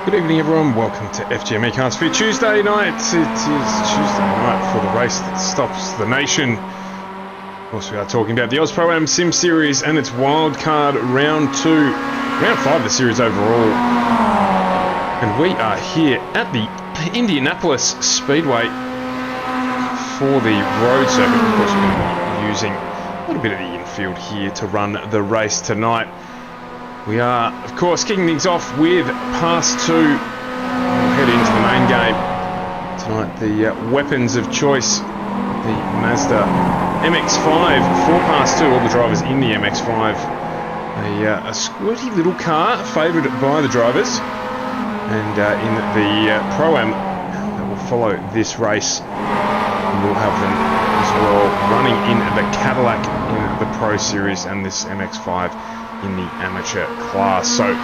Good evening, everyone. Welcome to FGME Cars for Tuesday night. It is Tuesday night for the race that stops the nation. Of course, we are talking about the AUSPROAM Sim Series and its Wildcard Round 2. Round 5 of the series overall. And we are here at the Indianapolis Speedway for the road circuit. Of course, we're going to be using a little bit of the infield here to run the race tonight. We are, of course, kicking things off with Pass 2. We'll head into the main game tonight. The weapons of choice, the Mazda MX-5 for Pass 2. All the drivers in the MX-5. A squirty little car, favoured by the drivers. And in the Pro-Am that will follow this race, we'll have them as well running in the Cadillac in the Pro Series and this MX-5 in the amateur class. So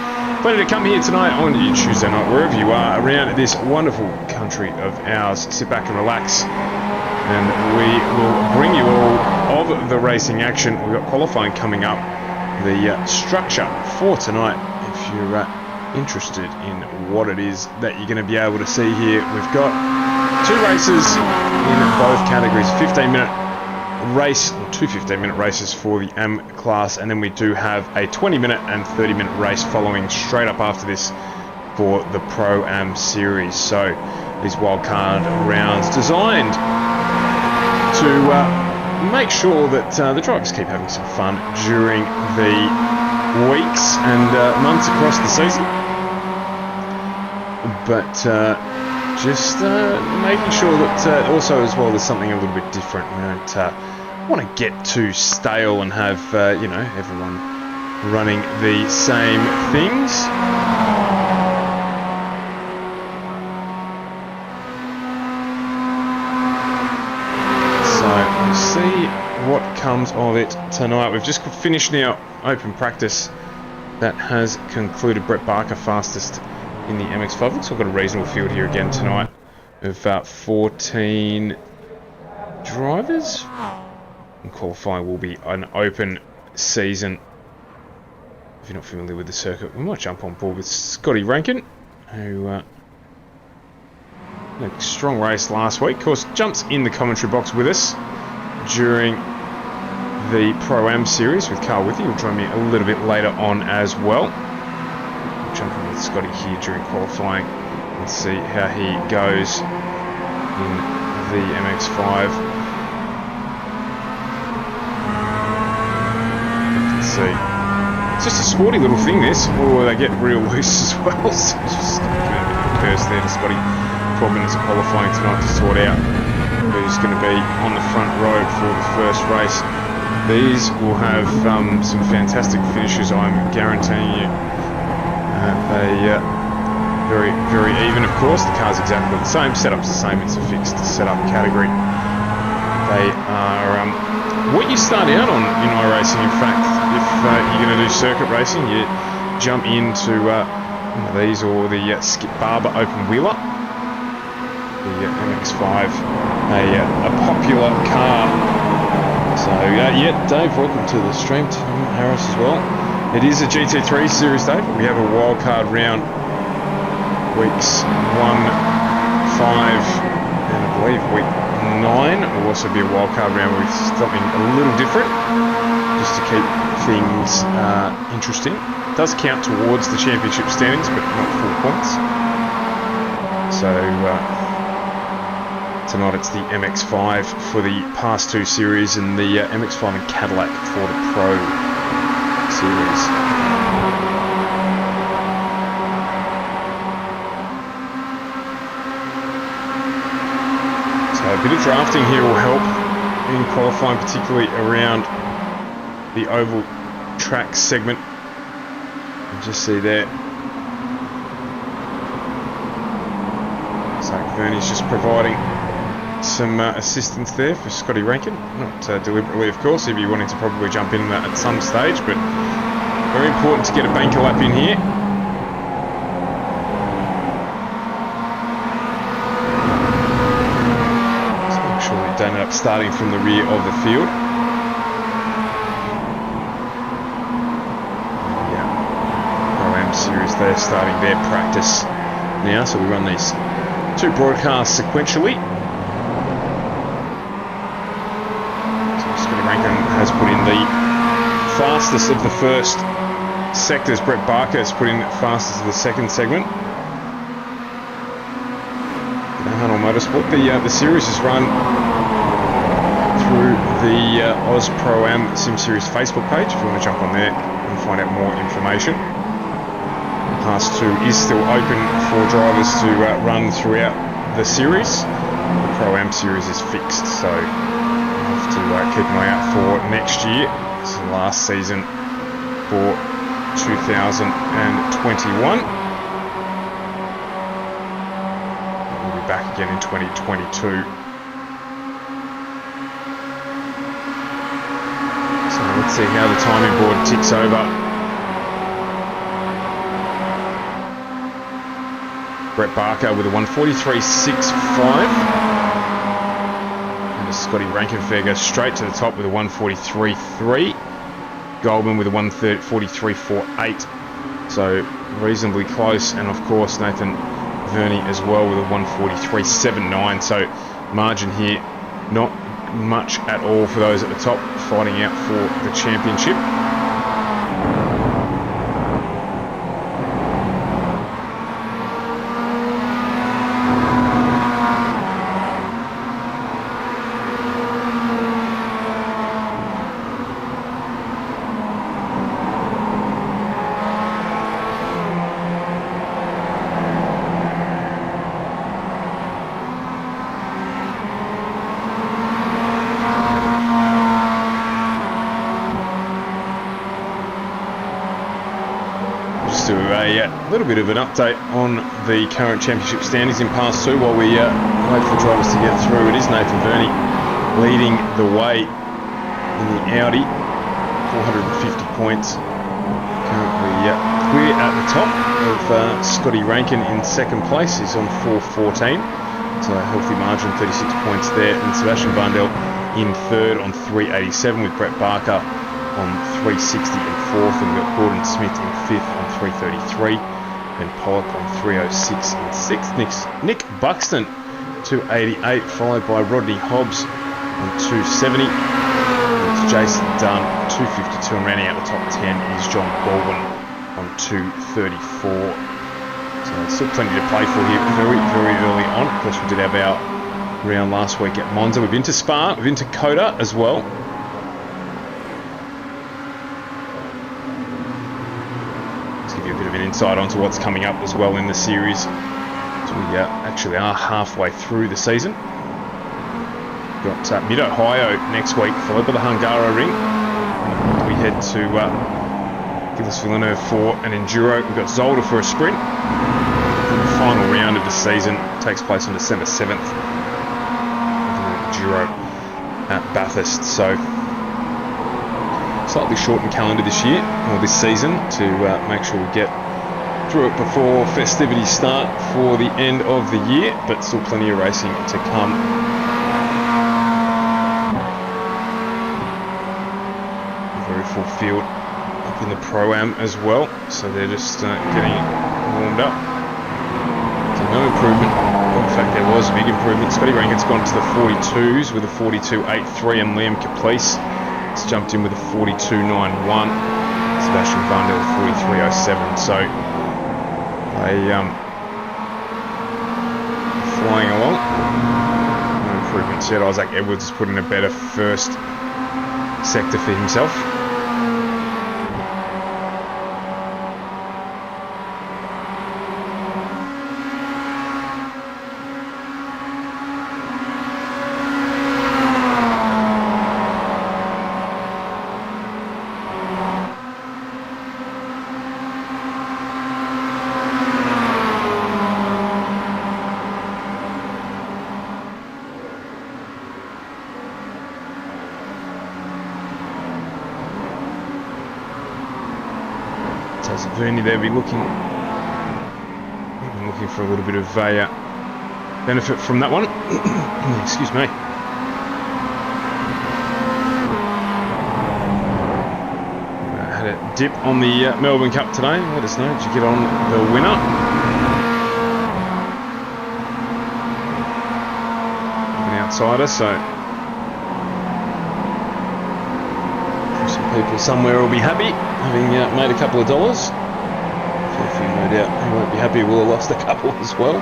plenty to come here tonight on your Tuesday night, wherever you are around this wonderful country of ours. Sit back and relax, and we will bring you all of the racing action. We've got qualifying coming up. The structure for tonight, if you're interested in what it is that you're going to be able to see here, we've got two races in both categories, 15-minute race, or two 15-minute races for the M class, and then we do have a 20-minute and 30-minute race following straight up after this for the Pro-Am series. So these wildcard rounds designed to make sure that the drivers keep having some fun during the weeks and months across the season, but just making sure that also as well there's something a little bit different. We don't want to get too stale and have you know, everyone running the same things. So we'll see what comes of it tonight. We've just finished now open practice that has concluded. Brett Barker fastest in the MX-5. Looks like we've got a reasonable field here again tonight of 14 drivers. And qualifying will be an open season. If you're not familiar with the circuit, we might jump on board with Scotty Rankin, who had a strong race last week. Of course, jumps in the commentary box with us during the Pro-Am series with Carl Withy. He'll join me a little bit later on as well. We'll jump in with Scotty here during qualifying and see how he goes in the MX-5. See, it's just a sporty little thing, this. Oh, they get real loose as well. So just a bit of a curse there to Scotty. 12 minutes of qualifying tonight to sort out who's going to be on the front row for the first race. These will have some fantastic finishes, I'm guaranteeing you. They very, very even, of course. The car's exactly the same. Setup's the same. It's a fixed setup category. They are what you start out on in iRacing. In fact, if you're going to do circuit racing, you jump into one of these or the Skip Barber open wheeler, the MX-5, a popular car. So yeah, Dave, welcome to the stream. Harris as well. It is a GT3 series, Dave. We have a wildcard round, weeks 1, 5, and I believe week 9 will also be a wildcard round with something a little different, just to keep things interesting. It does count towards the championship standings, but not full points. So tonight it's the MX-5 for the Pass 2 series and the MX-5 and Cadillac for the Pro series. A bit of drafting here will help in qualifying, particularly around the oval track segment. You just see there. So Vernie's just providing some assistance there for Scotty Rankin. Not deliberately, of course. He'd be wanting to probably jump in at some stage, but very important to get a banker lap in here. Don't end up starting from the rear of the field. Yeah, Pro-Am series, they're starting their practice now, so we run these two broadcasts sequentially. So Scotty Rankin has put in the fastest of the first sectors. Brett Barker has put in fastest of the second segment. Hunnell Motorsport. The series is run through the AUSPROAM Sim Series Facebook page if you want to jump on there and find out more information. Class 2 is still open for drivers to run throughout the series. The Pro-Am series is fixed, so you'll have to keep an eye out for next year. This is the last season for 2021. We'll be back again in 2022. So let's see how the timing board ticks over. Brett Barker with a 1:43.65. And Scotty Rankin goes straight to the top with a 1:43.3. Goldman with a 1:43.48. So reasonably close. And of course Nathan Verney as well with a 1:43.79. So margin here not much at all for those at the top fighting out for the championship. Do a little bit of an update on the current championship standings in Pass 2 while we wait for drivers to get through. It is Nathan Verney leading the way in the Audi, 450 points. Currently clear at the top of Scotty Rankin in second place. He's on 414, so a healthy margin, 36 points there. And Sebastian Vandel in third on 387 with Brett Barker on 360 in fourth, and we've got Gordon Smith in fifth on 333, and Pollock on 306 in sixth. Nick Buxton 288, followed by Rodney Hobbs on 270. And it's Jason Dunn 252, and rounding out the top 10 is John Baldwin on 234. So there's still plenty to play for here, very, very early on. Of course, we did have our round last week at Monza. We've been to Spa, we've been to Coda as well. Give you a bit of an insight onto what's coming up as well in the series. So we actually are halfway through the season. We've got Mid-Ohio next week, followed by the Hungaro Ring. We head to Gilles Villeneuve for an Enduro. We've got Zolder for a sprint. And the final round of the season takes place on December 7th. Enduro at Bathurst. So slightly shortened calendar this year, or this season, to make sure we get through it before festivities start for the end of the year, but still plenty of racing to come. Very full field up in the Pro-Am as well, so they're just getting warmed up. So no improvement. In fact, there was a big improvement. Scotty Rankin's gone to the 42s with a 42.83, and Liam Caplice has jumped in with a 42.91. Sebastian Vandel 43.07. So they flying along. No improvements yet. Isaac Edwards has put in a better first sector for himself. Verney there be looking for a little bit of a benefit from that one. Excuse me. Had a dip on the Melbourne Cup today. Let us know, did you get on the winner? outsider, so some people somewhere will be happy, having made a couple of dollars. Fair few, no doubt, who won't be happy will have lost a couple as well.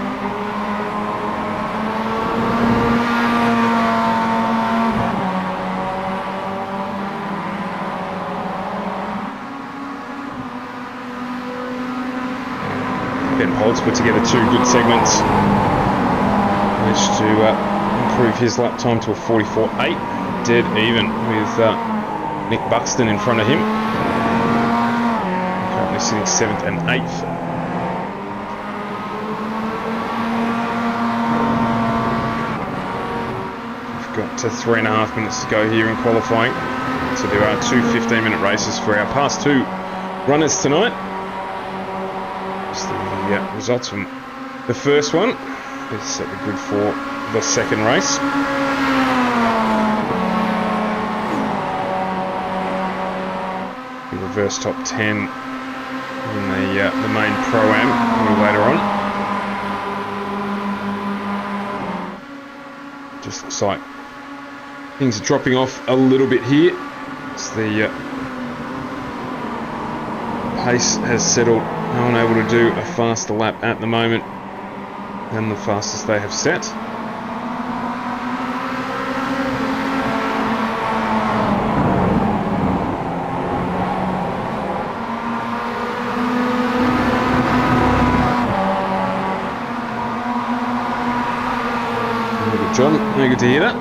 Holtz put together 2 good segments. Managed to improve his lap time to a 44.8, dead even with Nick Buxton in front of him. Currently sitting 7th and 8th. We've got 3.5 minutes to go here in qualifying. So there are 2 15-minute races for our past 2 runners tonight. The results from the first one is set the grid for the second race. The reverse top 10 in the main Pro-Am a little later on. Just looks like things are dropping off a little bit here. It's the pace has settled. No one able to do a faster lap at the moment than the fastest they have set. Very good, John. Very good to hear that.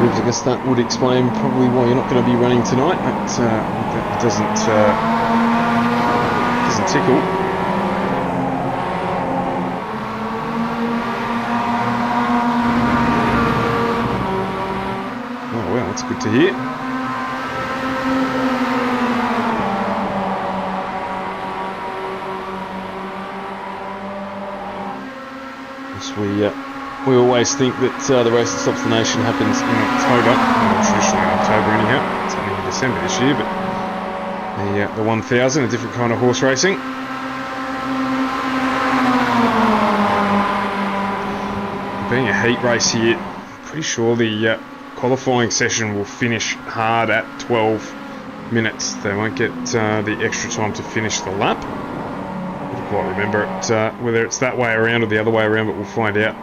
I guess that would explain probably why you're not going to be running tonight. That doesn't tickle. Oh well, that's good to hear. Yes, we always think that the race that stops the nation happens in October. Well, traditionally in October anyhow. It's only in December this year, but the 1000, a different kind of horse racing. Being a heat race here, I'm pretty sure the qualifying session will finish hard at 12 minutes. They won't get the extra time to finish the lap. I don't quite remember it, whether it's that way around or the other way around, but we'll find out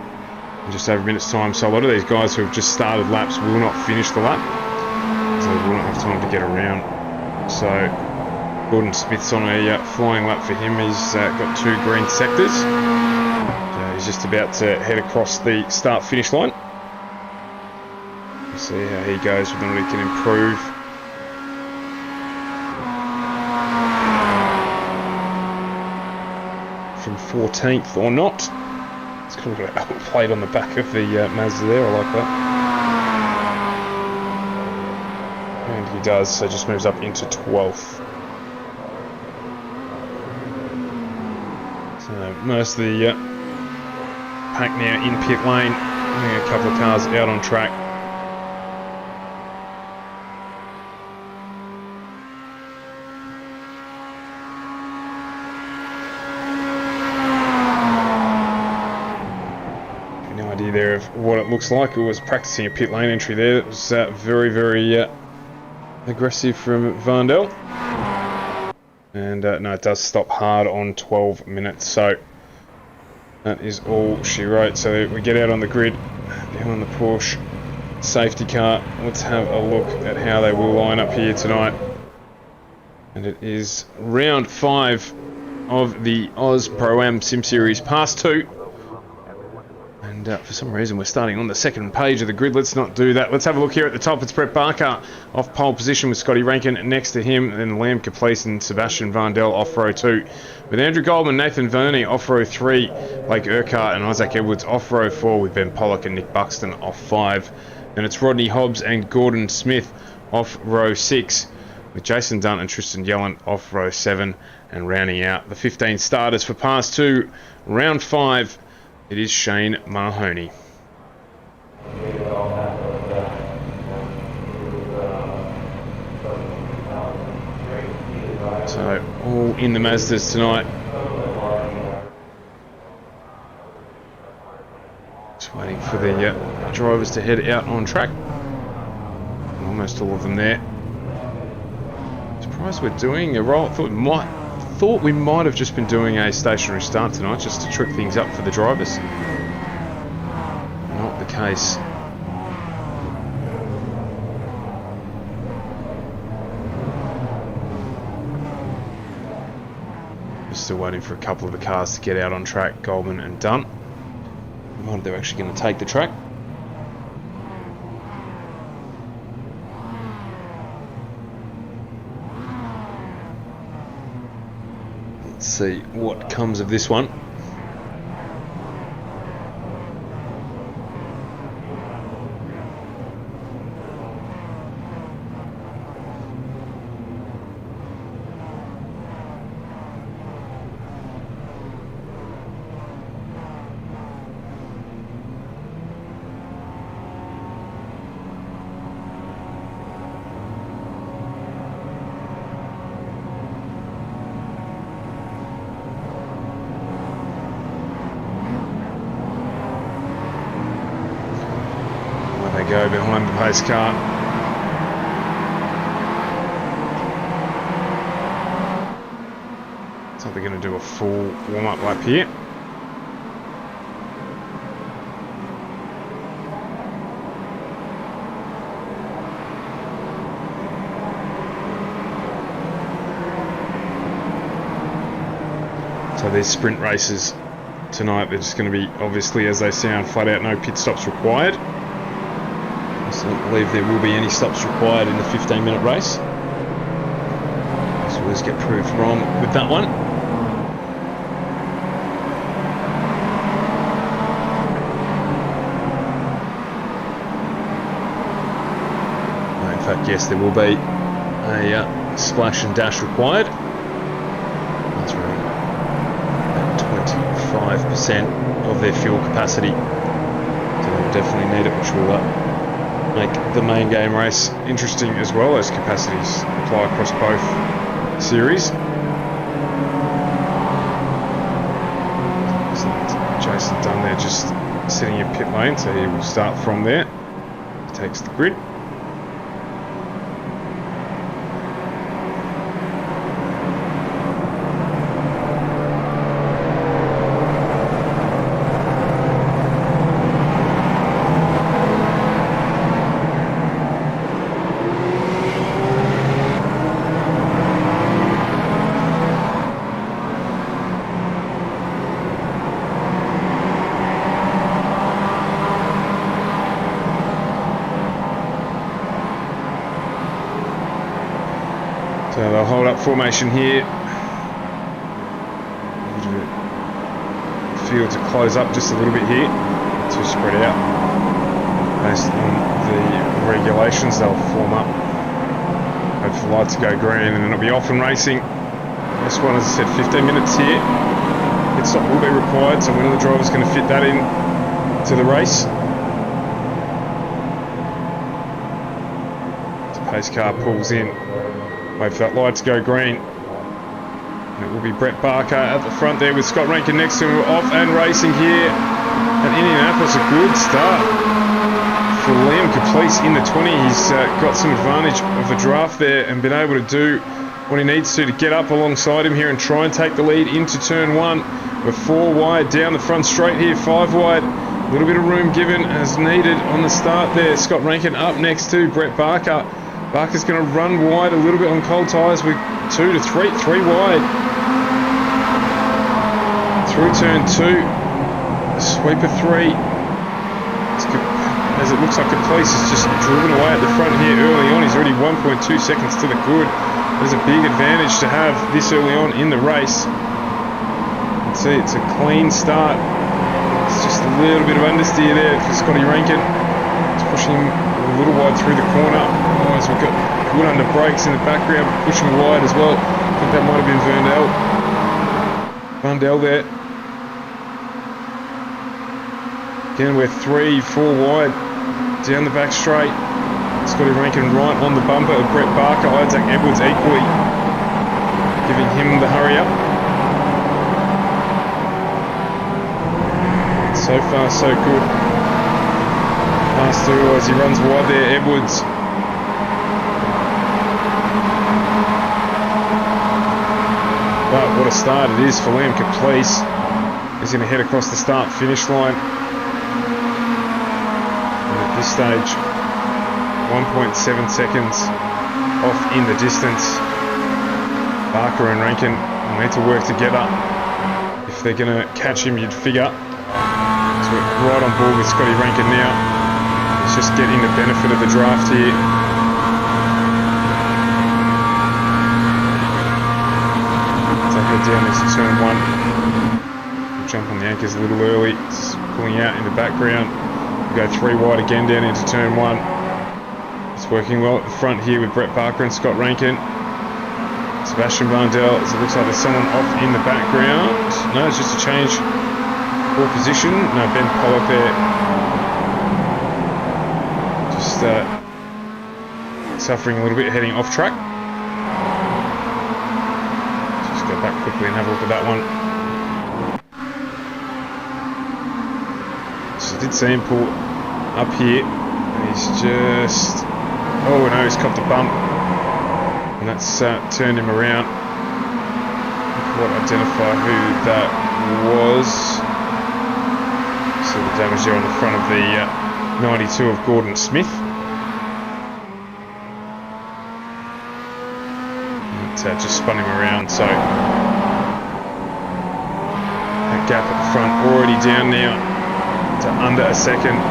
in just over a minute's time. So a lot of these guys who have just started laps will not finish the lap, so they will not have time to get around. So Gordon Smith's on a flying lap for him. He's got 2 green sectors. He's just about to head across the start-finish line. We'll see how he goes, whether he can improve. From 14th or not. It's kind of got an Apple plate on the back of the Mazda there. I like that. And he does, so just moves up into 12th. So most of the pack now in pit lane. A couple of cars out on track. There of what it looks like. It was practicing a pit lane entry there. It was very, very aggressive from Vandel. And no, it does stop hard on 12 minutes. So that is all she wrote. So we get out on the grid, down on the Porsche safety car. Let's have a look at how they will line up here tonight. And it is round 5 of the AUSPROAM Sim Series Pass 2. And for some reason we're starting on the second page of the grid. Let's not do that. Let's have a look here at the top. It's Brett Barker off pole position with Scotty Rankin next to him. Then Liam Caplice and Sebastian Vandel off row 2. With Andrew Goldman, Nathan Verney off row 3. Blake Urquhart and Isaac Edwards off row 4 with Ben Pollock and Nick Buxton off 5. And it's Rodney Hobbs and Gordon Smith off row 6, with Jason Dunn and Tristan Yellen off row 7, and rounding out the 15 starters for Pass 2, round 5, it is Shane Mahoney. So, all in the Mazdas tonight. Just waiting for the drivers to head out on track. Almost all of them there. Surprised we're doing a roll. Thought we might have just been doing a stationary start tonight, just to trick things up for the drivers. Not the case. Still waiting for a couple of the cars to get out on track, Goldman and Dunn. Might they're actually going to take the track. Let's see what comes of this one. Go behind the pace car. So they're going to do a full warm-up lap here. So these sprint races tonight, they're just going to be, obviously as they sound, flat out no pit stops required. I don't believe there will be any stops required in the 15-minute race. So we'll just get proved wrong with that one. No, in fact, yes, there will be a splash and dash required. That's around about 25% of their fuel capacity. So they'll definitely need it, which will make the main game race interesting as well, as capacities apply across both series. Jason Dunn there just sitting in pit lane, so he will start from there. He takes the grid. So they'll hold up formation here. Field to close up just a little bit here, to spread out. Based on the regulations, they'll form up. Hope for the lights to go green, and then it'll be off and racing. This one, as I said, 15 minutes here. Pit stop will be required, so when are the drivers going to fit that in to the race? The pace car pulls in. Wait for that light to go green. And it will be Brett Barker at the front there with Scott Rankin next to him, off and racing here at Indianapolis. A good start for Liam Caplice in the 20. He's got some advantage of the draft there and been able to do what he needs to get up alongside him here and try and take the lead into turn 1. We're 4 wide down the front straight here, 5 wide. A little bit of room given as needed on the start there. Scott Rankin up next to Brett Barker. Barker's going to run wide a little bit on cold tyres with 2 to 3 wide. Through turn 2, sweeper 3. As it looks like Caplice is just driven away at the front here early on. He's already 1.2 seconds to the good. There's a big advantage to have this early on in the race. You can see it's a clean start. It's just a little bit of understeer there for Scotty Rankin. pushing him a little wide through the corner. Oh, as we've got good under brakes in the background, pushing wide as well. I think that might have been Vandel there. Again, we're 3-4 wide down the back straight. Scotty Rankin right on the bumper of Brett Barker. Isaac Edwards equally giving him the hurry up. So far, so good. Pass through as he runs wide there, Edwards. But what a start it is for Liam Caplice. He's going to head across the start-finish line. And at this stage, 1.7 seconds off in the distance. Barker and Rankin will need to work together if they're going to catch him, you'd figure. So we're right on board with Scotty Rankin now. He's just getting the benefit of the draft here. Take it down into turn 1. We'll jump on the anchors a little early. It's pulling out in the background. We'll go 3 wide again down into turn 1. It's working well at the front here with Brett Barker and Scott Rankin. Sebastian Vandel, as it looks like there's someone off in the background. No, it's just a change for position. No, Ben Pollock there. Just suffering a little bit, heading off track. Just go back quickly and have a look at that one. So I did see him pull up here, and he's just... Oh no, he's copped a bump. And that's turned him around. I can't identify who that was. See the damage there on the front of the 92 of Gordon Smith. It just spun him around, so that gap at the front already down now to under a second.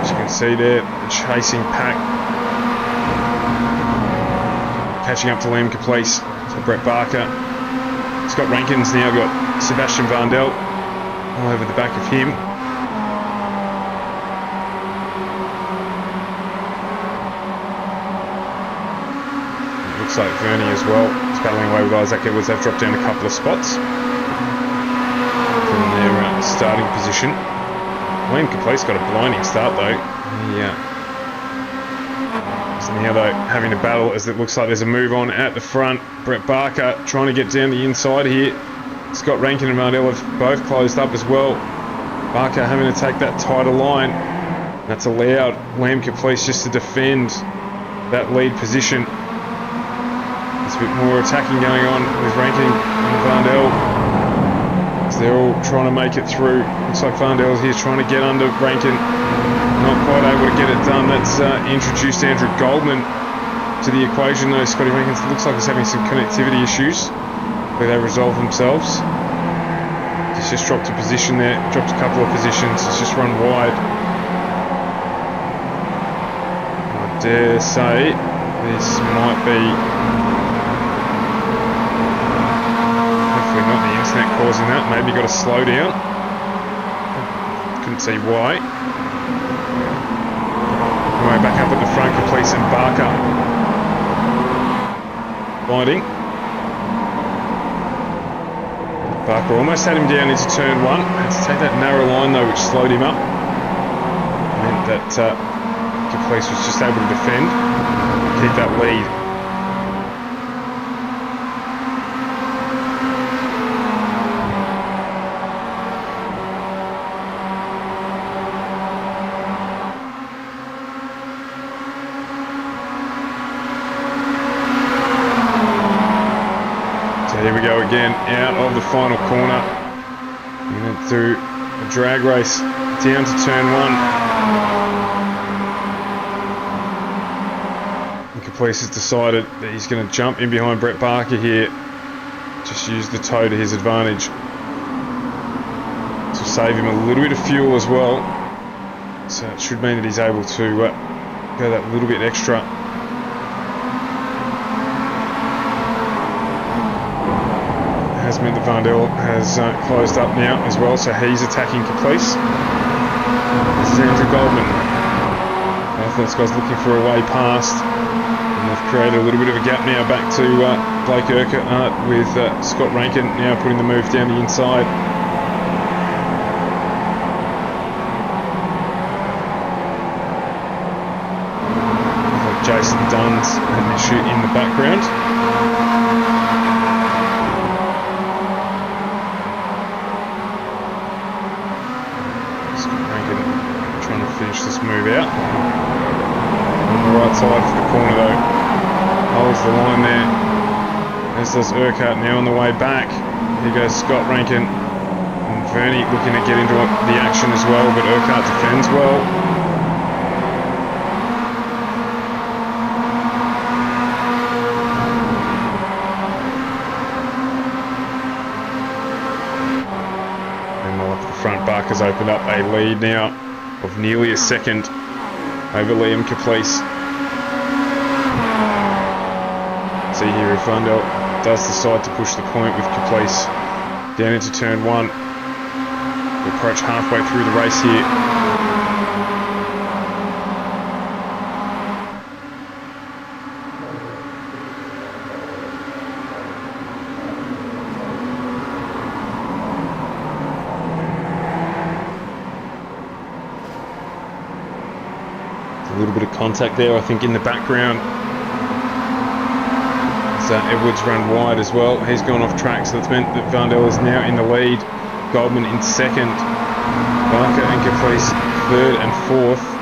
As you can see there, the chasing pack catching up to Liam Caplice. So Brett Barker. Scott Rankin's now got Sebastian Vandel all over the back of him. It looks like Vernie as well is battling away with Isaac Edwards. They've dropped down a couple of spots from their starting position. Liam Caplice got a blinding start though. Now though, having a battle as it looks like there's a move on at the front. Brett Barker trying to get down the inside here. Scott Rankin and Vandel have both closed up as well. Barker having to take that tighter line. That's allowed Liam Caplice just to defend that lead position. There's a bit more attacking going on with Rankin and Vandel. As they're all trying to make it through. Looks like Vandel here trying to get under Rankin. Not quite able to get it done. That's introduced Andrew Goldman to the equation though. Scotty Rankin looks like he's having some connectivity issues where they resolve themselves. He's just dropped a position there, dropped a couple of positions, he's just run wide. I dare say this might be, hopefully not the internet causing that, maybe got to slow down. Couldn't see why. Way back up at the front, Caplice and Barker fighting. Barker almost had him down into turn 1. Had to take that narrow line though, which slowed him up. Meant that Caplice was just able to defend, keep that lead. Here we go again, out of the final corner. We're going to do a drag race down to turn 1. Caplice has decided that he's going to jump in behind Brett Barker here. Just use the toe to his advantage. To save him a little bit of fuel as well. So it should mean that he's able to go that little bit extra. Has meant that Vandel has closed up now as well, so he's attacking Caplice. This is Andrew Goldman. those guys looking for a way past. And they've created a little bit of a gap now back to Blake Urquhart with Scott Rankin now putting the move down the inside. Jason Dunn's an issue in the background. Scott Rankin trying to finish this move out. On the right side of the corner though, holds the line there. As does Urquhart now on the way back. Here goes Scott Rankin. And Verney looking to get into the action as well, but Urquhart defends well. Barker's opened up a lead now of nearly a second over Liam Caplice. See here if Vandel does decide to push the point with Caplice down into turn 1. We approach halfway through the race here. A little bit of contact there, I think, in the background. So Edwards run wide as well. He's gone off track, so that's meant that Vandel is now in the lead. Goldman in second. Barker and Caplice third and fourth.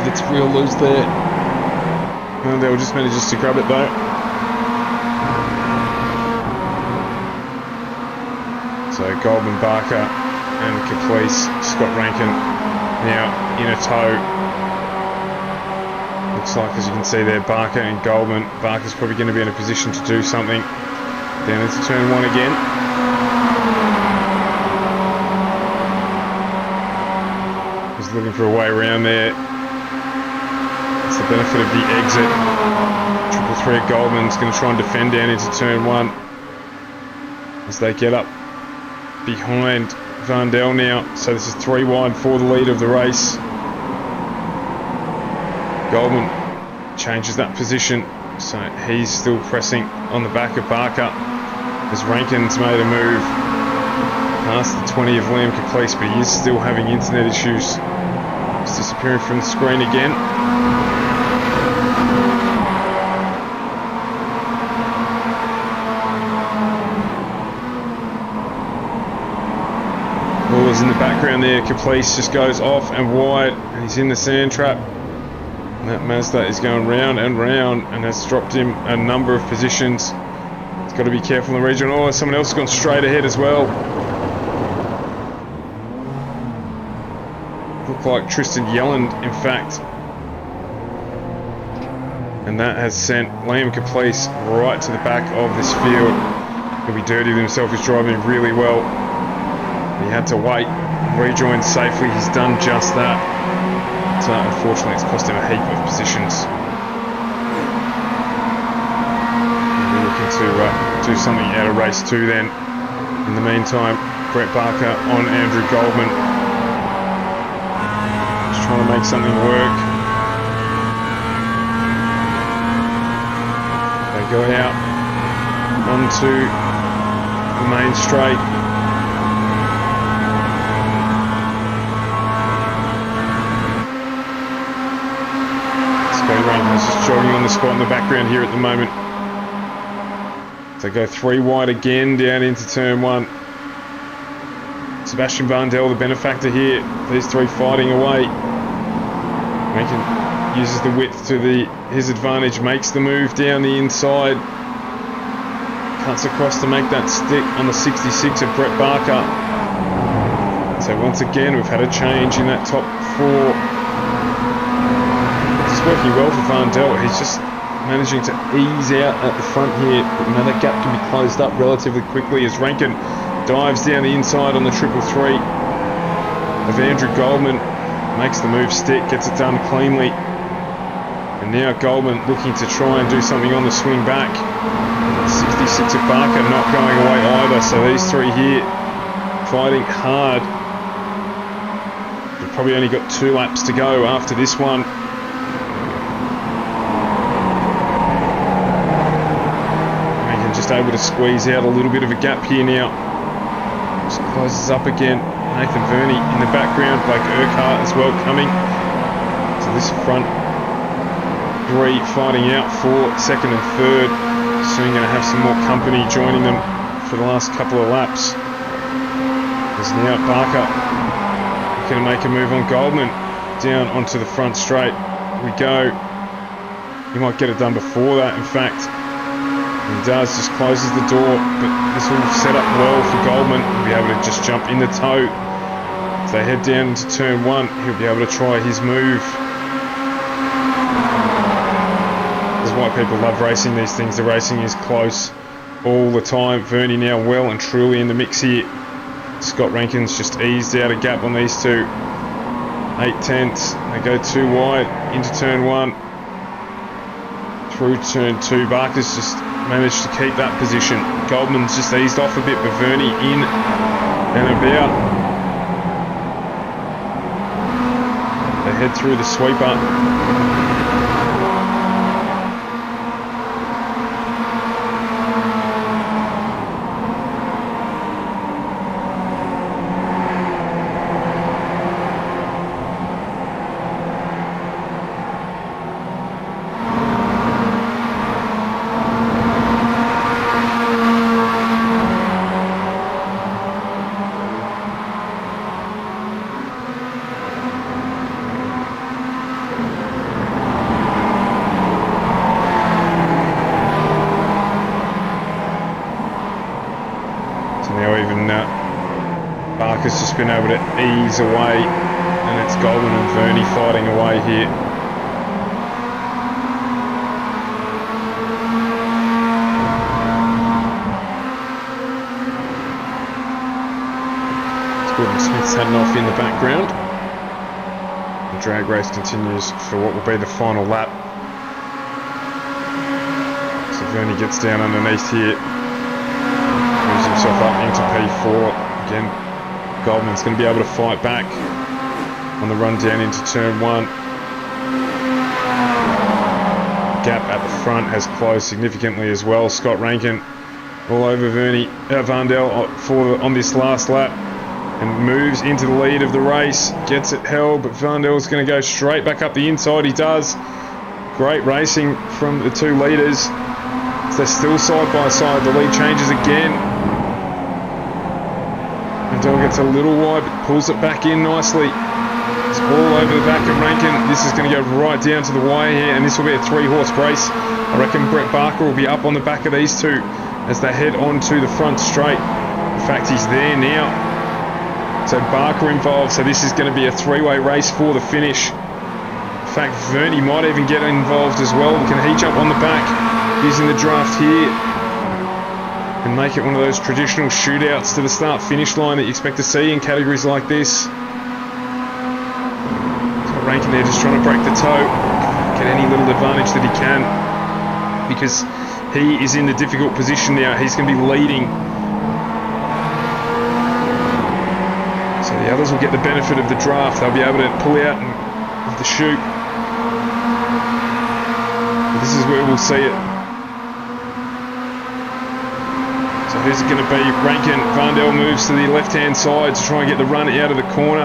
Gets real loose there. And they just manages to grab it though. So Goldman, Barker and Caplice, Scott Rankin now in a tow. Looks like, as you can see there, Barker and Goldman. Barker's probably going to be in a position to do something. Down into turn 1 again. He's looking for a way around there. The benefit of the exit. Triple threat Goldman's going to try and defend down into turn 1 as they get up behind Vandel now. So this is 3 wide for the lead of the race. Goldman changes that position, so he's still pressing on the back of Barker as Rankin's made a move past the 20 of Liam Caplice, but he is still having internet issues. It's disappearing from the screen again. Is in the background there. Caplice just goes off and wide, and he's in the sand trap. And that Mazda is going round and round, and has dropped him a number of positions. He's got to be careful in the region. Oh, someone else has gone straight ahead as well. Looked like Tristan Yelland, in fact. And that has sent Liam Caplice right to the back of this field. He'll be dirty with himself. He's driving really well. He had to wait, rejoin safely. He's done just that. So unfortunately, it's cost him a heap of positions. We're looking to do something out of race 2 then. In the meantime, Brett Barker on Andrew Goldman. Just trying to make something work. They go out onto the main straight. Is just jogging on the spot in the background here at the moment. So go 3 wide again down into turn 1. Sebastian Vandel, the benefactor here. These 3 fighting away. Rankin uses the width to his advantage, makes the move down the inside. Cuts across to make that stick on the 66 of Brett Barker. So once again, we've had a change in that top 4. It's working well for Vandel. He's just managing to ease out at the front here. But now that gap can be closed up relatively quickly as Rankin dives down the inside on the 333 of Andrew Goldman. Makes the move stick, gets it done cleanly. And now Goldman looking to try and do something on the swing back. 66 of Barker not going away either. So these three here fighting hard. They've probably only got 2 laps to go after this one. Rankin just able to squeeze out a little bit of a gap here now. Just closes up again. Nathan Verney in the background, Blake Urquhart as well coming. So this front 3 fighting out for second and third. Soon going to have some more company joining them for the last couple of laps. There's now Barker going to make a move on Goldman down onto the front straight. Here we go. He might get it done before that, in fact. He does, just closes the door, but this will set up well for Goldman. He'll be able to just jump in the tow. As they head down into turn 1, he'll be able to try his move. This is why people love racing these things. The racing is close all the time. Verney now well and truly in the mix here. Scott Rankin's just eased out a gap on these two. 8/10. They go too wide into turn 1. Through turn 2, Barker's just managed to keep that position. Goldman's just eased off a bit, but Verney in and about. They head through the sweeper. Barker's just been able to ease away, and it's Goldman and Verney fighting away here. Gordon Smith's heading off in the background. The drag race continues for what will be the final lap. So Verney gets down underneath here, moves himself up into P4 again. Goldman's going to be able to fight back on the run down into turn 1. Gap at the front has closed significantly as well. Scott Rankin all over Vandel on this last lap and moves into the lead of the race. Gets it held, but Vandel's going to go straight back up the inside. He does. Great racing from the 2 leaders. They're still side by side. The lead changes again. Vandel gets a little wide, but pulls it back in nicely. It's all over the back of Rankin. This is going to go right down to the wire here, and this will be a 3-horse race. I reckon Brett Barker will be up on the back of these two as they head on to the front straight. In fact, he's there now. So Barker involved, so this is going to be a 3-way race for the finish. In fact, Verney might even get involved as well. Can he jump on the back using the draft here and make it one of those traditional shootouts to the start-finish line that you expect to see in categories like this? So Rankin there just trying to break the toe, get any little advantage that he can, because he is in the difficult position now. He's going to be leading. So the others will get the benefit of the draft. They'll be able to pull out of the chute. But this is where we'll see it. So who's it going to be? Rankin. Vandel moves to the left-hand side to try and get the run out of the corner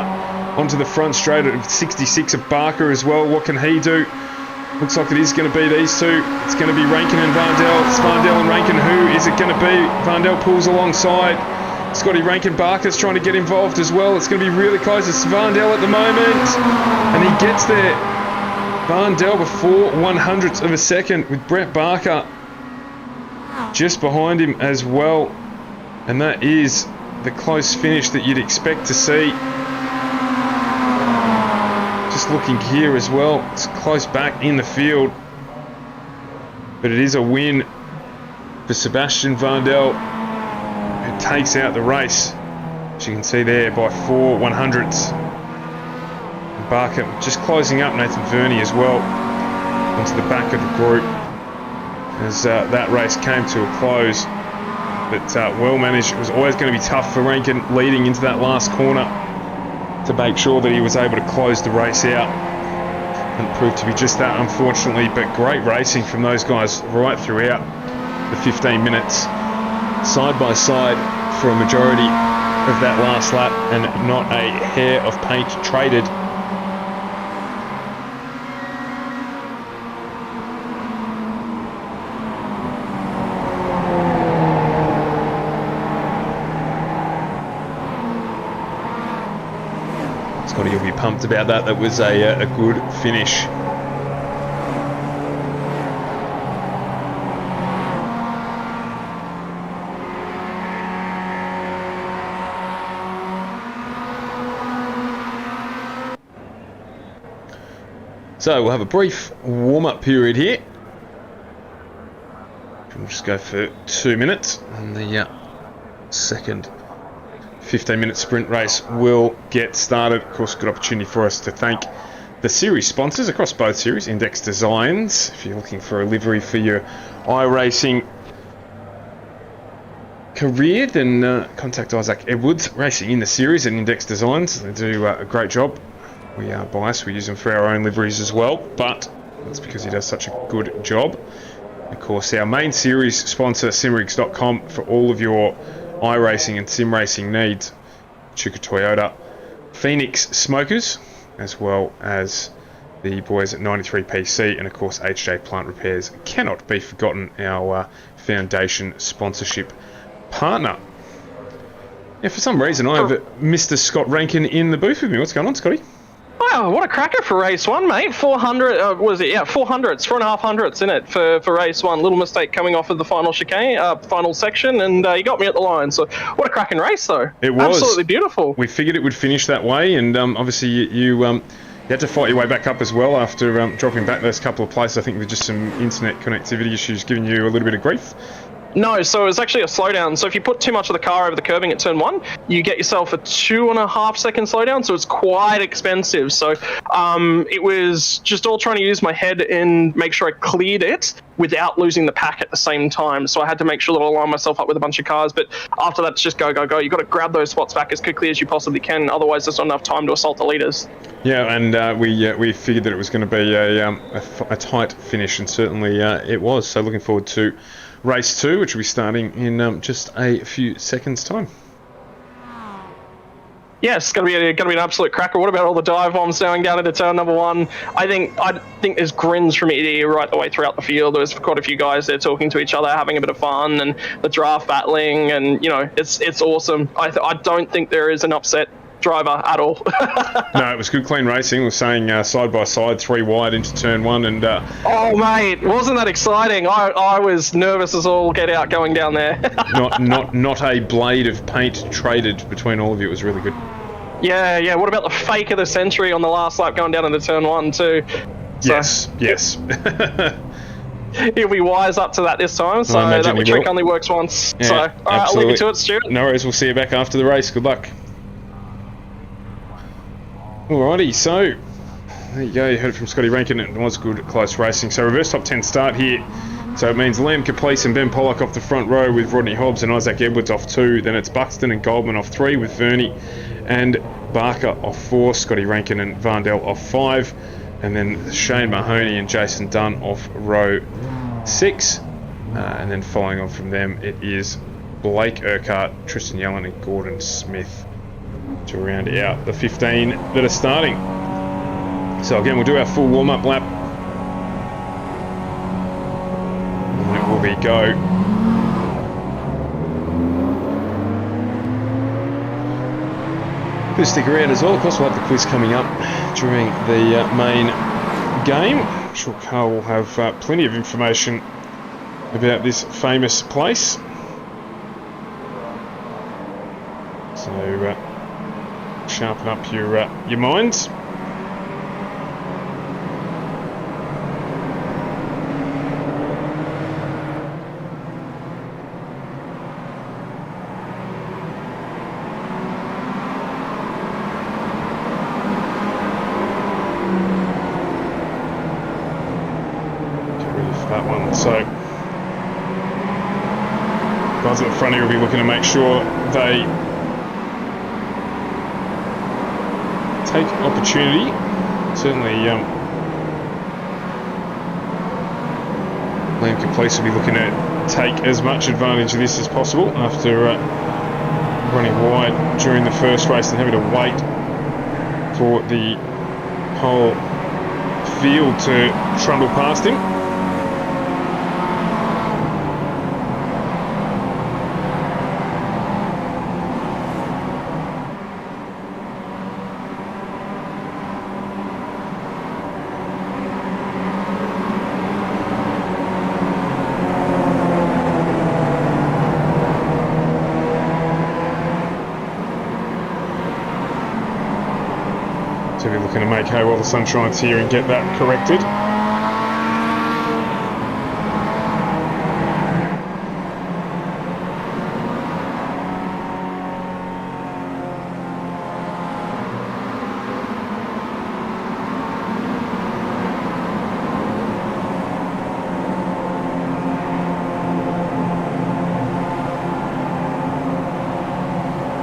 onto the front straight at 66 of Barker as well. What can he do? Looks like it is going to be these two. It's going to be Rankin and Vandel. It's Vandel and Rankin. Who is it going to be? Vandel pulls alongside. Scotty Rankin. Barker's trying to get involved as well. It's going to be really close. It's Vandel at the moment. And he gets there. Vandel before 1/100th of a second with Brett Barker just behind him as well. And that is the close finish that you'd expect to see. Just looking here as well, it's close back in the field. But it is a win for Sebastian Vandel, who takes out the race, as you can see there, by 4/100ths. And Barker just closing up Nathan Verney as well onto the back of the group as that race came to a close. But well managed. It was always going to be tough for Rankin leading into that last corner to make sure that he was able to close the race out. And it proved to be just that, unfortunately, but great racing from those guys right throughout the 15 minutes, side by side for a majority of that last lap, and not a hair of paint traded. Scotty will be pumped about that. That was a good finish. So we'll have a brief warm-up period here. We'll just go for 2 minutes, and the second 15-minute sprint race will get started. Of course, a good opportunity for us to thank the series sponsors across both series, Index Designs. If you're looking for a livery for your iRacing career, then contact Isaac Edwards, Racing in the Series and Index Designs. They do a great job. We are biased, we use them for our own liveries as well, but that's because he does such a good job. Of course, our main series sponsor, simrigs.com, for all of your iRacing and sim racing needs. Chuka Toyota, Phoenix Smokers, as well as the boys at 93PC, and of course HJ Plant Repairs cannot be forgotten, our foundation sponsorship partner. Yeah, for some reason I have Mr. Scott Rankin in the booth with me. What's going on, Scotty? Wow, what a cracker for race one, mate. 400, was it? Yeah, 400s, 4.500s in it for race one. Little mistake coming off of the final chicane, final section, and you got me at the line. So what a cracking race, though. It was. Absolutely beautiful. We figured it would finish that way, and obviously you had to fight your way back up as well after dropping back those couple of places, I think, with just some internet connectivity issues giving you a little bit of grief. No, so it was actually a slowdown. So if you put too much of the car over the curbing at turn one, you get yourself a 2.5 second slowdown. So it's quite expensive. So it was just all trying to use my head and make sure I cleared it without losing the pack at the same time. So I had to make sure that I lined myself up with a bunch of cars. But after that, it's just go, go, go. You've got to grab those spots back as quickly as you possibly can. Otherwise, there's not enough time to assault the leaders. Yeah, and we figured that it was going to be a tight finish, and certainly it was. So looking forward to race 2, which will be starting in just a few seconds' time. Yeah, it's going to be an absolute cracker. What about all the dive bombs going down into turn number 1? I think there's grins from ear to ear right the way throughout the field. There's quite a few guys there talking to each other, having a bit of fun, and the draft battling, and it's awesome. I don't think there is an upset driver at all. No, it was good, clean racing. We were saying side by side, 3 wide into turn 1, and oh mate, wasn't that exciting? I was nervous as all get out going down there. not a blade of paint traded between all of you. It was really good. Yeah. What about the fake of the century on the last lap going down into turn 1 too? So, yes. He'll be wise up to that this time, so that trick only works once. Yeah, so all right, I'll leave you to it, Stuart. No worries, we'll see you back after the race. Good luck. Alrighty, so there you go, you heard it from Scotty Rankin. It was good, close racing. So reverse top 10 start here. So it means Liam Caplice and Ben Pollock off the front row with Rodney Hobbs and Isaac Edwards off 2. Then it's Buxton and Goldman off 3 with Verney and Barker off 4. Scotty Rankin and Vandel off 5. And then Shane Mahoney and Jason Dunn off row 6. And then following on from them, it is Blake Urquhart, Tristan Yellen and Gordon Smith to round out the 15 that are starting. So again, we'll do our full warm-up lap, and it will be go. Please stick around as well. Of course, we'll have the quiz coming up during the main game. I'm sure Carl will have plenty of information about this famous place. So sharpen up your minds. That one. So guys at the front here will be looking to make sure they take opportunity. Certainly Liam Police will be looking to take as much advantage of this as possible after running wide during the first race and having to wait for the whole field to trundle past him. So we're looking to make hay while the sun shines here and get that corrected.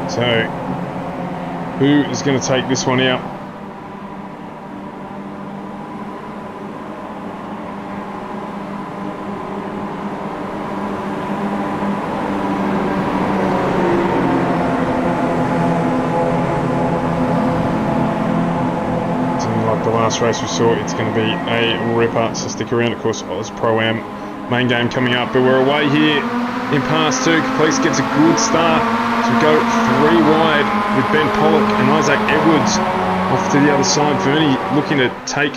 So who is going to take this one out? Last race we saw, it's going to be a ripper, so stick around. Of course, AUSPROAM main game coming up, but we're away here in pass 2. Police gets a good start to go 3 wide with Ben Pollock and Isaac Edwards off to the other side. Vernie looking to take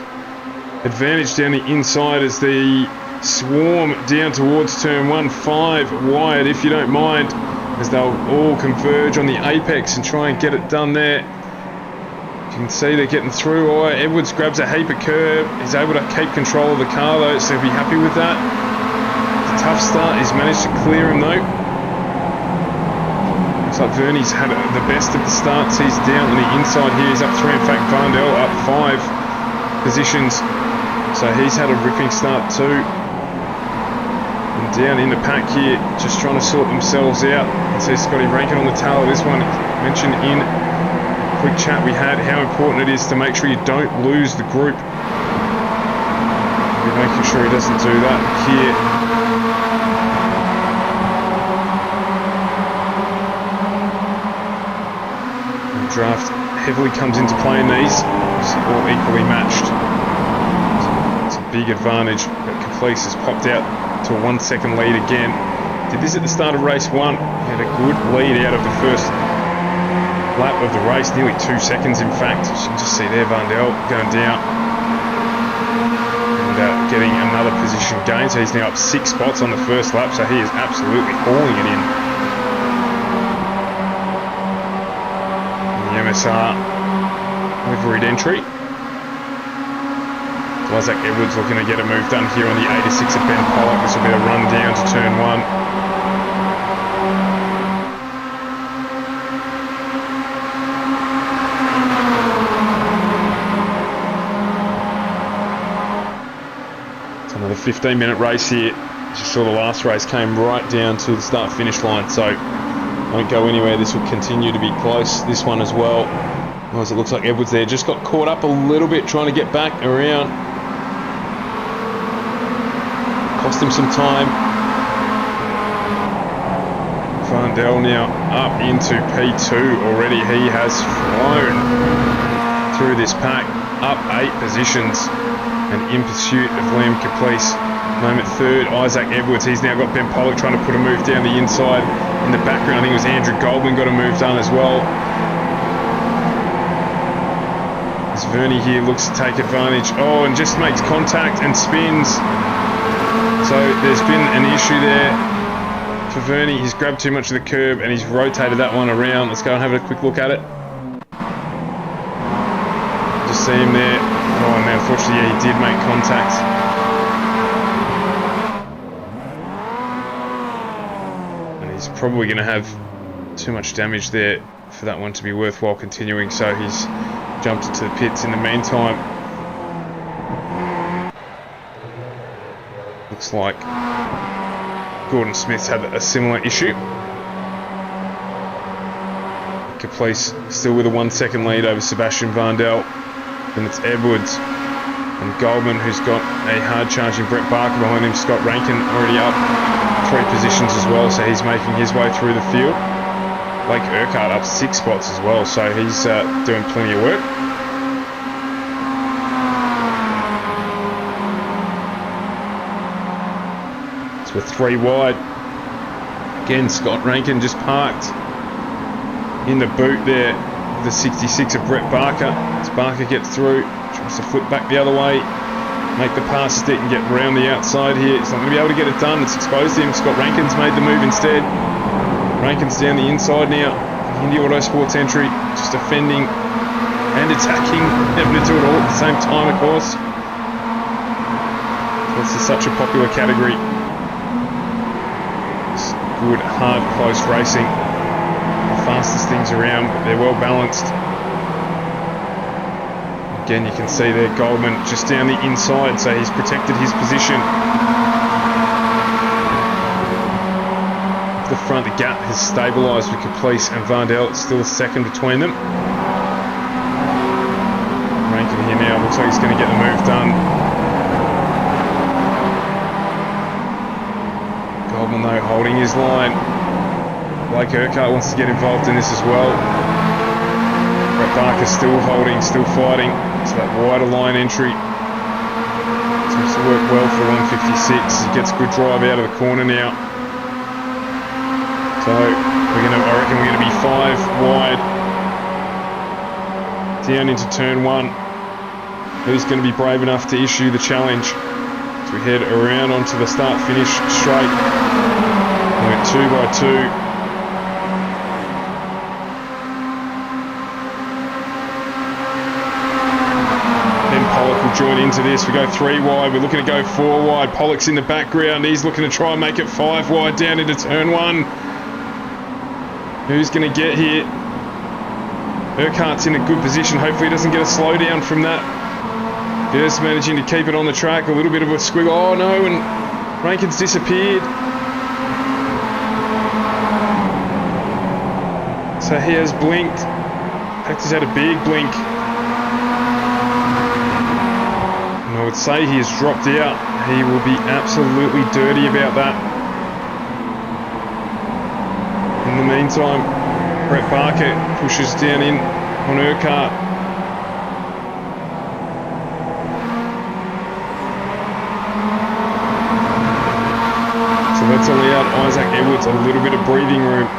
advantage down the inside as the swarm down towards turn 1, 5 wide if you don't mind, as they'll all converge on the apex and try and get it done there. You can see they're getting through. Oh, Edwards grabs a heap of curb. He's able to keep control of the car though, so he'll be happy with that. It's a tough start. He's managed to clear him though. Looks like Vernie's had the best of the starts. He's down on the inside here. He's up 3. In fact, Varndell up 5 positions. So he's had a ripping start too. And down in the pack here, just trying to sort themselves out. You can see Scotty Rankin on the tail of this one. Mentioned in quick chat we had how important it is to make sure you don't lose the group. We're making sure he doesn't do that here. The draft heavily comes into play in these. It's all equally matched. It's a big advantage, but Caplice has popped out to a 1 second lead again. Did this at the start of race 1. He had a good lead out of the first lap of the race, nearly 2 seconds in fact. You can just see there Varndell going down and getting another position gain, so he's now up 6 spots on the first lap, so he is absolutely hauling it in. And the MSR liveried entry. Isaac Edwards looking to get a move done here on the 86 of Ben Pollock. This will be a run down to turn 1. Another 15-minute race here. As you saw, the last race came right down to the start-finish line, so won't go anywhere. This will continue to be close, this one as well. As it looks like Edwards there just got caught up a little bit trying to get back around. Cost him some time. Varndell now up into P2 already. He has flown through this pack, up 8 positions. And in pursuit of Liam Caplice. Moment 3rd, Isaac Edwards. He's now got Ben Pollock trying to put a move down the inside. In the background, I think it was Andrew Goldman got a move done as well. As Vernie here looks to take advantage. Oh, and just makes contact and spins. So there's been an issue there for Vernie. He's grabbed too much of the curb and he's rotated that one around. Let's go and have a quick look at it. Just see him there. Oh, and unfortunately, yeah, he did make contact. And he's probably going to have too much damage there for that one to be worthwhile continuing, so he's jumped into the pits in the meantime. Looks like Gordon Smith's had a similar issue. Caplice still with a 1 second lead over Sebastian Vandel. Then it's Edwards and Goldman, who's got a hard charging Brett Barker behind him. Scott Rankin already up 3 positions as well, so he's making his way through the field. Blake Urquhart up 6 spots as well, so he's doing plenty of work. So we're 3 wide. Again, Scott Rankin just parked in the boot there, the 66 of Brett Barker. As Barker gets through, tries to flip back the other way, make the pass stick and get around the outside here. He's not going to be able to get it done. It's exposed to him. Scott Rankin's made the move instead. Rankin's down the inside now. Indy Autosports entry, just defending and attacking. Having to do it all at the same time, of course. This is such a popular category. It's good, hard, close racing. The fastest things around, but they're well balanced. Again, you can see there Goldman just down the inside, so he's protected his position. The front, the gap has stabilised with Caplice and Vandel. It's still a second between them. Rankin here now, looks like he's going to get the move done. Goldman though holding his line. Blake Urquhart wants to get involved in this as well. Brett Barker still holding, still fighting. It's that wider line entry. Seems to work well for the 156. He gets a good drive out of the corner now. So I reckon we're going to be 5 wide. Down into turn 1. Who's going to be brave enough to issue the challenge? So we head around onto the start-finish straight. We went 2 by 2. Join into this. We go 3 wide. We're looking to go 4 wide. Pollock's in the background. He's looking to try and make it 5 wide down into turn 1. Who's going to get here? Urquhart's in a good position. Hopefully he doesn't get a slowdown from that. Just managing to keep it on the track. A little bit of a squiggle. Oh no, and Rankin's disappeared. So he has blinked. In fact, he's had a big blink. I would say he has dropped out. He will be absolutely dirty about that. In the meantime, Brett Barker pushes down in on Urquhart. So that's allowed Isaac Edwards a little bit of breathing room.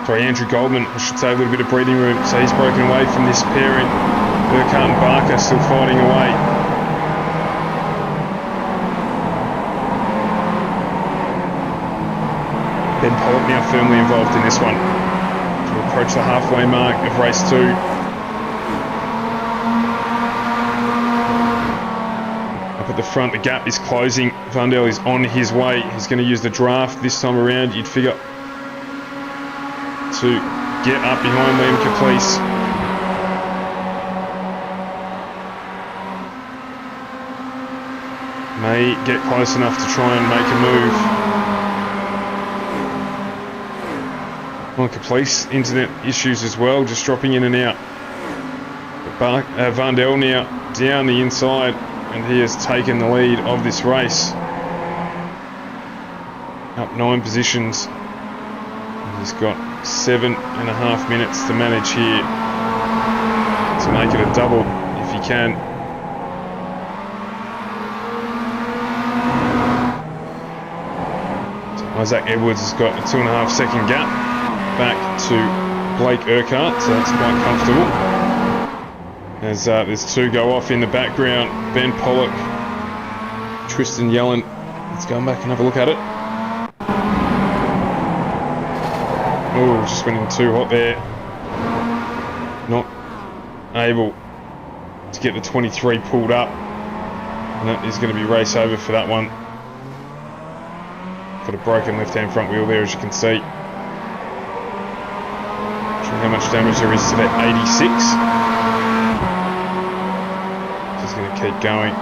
Sorry, Andrew Goldman, I should say, a little bit of breathing room. So he's broken away from this pairing. Urquhart and Barker still fighting away. Ben Pollock now firmly involved in this one. To approach the halfway mark of race 2. Up at the front, the gap is closing. Vandel is on his way. He's going to use the draft this time around, you'd figure, to get up behind Liam Caplice. May get close enough to try and make a move. Well, Caplice, internet issues as well, just dropping in and out. But Vandel now down the inside, and he has taken the lead of this race. Up 9 positions. And he's got 7.5 minutes to manage here to make it a double if he can. Isaac Edwards has got a 2.5 second gap back to Blake Urquhart, so that's quite comfortable. As there's two go off in the background. Ben Pollock, Tristan Yellen. Let's go back and have a look at it. Oh, just went in too hot there. Not able to get the 23 pulled up. And that is going to be race over for that one. Got a broken left-hand front wheel there, as you can see. Not sure how much damage there is to that 86. Just going to keep going.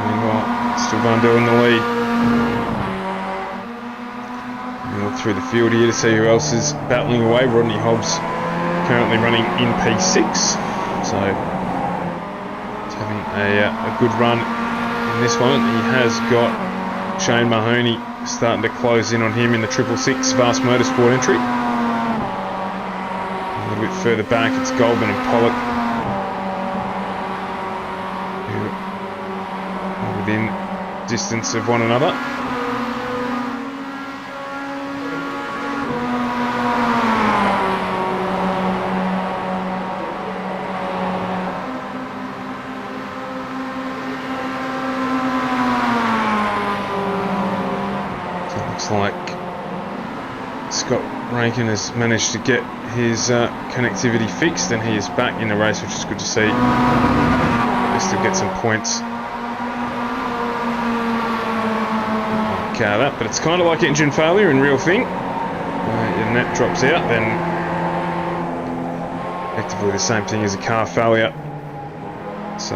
Meanwhile, still Vandel in the lead. We'll look through the field here to see who else is battling away. Rodney Hobbs currently running in P6, so he's having a good run in this one. He has got Shane Mahoney starting to close in on him in the 666 Vast Motorsport entry. A little bit further back, it's Goldman and Pollock, who are within distance of one another. Like Scott Rankin has managed to get his connectivity fixed, and he is back in the race, which is good to see. They still get some points out of that, but it's kind of like engine failure in real thing. And that drops out, then effectively the same thing as a car failure. So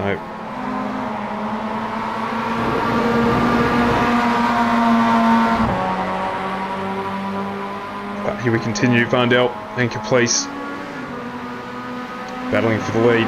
here we continue. Vandel and Caplice battling for the lead.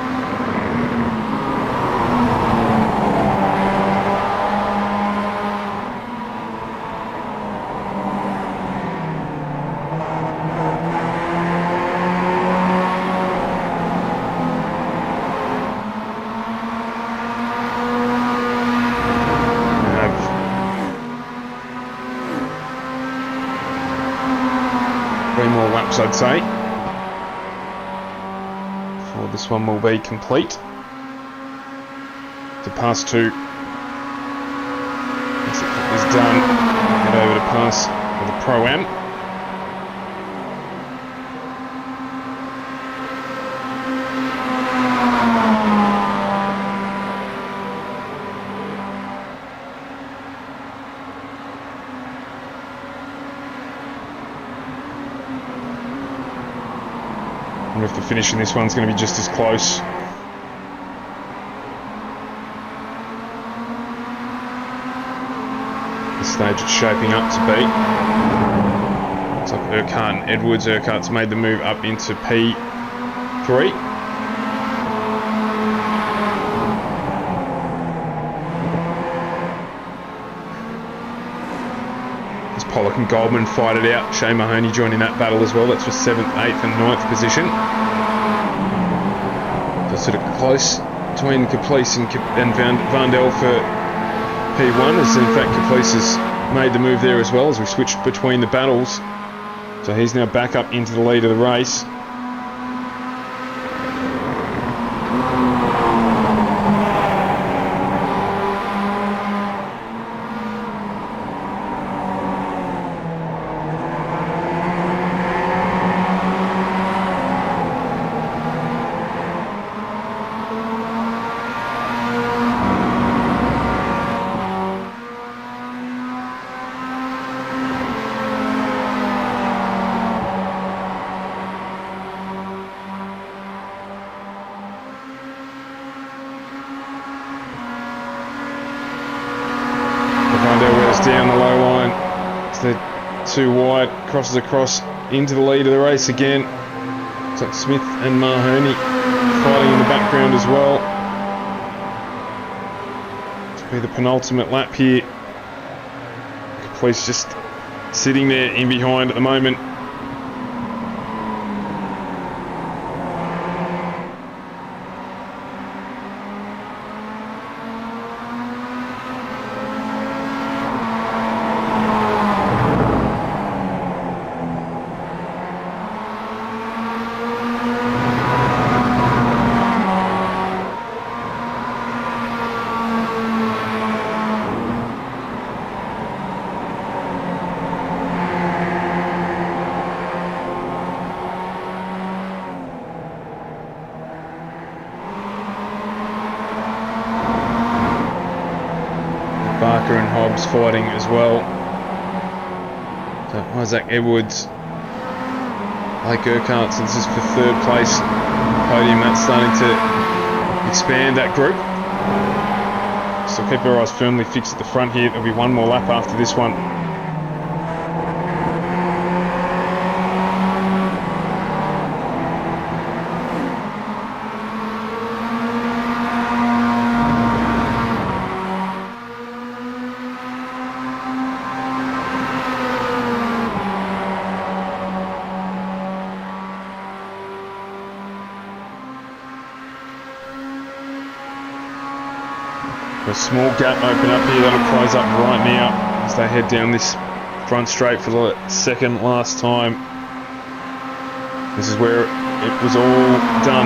More laps, I'd say, before this one will be complete. To pass two is done. Head over to pass for the Pro-Am. And if the finish in this one's going to be just as close. The stage it's shaping up to be. Looks like Urquhart and Edwards. Urquhart's made the move up into P3. Pollock and Goldman fight it out. Shane Mahoney joining that battle as well. That's for 7th, 8th and 9th position. Just sort of close between Caplice and Vandel for P1, as in fact Caplice has made the move there as well, as we switched between the battles. So he's now back up into the lead of the race. Down the low line, it's the too wide, crosses across into the lead of the race again. Looks like Smith and Mahoney fighting in the background as well. To be the penultimate lap here. Police just sitting there in behind at the moment. Hobbs fighting as well. So Isaac Edwards, Blake Urquhart, so this is for third place podium. That's starting to expand that group. So keep our eyes firmly fixed at the front here. There'll be one more lap after this one. A small gap open up here that'll close up right now as they head down this front straight for the second last time. This is where it was all done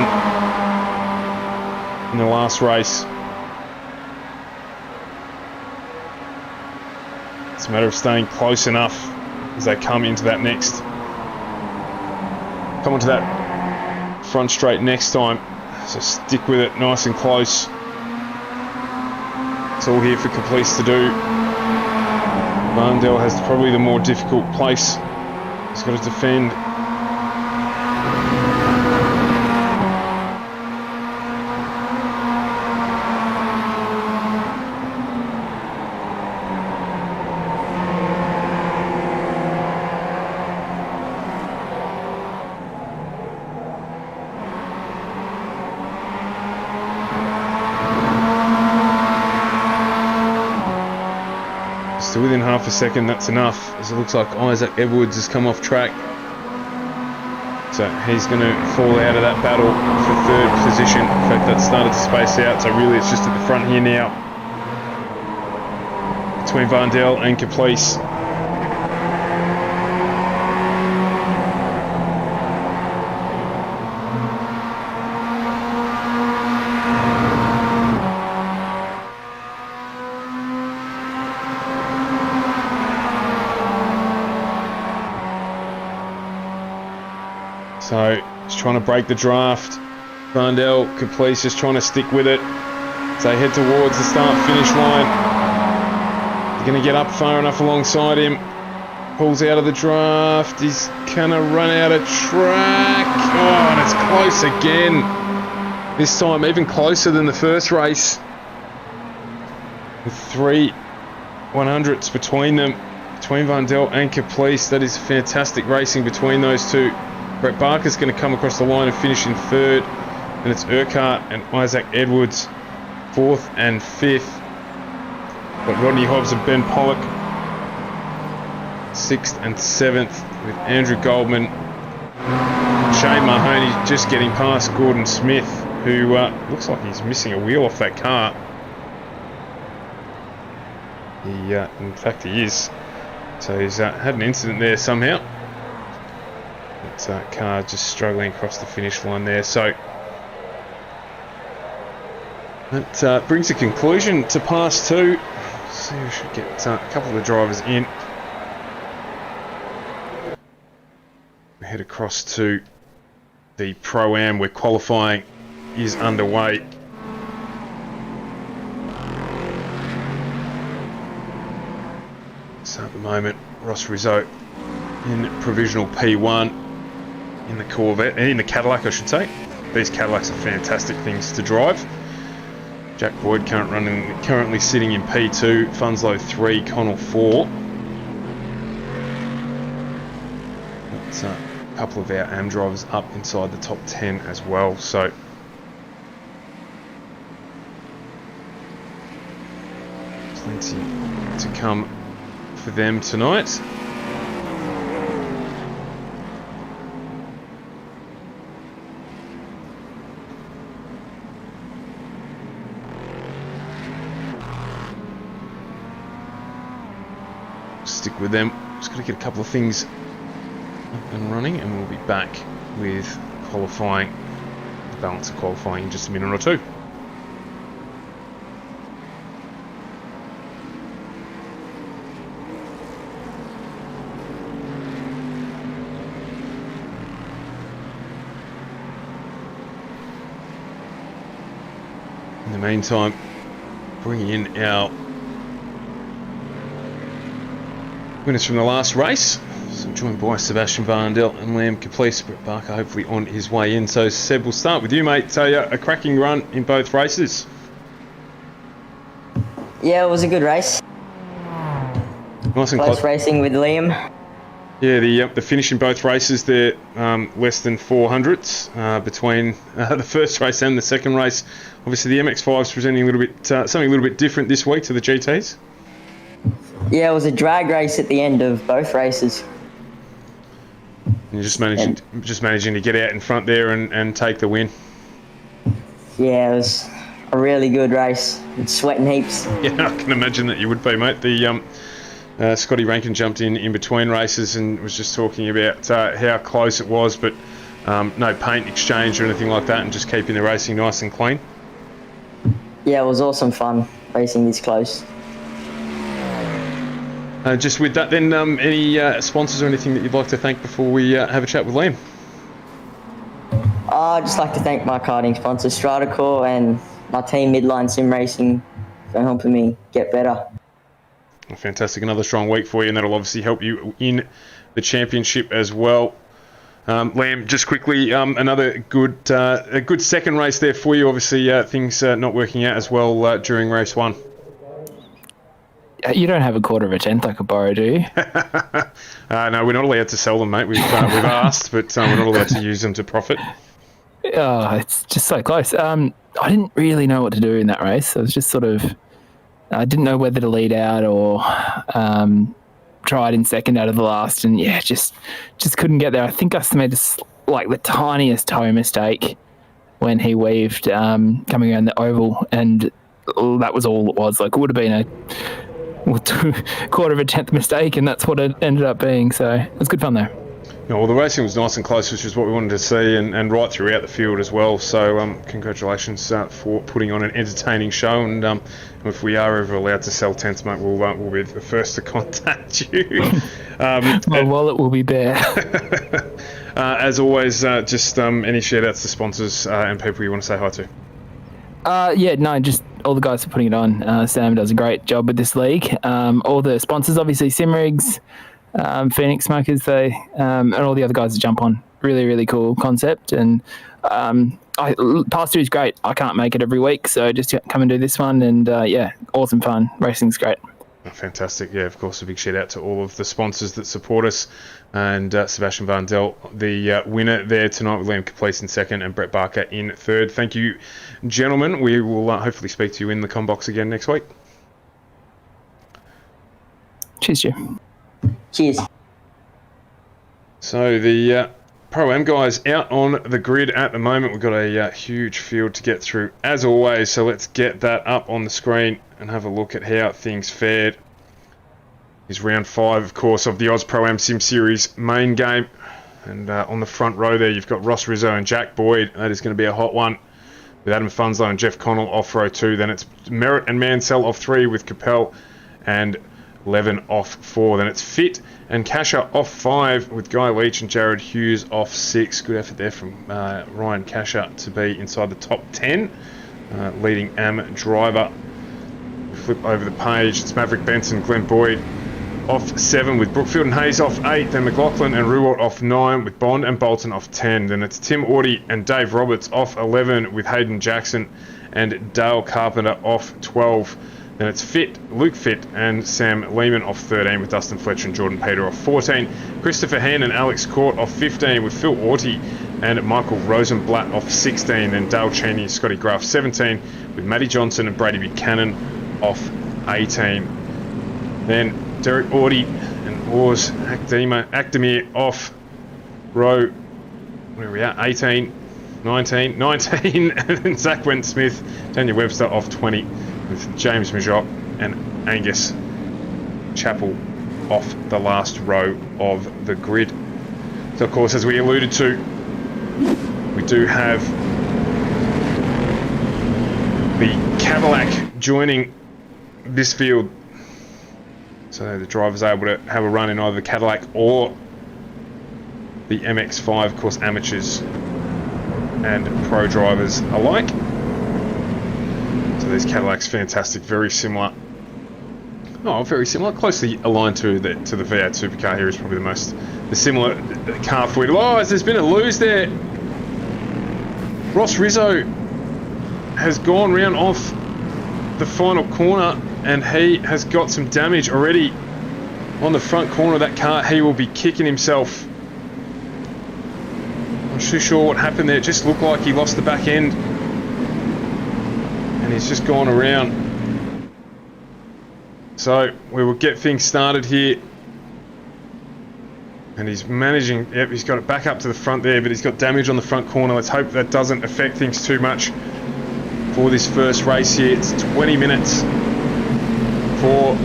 in the last race. It's a matter of staying close enough as they come into that onto that front straight next time. So stick with it nice and close. It's all here for Caplice to do. Varndell has probably the more difficult place. He's got to defend. So within half a second, that's enough, as it looks like Isaac Edwards has come off track. So he's going to fall out of that battle for third position. In fact, that started to space out, so really it's just at the front here now between Varndell and Caplice. So he's trying to break the draft. Varndell, Caplice just trying to stick with it. So they head towards the start-finish line. They're going to get up far enough alongside him. Pulls out of the draft. He's going to run out of track. Oh, and it's close again. This time even closer than the first race. With 3 100ths between them. Between Varndell and Caplice. That is fantastic racing between those two. Brett Barker's going to come across the line and finish in third. And it's Urquhart and Isaac Edwards, 4th and 5th. Got Rodney Hobbs and Ben Pollock, 6th and 7th, with Andrew Goldman. Shane Mahoney just getting past Gordon Smith, who looks like he's missing a wheel off that car. In fact, he is. So he's had an incident there somehow. That car just struggling across the finish line there. So that brings a conclusion to pass 2. So we should get a couple of the drivers in. We head across to the Pro-Am where qualifying is underway. So at the moment, Ross Rizzo in provisional P1 in the Corvette, in the Cadillac I should say. These Cadillacs are fantastic things to drive. Jack Boyd currently sitting in P2, Funslow 3, Connell 4. That's a couple of our AM drivers up inside the top 10 as well, so plenty to come for them tonight. Stick with them. Just got to get a couple of things up and running and we'll be back with qualifying, the balance of qualifying in just a minute or two. In the meantime, bringing in our Winners from the last race. So joined by Sebastian Varndell and Liam Caplice. Brett Barker hopefully on his way in. So Seb, we'll start with you, mate. A cracking run in both races. Yeah, it was a good race. Nice and Close racing with Liam. Yeah, the finish in both races, they're less than 400s between the first race and the second race. Obviously, the MX-5's presenting a little bit something a little bit different this week to the GTs. Yeah, it was a drag race at the end of both races. And you're just managing to get out in front there and take the win. Yeah, it was a really good race. It's sweating heaps. Yeah, I can imagine that you would be, mate. The Scotty Rankin jumped in between races and was just talking about how close it was, but no paint exchange or anything like that, and just keeping the racing nice and clean. Yeah, it was awesome fun racing this close. Just with that, then, any sponsors or anything that you'd like to thank before we have a chat with Liam? I'd just like to thank my karting sponsor, Stratacore, and my team, Midline Sim Racing, for helping me get better. Fantastic. Another strong week for you, and that'll obviously help you in the championship as well. Liam, just quickly, another a good second race there for you. Obviously, things not working out as well during race one. You don't have a quarter of a tenth I could borrow, do you? No, we're not allowed to sell them, mate. We've asked, but we're not allowed to use them to profit. Oh, it's just so close. I didn't really know what to do in that race. I was just I didn't know whether to lead out or tried in second out of the last, and yeah, just couldn't get there. I think I made the tiniest toe mistake when he weaved coming around the oval, and that was all it was. Like, it would have been a quarter of a tenth mistake, and that's what it ended up being. So it was good fun though. Yeah, well, the racing was nice and close, which is what we wanted to see, and right throughout the field as well. So congratulations for putting on an entertaining show. And if we are ever allowed to sell tents, mate, we'll be the first to contact you. My wallet will be bare. As always, just any shout-outs to sponsors and people you want to say hi to. Just all the guys for putting it on. Sam does a great job with this league. All the sponsors, obviously, Simrigs, Phoenix Smokers, and all the other guys that jump on. Really, really cool concept. And Pass 2 is great. I can't make it every week, so just come and do this one. And awesome fun. Racing's great. Fantastic. Yeah, of course, a big shout out to all of the sponsors that support us. And Sebastian Varndell, the winner there tonight, with Liam Caplice in second and Brett Barker in third. Thank you, gentlemen. We will hopefully speak to you in the combox again next week. Cheers, Jim. Cheers. So the Pro-Am guys out on the grid at the moment. We've got a huge field to get through, as always. So let's get that up on the screen and have a look at how things fared. Is round 5, of course, of the Oz Pro-Am Sim Series main game. And on the front row there, you've got Ross Rizzo and Jack Boyd. That is going to be a hot one, with Adam Funslow and Jeff Connell off row 2. Then it's Merritt and Mansell off 3, with Capel and Levin off 4. Then it's Fit and Kasha off 5, with Guy Leach and Jared Hughes off 6. Good effort there from Ryan Kasha to be inside the top 10, leading AM driver. We flip over the page. It's Maverick Benson, Glenn Boyd off 7, with Brookfield and Hayes off 8. Then McLaughlin and Ruwalt off 9, with Bond and Bolton off 10. Then it's Tim Audie and Dave Roberts off 11, with Hayden Jackson and Dale Carpenter off 12. Then it's Luke Fit and Sam Lehman off 13, with Dustin Fletcher and Jordan Peter off 14. Christopher Hand and Alex Court off 15, with Phil Orty and Michael Rosenblatt off 16. Then Dale Cheney and Scotty Graff 17, with Matty Johnson and Brady Buchanan off 18. Then Derek Audie and Ors Akdemir off row, where are we at, 18, 19, and then Zach Went Smith, Daniel Webster off 20, with James Majok and Angus Chappell off the last row of the grid. So, of course, as we alluded to, we do have the Cadillac joining this field. So the driver's able to have a run in either the Cadillac or the MX-5, of course, amateurs and pro drivers alike. So these Cadillacs, fantastic, very similar Oh, very similar. Closely aligned to the V8 supercar here is probably the similar car for you. Oh, there's been a lose there. Ross Rizzo has gone round off the final corner, and he has got some damage already on the front corner of that car. He will be kicking himself. I'm not too sure what happened there. It just looked like he lost the back end, and he's just gone around. So we will get things started here. And he's managing, yep, he's got it back up to the front there, but he's got damage on the front corner. Let's hope that doesn't affect things too much for this first race here. It's 20 minutes for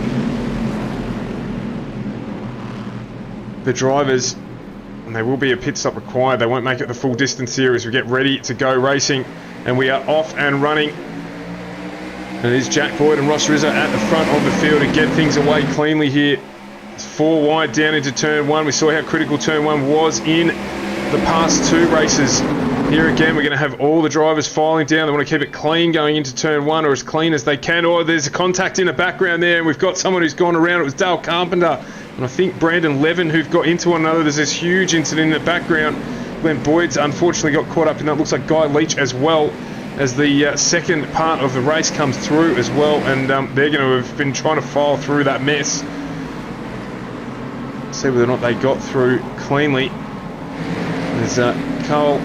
the drivers, and there will be a pit stop required. They won't make it the full distance here as we get ready to go racing, and we are off and running. And it is Jack Boyd and Ross Rizzo at the front of the field to get things away cleanly here. It's 4 wide down into turn 1. We saw how critical turn 1 was in the past 2 races. Here again, we're going to have all the drivers filing down. They want to keep it clean going into turn 1, or as clean as they can. Oh, there's a contact in the background there, and we've got someone who's gone around. It was Dale Carpenter and I think Brandon Levin who've got into one another. There's this huge incident in the background. Glenn Boyd's unfortunately got caught up in that. Looks like Guy Leach as well, as the second part of the race comes through as well, and they're going to have been trying to file through that mess. See whether or not they got through cleanly. As Carl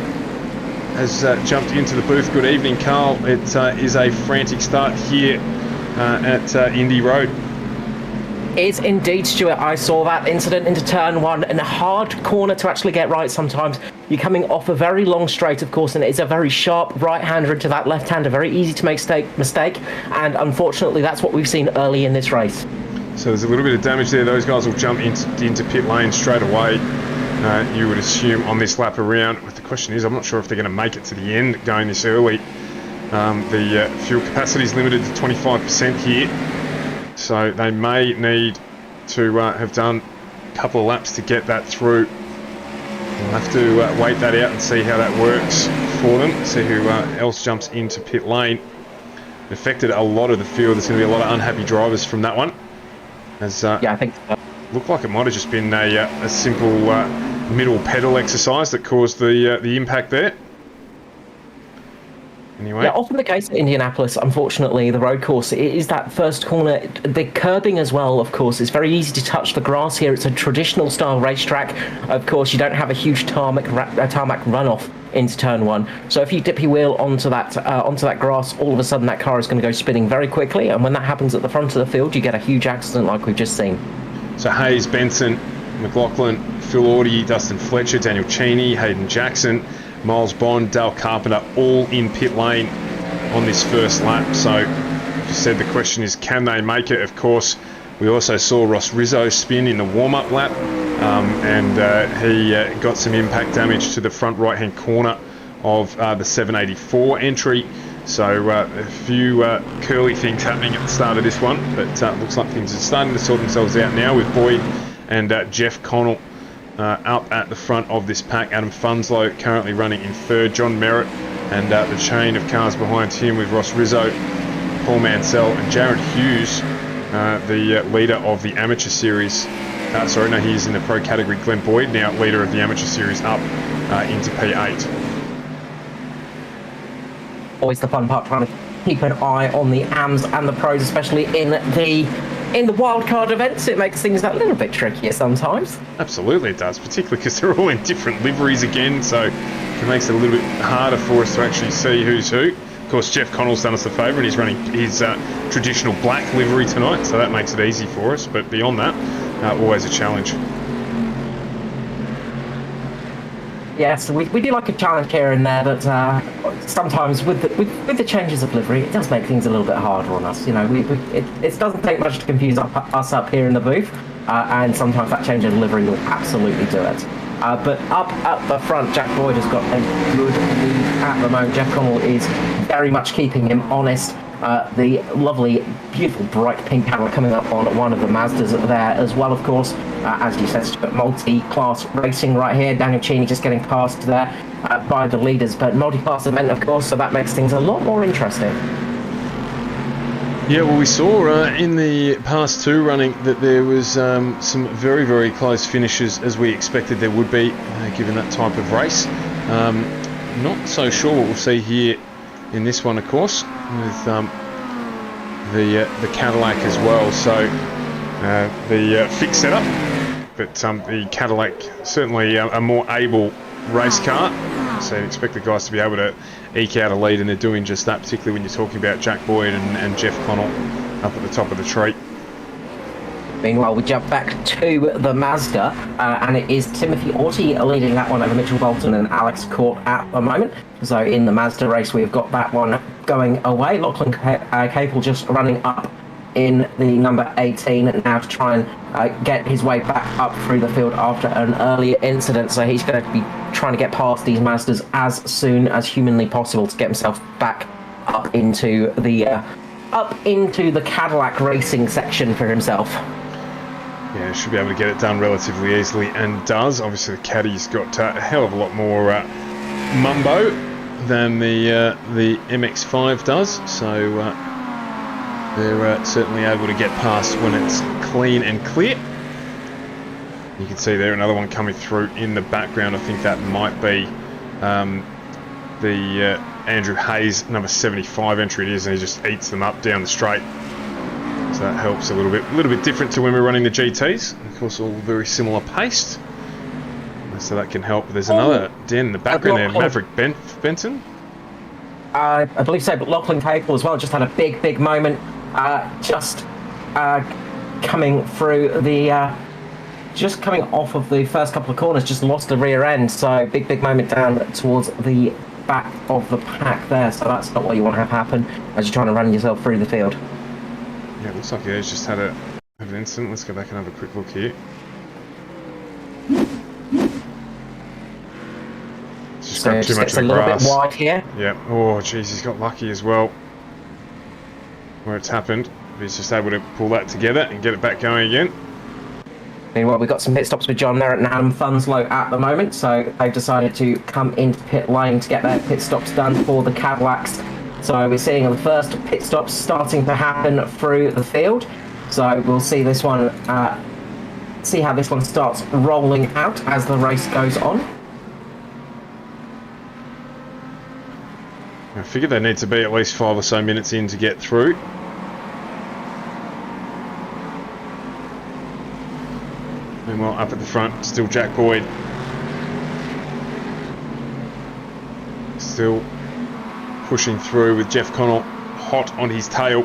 has jumped into the booth. Good evening, Carl. It is a frantic start here at Indy Road. Is indeed, Stuart. I saw that incident into turn 1, and a hard corner to actually get right sometimes. You're coming off a very long straight, of course, and it's a very sharp right-hander into that left-hander. Very easy to make mistake, and unfortunately that's what we've seen early in this race. So there's a little bit of damage there. Those guys will jump into pit lane straight away, you would assume, on this lap around. But the question is, I'm not sure if they're going to make it to the end going this early. The fuel capacity is limited to 25% here. So they may need to have done a couple of laps to get that through. We'll have to wait that out and see how that works for them. See who else jumps into pit lane. It affected a lot of the field. There's going to be a lot of unhappy drivers from that one. As, yeah, I think so. Looked like it might have just been a simple middle pedal exercise that caused the impact there. Anyway. Yeah, often the case at Indianapolis, unfortunately, the road course, it is that first corner. The curbing as well, of course, is very easy to touch the grass here. It's a traditional style racetrack. Of course, you don't have a huge tarmac runoff into turn 1. So if you dip your wheel onto that grass, all of a sudden that car is going to go spinning very quickly. And when that happens at the front of the field, you get a huge accident like we've just seen. So Hayes, Benson, McLaughlin, Phil Audie, Dustin Fletcher, Daniel Cheney, Hayden Jackson, Miles Bond, Dale Carpenter, all in pit lane on this first lap. So, as you said, the question is, can they make it? Of course, we also saw Ross Rizzo spin in the warm-up lap, and he got some impact damage to the front right-hand corner of the 784 entry. So, a few curly things happening at the start of this one, but looks like things are starting to sort themselves out now with Boyd and Jeff Connell up at the front of this pack. Adam Funslow currently running in third. John Merritt and the chain of cars behind him with Ross Rizzo, Paul Mansell and Jared Hughes, the leader of the amateur series. He's in the pro category. Glenn Boyd, now leader of the amateur series, up into P8. Always the fun part, trying to keep an eye on the AMs and the pros, especially in the wildcard events. It makes things a little bit trickier sometimes. Absolutely it does, particularly because they're all in different liveries again, so it makes it a little bit harder for us to actually see who's who. Of course, Jeff Connell's done us a favour and he's running his traditional black livery tonight, so that makes it easy for us, but beyond that, always a challenge. Yes, we do like a challenge here and there, but sometimes with the changes of livery, it does make things a little bit harder on us. You know, it doesn't take much to confuse us up here in the booth, and sometimes that change of livery will absolutely do it. But up at the front, Jack Boyd has got a good lead at the moment. Jeff Connell is very much keeping him honest. The lovely, beautiful, bright pink hammer coming up on one of the Mazdas there as well, of course. As you said, multi-class racing right here. Daniel Cheney just getting past there by the leaders, but multi-class event, of course, so that makes things a lot more interesting. Yeah, well, we saw in the past two running that there was some very, very close finishes, as we expected there would be, given that type of race. Not so sure what we'll see here in this one, of course, with the Cadillac as well. So the fixed setup, but the Cadillac certainly a more able race car. So you'd expect the guys to be able to eke out a lead, and they're doing just that, particularly when you're talking about Jack Boyd and Jeff Connell up at the top of the tree. Meanwhile, we jump back to the Mazda, and it is Timothy Orty leading that one over Mitchell Bolton and Alex Court at the moment. So in the Mazda race, we've got that one going away. Lachlan Capel just running up in the number 18 now to try and get his way back up through the field after an earlier incident. So he's going to be trying to get past these Mazdas as soon as humanly possible to get himself back up into the Cadillac racing section for himself. Yeah, should be able to get it done relatively easily, and does. Obviously, the Caddy's got a hell of a lot more mumbo than the MX-5 does, so they're certainly able to get past when it's clean and clear. You can see there another one coming through in the background. I think that might be the Andrew Hayes number 75 entry. It is, and he just eats them up down the straight. So that helps a little bit different to when we're running the GTs. Of course, all very similar paced. So that can help. There's another den in the background there, Maverick Benton. I believe so, but Lachlan Capel as well just had a big moment. Coming through the, just coming off of the first couple of corners, just lost the rear end. So big moment down towards the back of the pack there. So that's not what you want to have happen as you're trying to run yourself through the field. Yeah, it looks like he's just had an incident. Let's go back and have a quick look here. Just got too much of the grass. A little bit wide here. Yeah. Oh, geez, he's got lucky as well where it's happened. He's just able to pull that together and get it back going again. Meanwhile, we've got some pit stops with John Merritt and Adam Funslow at the moment, so they've decided to come into pit lane to get their pit stops done for the Cadillacs. So we're seeing the first pit stops starting to happen through the field. So we'll see this one, see how this one starts rolling out as the race goes on. I figure they need to be at least 5 or so minutes in to get through. Meanwhile, up at the front, still Jack Boyd. Still pushing through with Jeff Connell hot on his tail.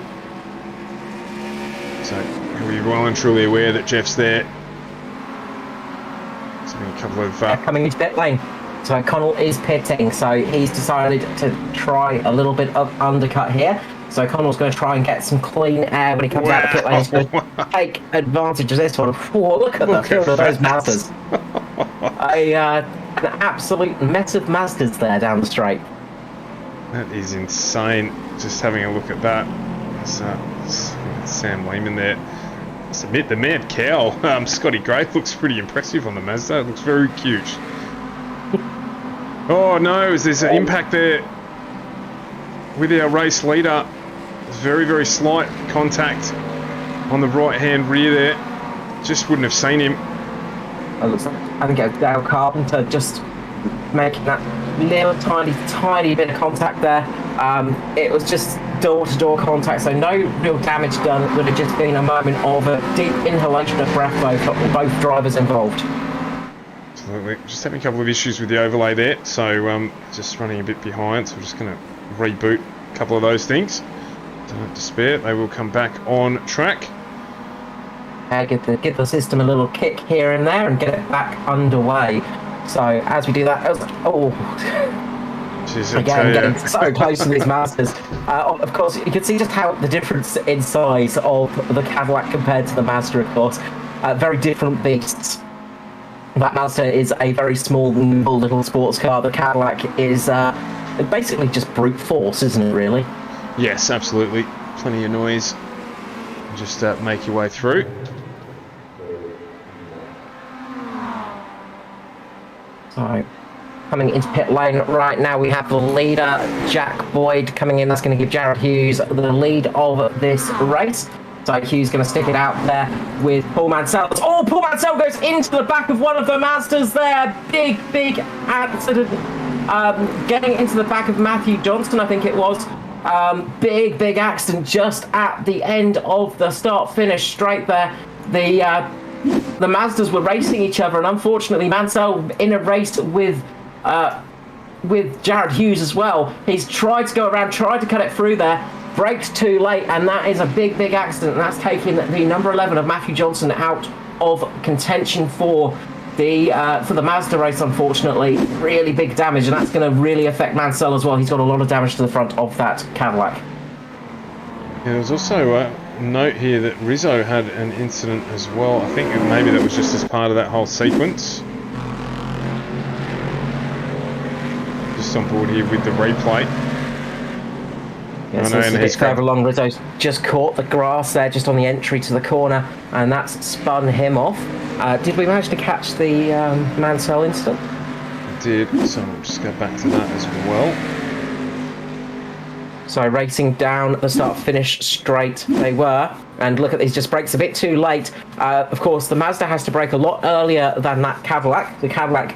So we're well and truly aware that Jeff's there. There's been a couple of... coming into pit lane. So Connell is pitting, so he's decided to try a little bit of undercut here. So Connell's going to try and get some clean air when he comes out of the pit lane. He's going to take advantage of this one. Whoa, look at the field of those Mazdas. An absolute mess of Mazdas there down the straight. That is insane. Just having a look at that. It's Sam Lehman there. I submit the mad cow. Scotty Gray looks pretty impressive on the Mazda. It looks very cute. Oh no, there's an impact there with our race leader. Very slight contact on the right hand rear there. Just wouldn't have seen him. I think it was Dale Carpenter just making that little tiny bit of contact there. It was just door-to-door contact, so no real damage done. It would have just been a moment of a deep inhalation of breath for both drivers involved. Absolutely. Just having a couple of issues with the overlay there, so just running a bit behind, so we're just going to reboot a couple of those things. Don't despair, they will come back on track. Give the system a little kick here and there and get it back underway. So as we do that, again, getting so close to these Masters. Of course, you can see just how the difference in size of the Cadillac compared to the Mazda, of course. Very different beasts. That Mazda is a very small, nimble little sports car. The Cadillac is basically just brute force, isn't it, really? Yes, absolutely. Plenty of noise. Just make your way through. So coming into pit lane right now. We have the leader, Jack Boyd, coming in. That's going to give Jared Hughes the lead of this race. So Hughes going to stick it out there with Paul Mansell. Oh, Paul Mansell goes into the back of one of the Mazdas there. Big accident. Getting into the back of Matthew Johnson, I think it was. Big accident just at the end of the start-finish straight there. The Mazdas were racing each other, and unfortunately Mansell in a race with Jared Hughes as well. He's tried to go around, tried to cut it through there, braked too late, and that is a big accident, and that's taking the number 11 of Matthew Johnson out of contention for the Mazda race, unfortunately. Really big damage, and that's going to really affect Mansell as well. He's got a lot of damage to the front of that Cadillac. Yeah, there was also a note here that Rizzo had an incident as well. I think maybe that was just as part of that whole sequence. Just on board here with the replay. Yeah, so a bit further along, Rizzo's just caught the grass there, just on the entry to the corner, and that's spun him off. Did we manage to catch the Mansell incident? I did, so we'll just go back to that as well. So racing down the start-finish straight they were, and look at these, just brakes a bit too late. Of course, the Mazda has to brake a lot earlier than that Cadillac. The Cadillac,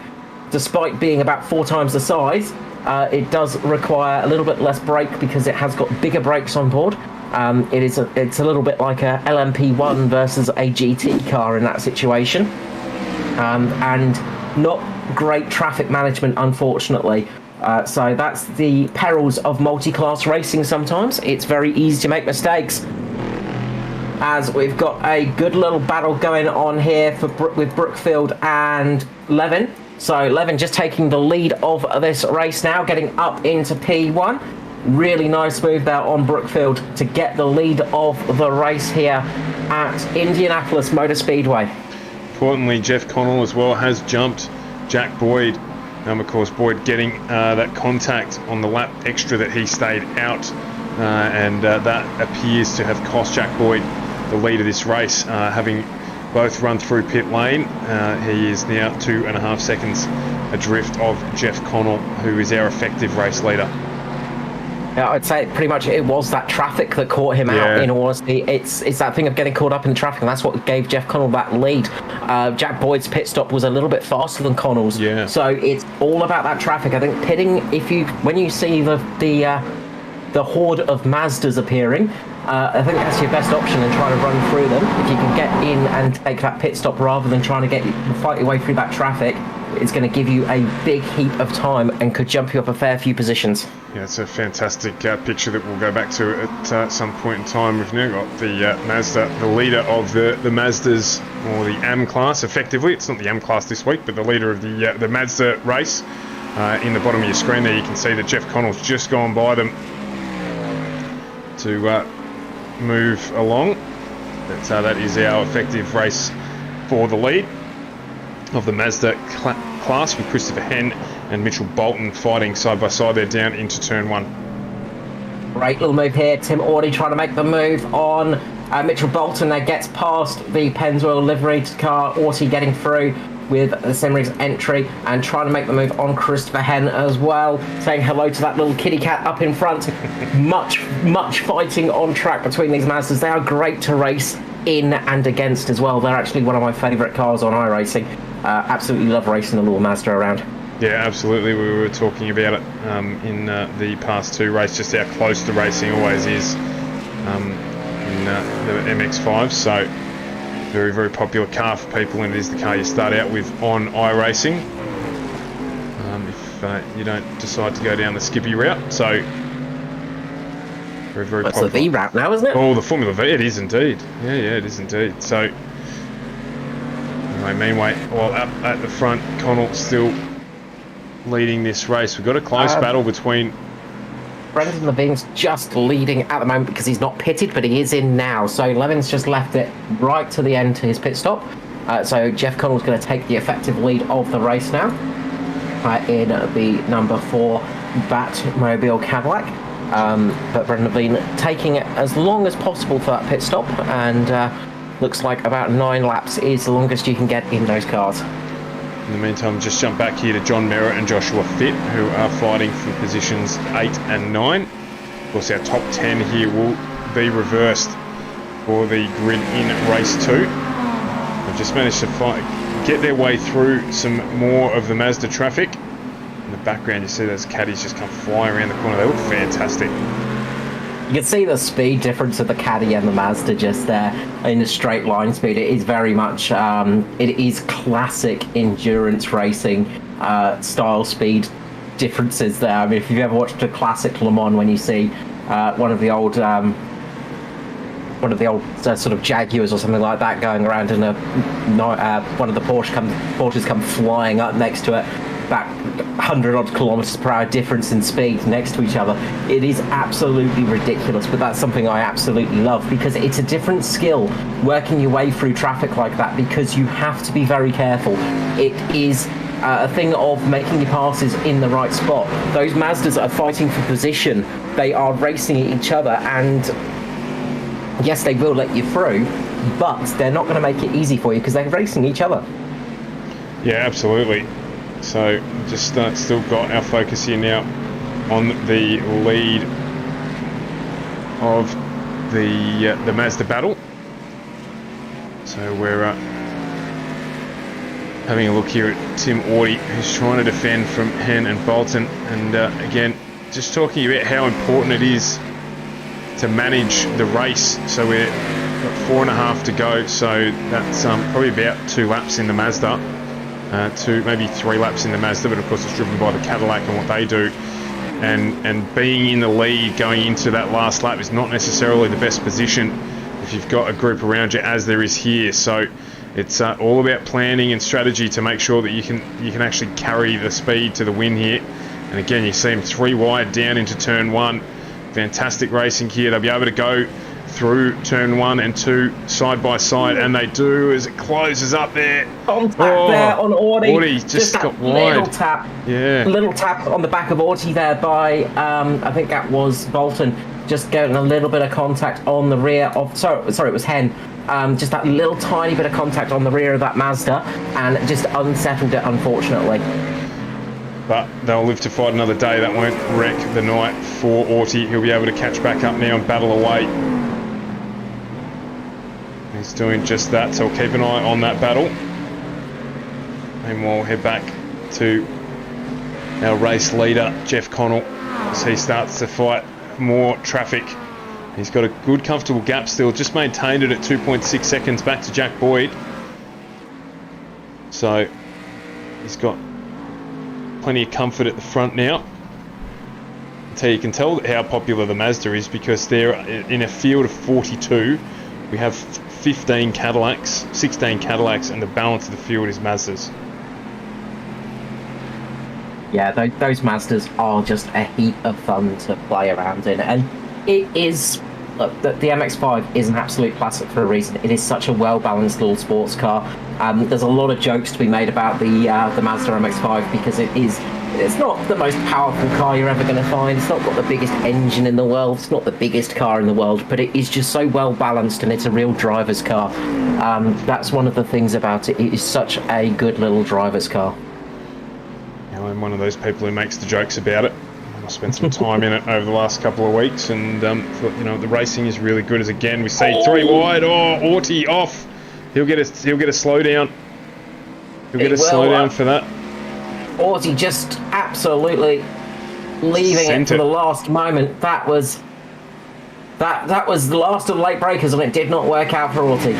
despite being about 4 times the size, it does require a little bit less brake because it has got bigger brakes on board. It's a little bit like a LMP1 versus a GT car in that situation, and not great traffic management, unfortunately. So that's the perils of multi-class racing sometimes. It's very easy to make mistakes. As we've got a good little battle going on here with Brookfield and Levin. So Levin just taking the lead of this race now, getting up into P1. Really nice move there on Brookfield to get the lead of the race here at Indianapolis Motor Speedway. Importantly, Jeff Connell as well has jumped Jack Boyd. Of course, Boyd getting that contact on the lap extra that he stayed out, and that appears to have cost Jack Boyd the lead of this race, having both run through pit lane. He is now 2.5 seconds adrift of Jeff Connell, who is our effective race leader. Yeah, I'd say pretty much it was that traffic that caught him out, in all honesty. It's that thing of getting caught up in traffic, and that's what gave Jeff Connell that lead. Jack Boyd's pit stop was a little bit faster than Connell's. Yeah. So it's all about that traffic. I think pitting, when you see the horde of Mazdas appearing, I think that's your best option in trying to run through them. If you can get in and take that pit stop rather than trying to fight your way through that traffic, it's going to give you a big heap of time and could jump you up a fair few positions. Yeah, it's a fantastic picture that we'll go back to at some point in time. We've now got the Mazda, the leader of the Mazdas, or the AM class, effectively. It's not the AM class this week, but the leader of the Mazda race. In the bottom of your screen there, you can see that Jeff Connell's just gone by them to move along. But that is our effective race for the lead of the Mazda class, with Christopher Henn and Mitchell Bolton fighting side by side there down into turn 1. Great little move here. Tim Audie trying to make the move on Mitchell Bolton. There gets past the Pennzoil liveried car. Audie getting through with the Simrig's entry and trying to make the move on Christopher Henn as well. Saying hello to that little kitty cat up in front. much fighting on track between these Mazdas. They are great to race in and against as well. They're actually one of my favourite cars on iRacing. Absolutely love racing the little Mazda around. Yeah, absolutely. We were talking about it in the past 2 races, just how close the racing always is in the MX-5. So very popular car for people, and it is the car you start out with on iRacing if you don't decide to go down the Skippy route. So very popular. That's the V route now, isn't it? Oh, the Formula V. It is indeed. Yeah, it is indeed. So meanwhile, up at the front, Connell still leading this race. We've got a close battle between... Brendan Levine's just leading at the moment because he's not pitted, but he is in now. So Levin's just left it right to the end to his pit stop. So Jeff Connell's going to take the effective lead of the race now in the number 4 Batmobile Cadillac. But Brendan Levine taking it as long as possible for that pit stop, and looks like about 9 laps is the longest you can get in those cars. In the meantime, just jump back here to John Merritt and Joshua Fitt, who are fighting for positions 8 and 9. Of course, our top 10 here will be reversed for the grid in race 2. They've just managed to get their way through some more of the Mazda traffic. In the background, you see those caddies just come flying around the corner. They look fantastic. You can see the speed difference of the Caddy and the Mazda just there in the straight line speed. It is very much, it is classic endurance racing style speed differences there. I mean, if you've ever watched a classic Le Mans, when you see one of the old sort of Jaguars or something like that going around, and one of the Porsches come flying up next to it, that 100 odd kilometers per hour difference in speed next to each other. It is absolutely ridiculous, but that's something I absolutely love, because it's a different skill working your way through traffic like that, because you have to be very careful. It is a thing of making your passes in the right spot. Those Mazdas are fighting for position. They are racing at each other, and yes, they will let you through, but they're not going to make it easy for you because they're racing each other. Yeah, absolutely. So just still got our focus here now on the lead of the Mazda battle. So we're having a look here at Tim Audi, who's trying to defend from Hen and Bolton, and again, just talking about how important it is to manage the race. So we're got 4.5 to go, so that's probably about 2 laps in the Mazda, maybe 3 laps in the Mazda, but of course it's driven by the Cadillac and what they do, and being in the lead going into that last lap is not necessarily the best position if you've got a group around you, as there is here. So it's all about planning and strategy to make sure that you can actually carry the speed to the win here. And again, you see them 3 wide down into turn 1. Fantastic racing here. They'll be able to go through turn 1 and 2 side by side, and they do as it closes up there. Contact there on Audi. Audi just got wide. Little tap. Yeah. Little tap on the back of Audi there by, I think that was Bolton. Just getting a little bit of contact on the rear of, sorry, it was Hen. Just that little tiny bit of contact on the rear of that Mazda, and just unsettled it, unfortunately. But they'll live to fight another day. That won't wreck the night for Audi. He'll be able to catch back up now and battle away. He's doing just that, so we'll keep an eye on that battle. And we'll head back to our race leader, Jeff Connell, as he starts to fight more traffic. He's got a good, comfortable gap still, just maintained it at 2.6 seconds back to Jack Boyd. So he's got plenty of comfort at the front now. So you can tell how popular the Mazda is, because they're in a field of 42. We have 16 Cadillacs, and the balance of the field is Mazdas. Yeah, those Mazdas are just a heap of fun to play around in, and it is. Look, the MX-5 is an absolute classic for a reason. It is such a well-balanced little sports car. There's a lot of jokes to be made about the Mazda MX-5, because it's not the most powerful car you're ever going to find. It's not got the biggest engine in the world. It's not the biggest car in the world, but it is just so well-balanced, and it's a real driver's car. That's one of the things about it. It is such a good little driver's car. I'm one of those people who makes the jokes about it. I spent some time in it over the last couple of weeks, and thought, the racing is really good. As again we see 3 wide. Oh, Audi off. He'll get a slowdown. He'll get a slowdown for that. Audi just absolutely leaving it for the last moment. That was the last of the late breakers, and it did not work out for Audi.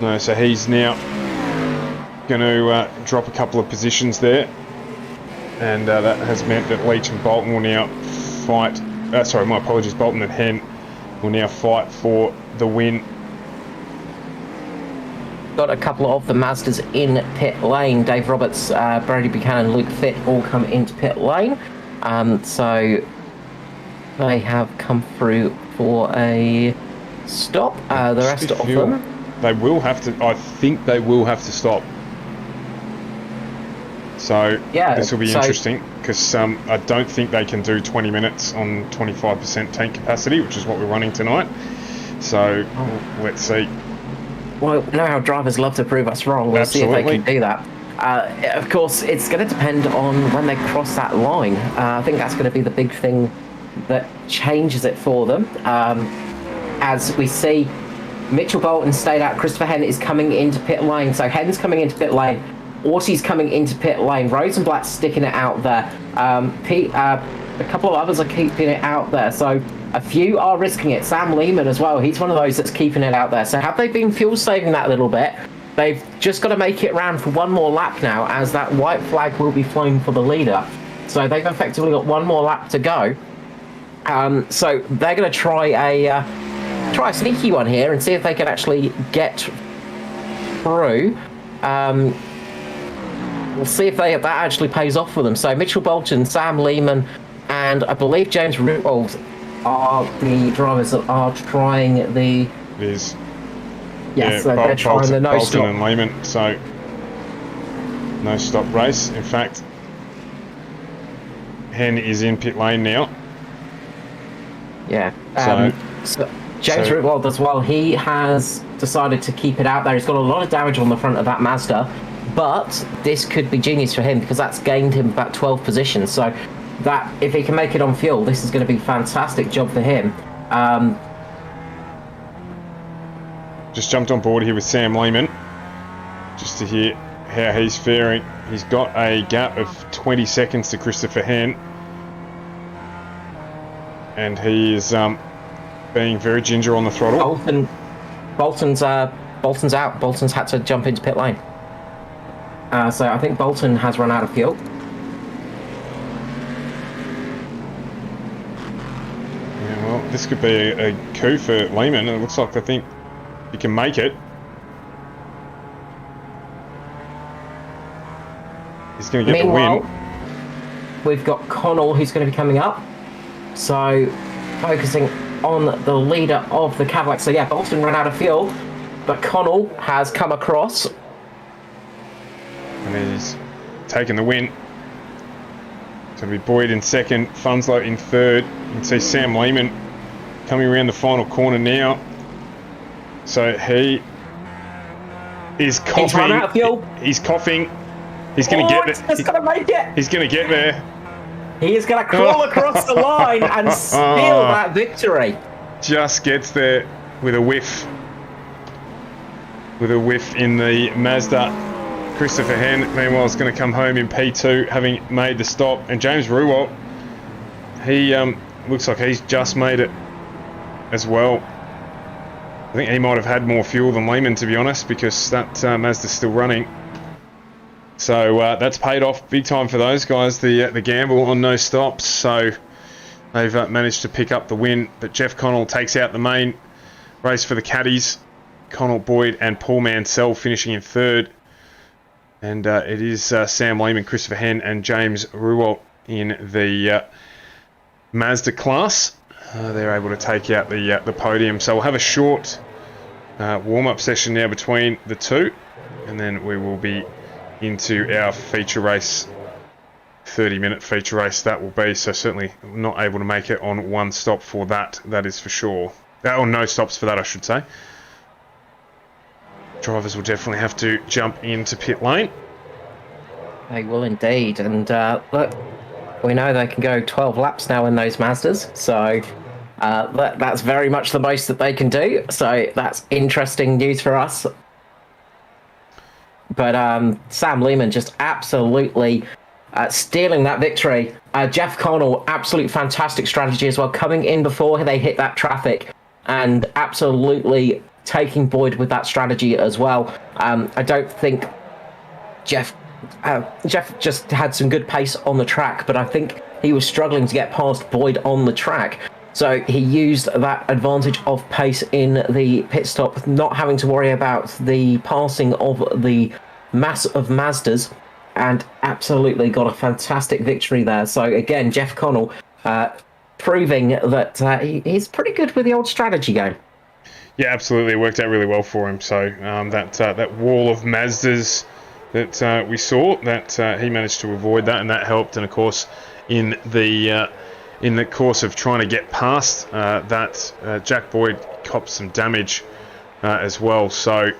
No, so he's now going to drop a couple of positions there. And that has meant that Leach and Bolton will now fight. Sorry, my apologies. Bolton and Hen will now fight for the win. Got a couple of the Mazdas in pit lane. Dave Roberts, Brady Buchanan, Luke Fitt all come into pit lane. So they have come through for a stop. The rest of them, they will have to. I think they will have to stop. So yeah, this will be interesting, because I don't think they can do 20 minutes on 25% tank capacity, which is what we're running tonight. So let's see. Well, you know how drivers love to prove us wrong. We'll see if they can do that. Of course, it's going to depend on when they cross that line. I think that's going to be the big thing that changes it for them. As we see, Mitchell Bolton stayed out. Christopher Henn is coming into pit lane. So Henn's coming into pit lane. Aussie's coming into pit lane. Rosenblatt's sticking it out there. A couple of others are keeping it out there. So a few are risking it. Sam Lehman as well. He's one of those that's keeping it out there. So have they been fuel saving that a little bit? They've just got to make it round for one more lap now, as that white flag will be flown for the leader. So they've effectively got one more lap to go. So they're going to try a sneaky one here and see if they can actually get through. We'll see if that actually pays off for them. So Mitchell Bolton, Sam Lehman, and I believe James Ruold are the drivers that are trying the... It is. Yes, yeah, they're trying the no stop. Bolton and Lehman, so no stop race. In fact, Henn is in pit lane now. Yeah. So James Ruold as well, he has decided to keep it out there. He's got a lot of damage on the front of that Mazda, but this could be genius for him because that's gained him about 12 positions. So that, if he can make it on fuel, this is going to be a fantastic job for him. Just jumped on board here with Sam Lehman, just to hear how he's faring. He's got a gap of 20 seconds to Christopher Henn, and he is being very ginger on the throttle. Bolton's out. Bolton's had to jump into pit lane. So I think Bolton has run out of fuel. Yeah, well, this could be a coup for Lehman. It looks like I think he can make it. He's going to get the win. We've got Connell who's going to be coming up. So focusing on the leader of the Cadillac. So yeah, Bolton ran out of fuel, but Connell has come across. And he's taken the win. It's going to be Boyd in second, Funslow in third. You can see Sam Lehman coming around the final corner now. So he is coughing. He's run out of fuel. He's coughing. He's going to get there. He's going to make it. He's going to get there. He is going to crawl across the line and steal that victory. Just gets there with a whiff. With a whiff in the Mazda. Christopher Henn, meanwhile, is going to come home in P2, having made the stop. And James Ruold, he looks like he's just made it as well. I think he might have had more fuel than Lehman, to be honest, because that Mazda's still running. So that's paid off big time for those guys, the gamble on no stops. So they've managed to pick up the win. But Jeff Connell takes out the main race for the caddies. Connell, Boyd and Paul Mansell finishing in third. And it is Sam Lehman, Christopher Henn and James Ruold in the Mazda class. They're able to take out the podium. So we'll have a short warm-up session now between the two. And then we will be into our feature race, 30-minute feature race that will be. So certainly not able to make it on one stop for that is for sure. Or no stops for that, I should say. Drivers will definitely have to jump into pit lane. They will indeed. And look, we know they can go 12 laps now in those Mazdas. So that's very much the most that they can do. So that's interesting news for us. But Sam Lehman just absolutely stealing that victory. Jeff Connell, absolute fantastic strategy as well, coming in before they hit that traffic and absolutely taking Boyd with that strategy as well. I don't think Jeff just had some good pace on the track, but I think he was struggling to get past Boyd on the track. So he used that advantage of pace in the pit stop, not having to worry about the passing of the mass of Mazdas, and absolutely got a fantastic victory there. So again, Jeff Connell proving that he's pretty good with the old strategy game. Yeah, absolutely. It worked out really well for him. So that wall of Mazdas that we saw, that he managed to avoid that, and that helped. And of course, in the course of trying to get past that, Jack Boyd copped some damage as well. So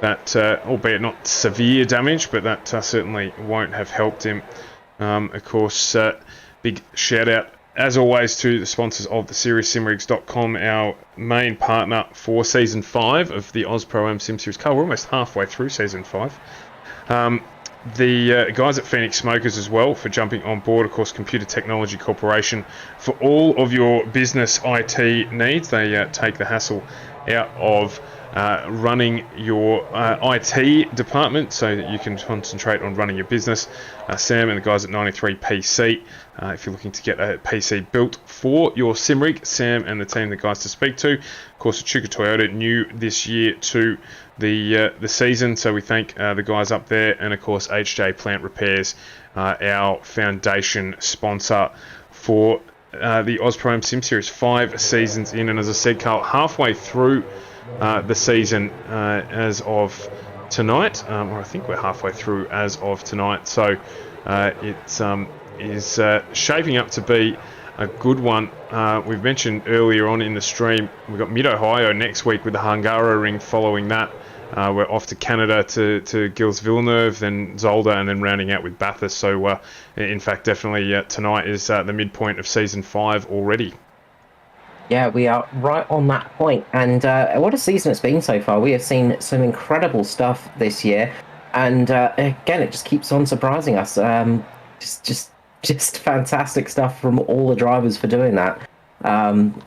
that, albeit not severe damage, but that certainly won't have helped him. Of course, big shout out, as always, to the sponsors of the series, simrigs.com, our main partner for Season 5 of the AUSPROAM Sim Series. Carl, we're almost halfway through Season 5. The guys at Phoenix Smokers as well for jumping on board. Of course, Computer Technology Corporation for all of your business IT needs. They take the hassle out of running your IT department so that you can concentrate on running your business. Sam and the guys at 93PC, if you're looking to get a PC built for your sim rig, Sam and the team, the guys to speak to. Of course, Echuca Toyota, new this year to the season, so we thank the guys up there, and of course HJ Plant Repairs, our foundation sponsor for the AUSPROAM Sim Series. 5 seasons in, and as I said, Carl, halfway through the season as of tonight, or I think we're halfway through as of tonight, so it is shaping up to be a good one. We've mentioned earlier on in the stream, we've got Mid-Ohio next week with the Hungaro Ring. Following that, we're off to Canada to Gilles Villeneuve, then Zolder, and then rounding out with Bathurst. So in fact, definitely tonight is the midpoint of Season 5 already. Yeah, we are right on that point, and what a season it's been so far. We have seen some incredible stuff this year, and again, it just keeps on surprising us. Just fantastic stuff from all the drivers for doing that.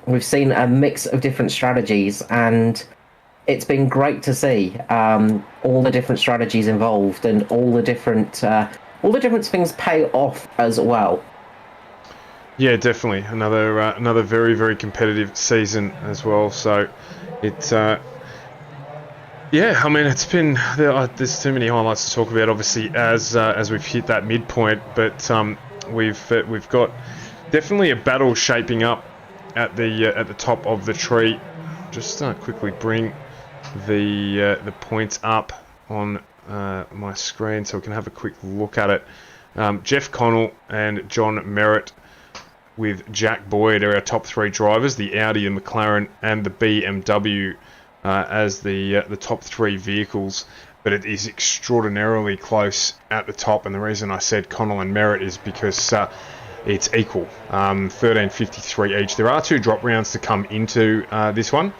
We've seen a mix of different strategies, and it's been great to see all the different strategies involved and all the different things pay off as well. Yeah, definitely. Another very, very competitive season as well. So it's yeah, I mean, it's been there's too many highlights to talk about, obviously, as we've hit that midpoint, but we've got definitely a battle shaping up at the top of the tree. Just quickly bring the points up on my screen so we can have a quick look at it. Jeff Connell and John Merritt with Jack Boyd are our top 3 drivers, the Audi, the McLaren, and the BMW as the top 3 vehicles. But it is extraordinarily close at the top, and the reason I said Connell and Merritt is because it's equal, 13.53 each. There are 2 drop rounds to come into this one,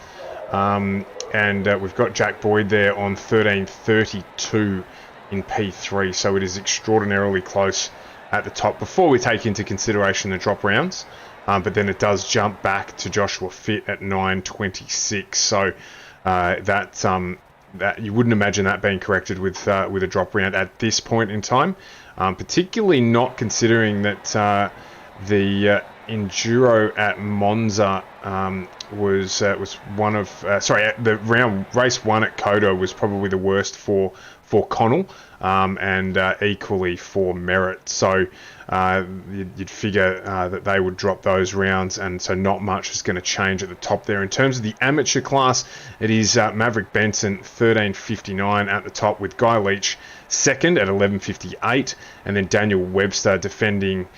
and we've got Jack Boyd there on 13.32 in P3, so it is extraordinarily close at the top before we take into consideration the drop rounds, but then it does jump back to Joshua Fitt at 9.26, so that you wouldn't imagine that being corrected with a drop round at this point in time, particularly not considering that the Enduro at Monza was one of the race 1 at Coda was probably the worst for Connell, and equally for Merritt. So you'd figure that they would drop those rounds, and so not much is going to change at the top there. In terms of the amateur class, it is Maverick Benson 13.59 at the top, with Guy Leach second at 11.58, and then Daniel Webster defending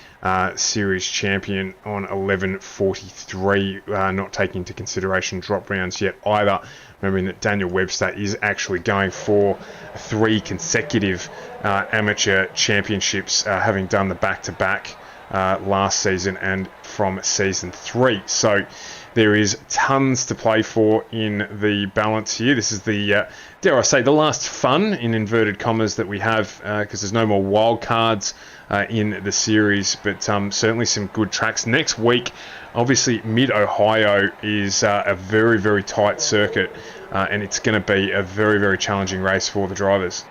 series champion on 11.43, not taking into consideration drop rounds yet either. Remembering that Daniel Webster is actually going for 3 consecutive amateur championships, having done the back-to-back last season and from season 3. So there is tons to play for in the balance here. This is the, dare I say, the last fun, in inverted commas, that we have, because there's no more wild cards in the series, but certainly some good tracks. Next week, obviously, Mid-Ohio is a very, very tight circuit, and it's going to be a very, very challenging race for the drivers.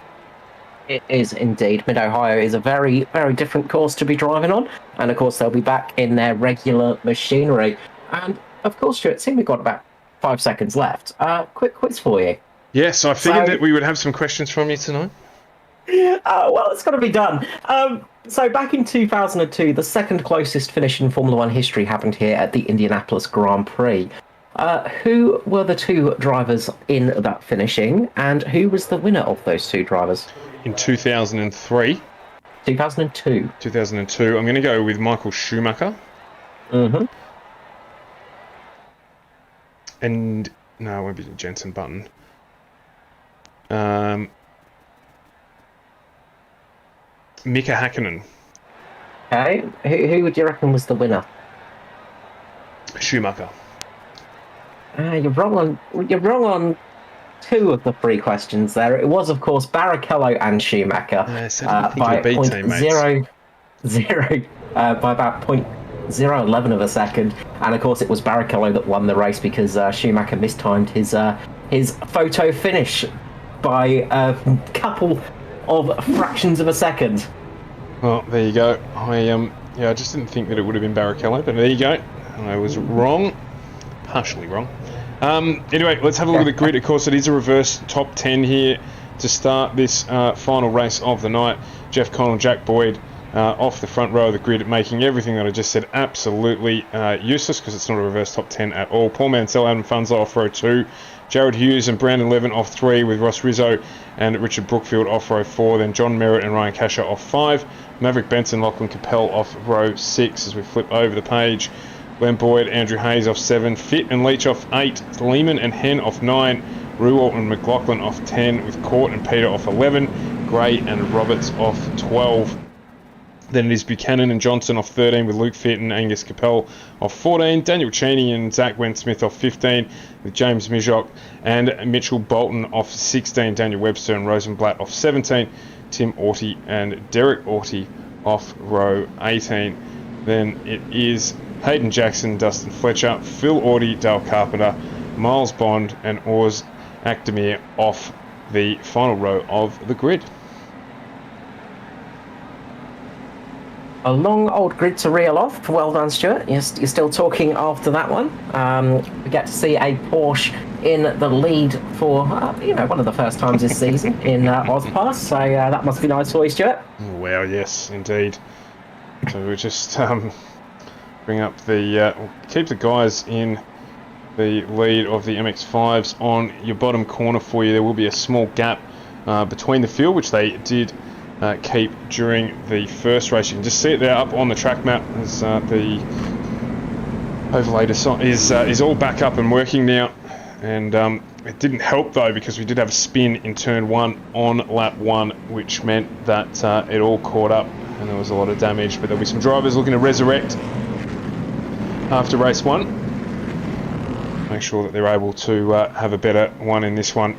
It is indeed. Mid-Ohio is a very, very different course to be driving on, and of course they'll be back in their regular machinery. And of course, Stuart, seeing we've got about 5 seconds left, quick quiz for you. Yes, I figured that we would have some questions from you tonight. Well, it's got to be done. So back in 2002, the second closest finish in Formula One history happened here at the Indianapolis Grand Prix. Who were the 2 drivers in that finishing, and who was the winner of those 2 drivers? In 2003. 2002. 2002. I'm going to go with Michael Schumacher. Mm-hmm. And no, it won't be Jenson Button. Mika Hakkinen. Okay, who would you reckon was the winner? Schumacher. You're wrong on two of the three questions there. It was, of course, Barrichello and Schumacher by by about 0.011 of a second. And of course, it was Barrichello that won the race because Schumacher mistimed his photo finish by a couple of fractions of a second. Well, there you go. I just didn't think that it would have been Barrichello, but there you go. I was wrong, partially wrong. Anyway, let's have a look at the grid. Of course, it is a reverse top 10 here to start this final race of the night. Jeff Connell, Jack Boyd off the front row of the grid, making everything that I just said absolutely useless because it's not a reverse top 10 at all. Paul Mansell, Adam Funzel off row 2. Jared Hughes and Brandon Levin off 3 with Ross Rizzo and Richard Brookfield off row 4. Then John Merritt and Ryan Casher off 5. Maverick Benson, Lachlan Capel off row 6 as we flip over the page. Glenn Boyd, Andrew Hayes off 7, Fit and Leach off 8, Lehman and Hen off 9, Ruwalt and McLaughlin off 10, with Court and Peter off 11, Gray and Roberts off 12. Then it is Buchanan and Johnson off 13, with Luke Fit and Angus Capel off 14, Daniel Cheney and Zach Wentz-Smith off 15, with James Mijok and Mitchell Bolton off 16, Daniel Webster and Rosenblatt off 17, Tim Orty and Derek Orty off row 18. Then it is Hayden Jackson, Dustin Fletcher, Phil Orty, Dale Carpenter, Miles Bond and Ors Akdemir off the final row of the grid. A long old grid to reel off. Well done, Stuart. You're still talking after that one. We get to see a Porsche in the lead for, one of the first times this season in AUSPASS. So that must be nice for you, Stuart. Well, yes, indeed. So we'll just bring up the... keep the guys in the lead of the MX-5s on your bottom corner for you. There will be a small gap between the field, which they did keep during the first race. You can just see it there up on the track map as the overlay is all back up and working now. And it didn't help though, because we did have a spin in turn 1 on lap 1, which meant that it all caught up and there was a lot of damage. But there'll be some drivers looking to resurrect after race 1. Make sure that they're able to have a better one in this one.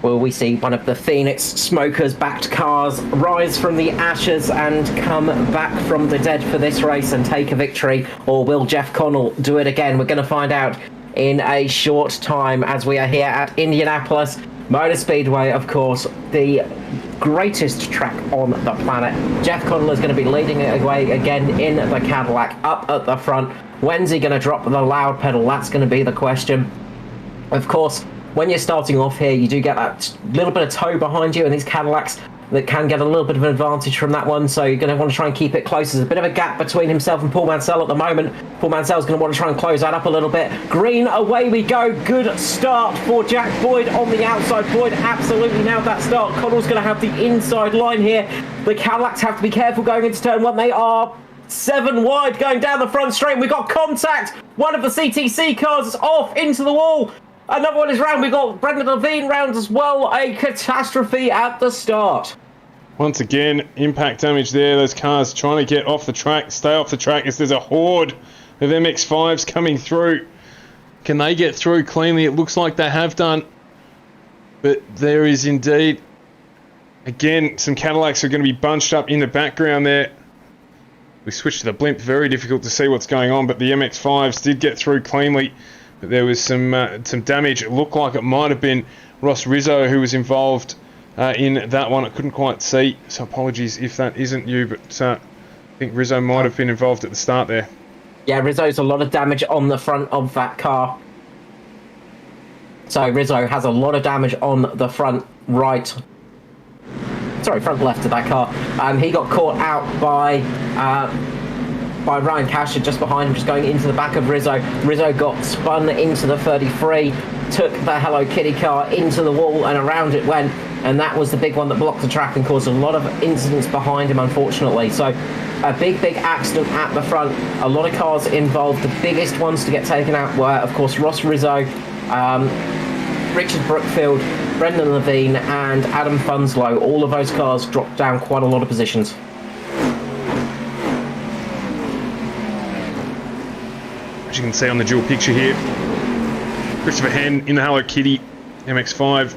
Will we see one of the Phoenix Smokers-backed cars rise from the ashes and come back from the dead for this race and take a victory? Or will Jeff Connell do it again? We're going to find out in a short time as we are here at Indianapolis Motor Speedway, of course, the greatest track on the planet. Jeff Connell is going to be leading it away again in the Cadillac up at the front. When's he going to drop the loud pedal? That's going to be the question. Of course, when you're starting off here, you do get that little bit of tow behind you, and these Cadillacs that can get a little bit of an advantage from that one, so you're going to want to try and keep it close. There's a bit of a gap between himself and Paul Mansell at the moment. Paul Mansell's going to want to try and close that up a little bit. Green, away we go. Good start for Jack Boyd on the outside. Boyd absolutely nailed that start. Connell's going to have the inside line here. The Cadillacs have to be careful going into turn 1. They are 7 wide going down the front straight. We've got contact. One of the CTC cars is off into the wall. Another one is round. We've got Brendan Levine round as well. A catastrophe at the start. Once again, impact damage there. Those cars trying to get off the track, stay off the track as there's a horde of MX-5s coming through. Can they get through cleanly? It looks like they have done. But there is indeed, again, some Cadillacs are going to be bunched up in the background there. We switched to the blimp. Very difficult to see what's going on, but the MX-5s did get through cleanly. But there was some damage. It looked like it might have been Ross Rizzo who was involved in that one. I couldn't quite see, so apologies if that isn't you, but I think Rizzo might have been involved at the start there. Yeah, Rizzo's a lot of damage on the front of that car. So Rizzo has a lot of damage on the front right. Sorry, front left of that car. He got caught out by Ryan Casher just behind him, just going into the back of Rizzo. Rizzo got spun into the 33, took the Hello Kitty car into the wall, and around it went. And that was the big one that blocked the track and caused a lot of incidents behind him, unfortunately. So a big accident at the front. A lot of cars involved. The biggest ones to get taken out were, of course, Ross Rizzo. Richard Brookfield, Brendan Levine, and Adam Funslow, all of those cars dropped down quite a lot of positions. As you can see on the dual picture here, Christopher Henn in the Hello Kitty MX-5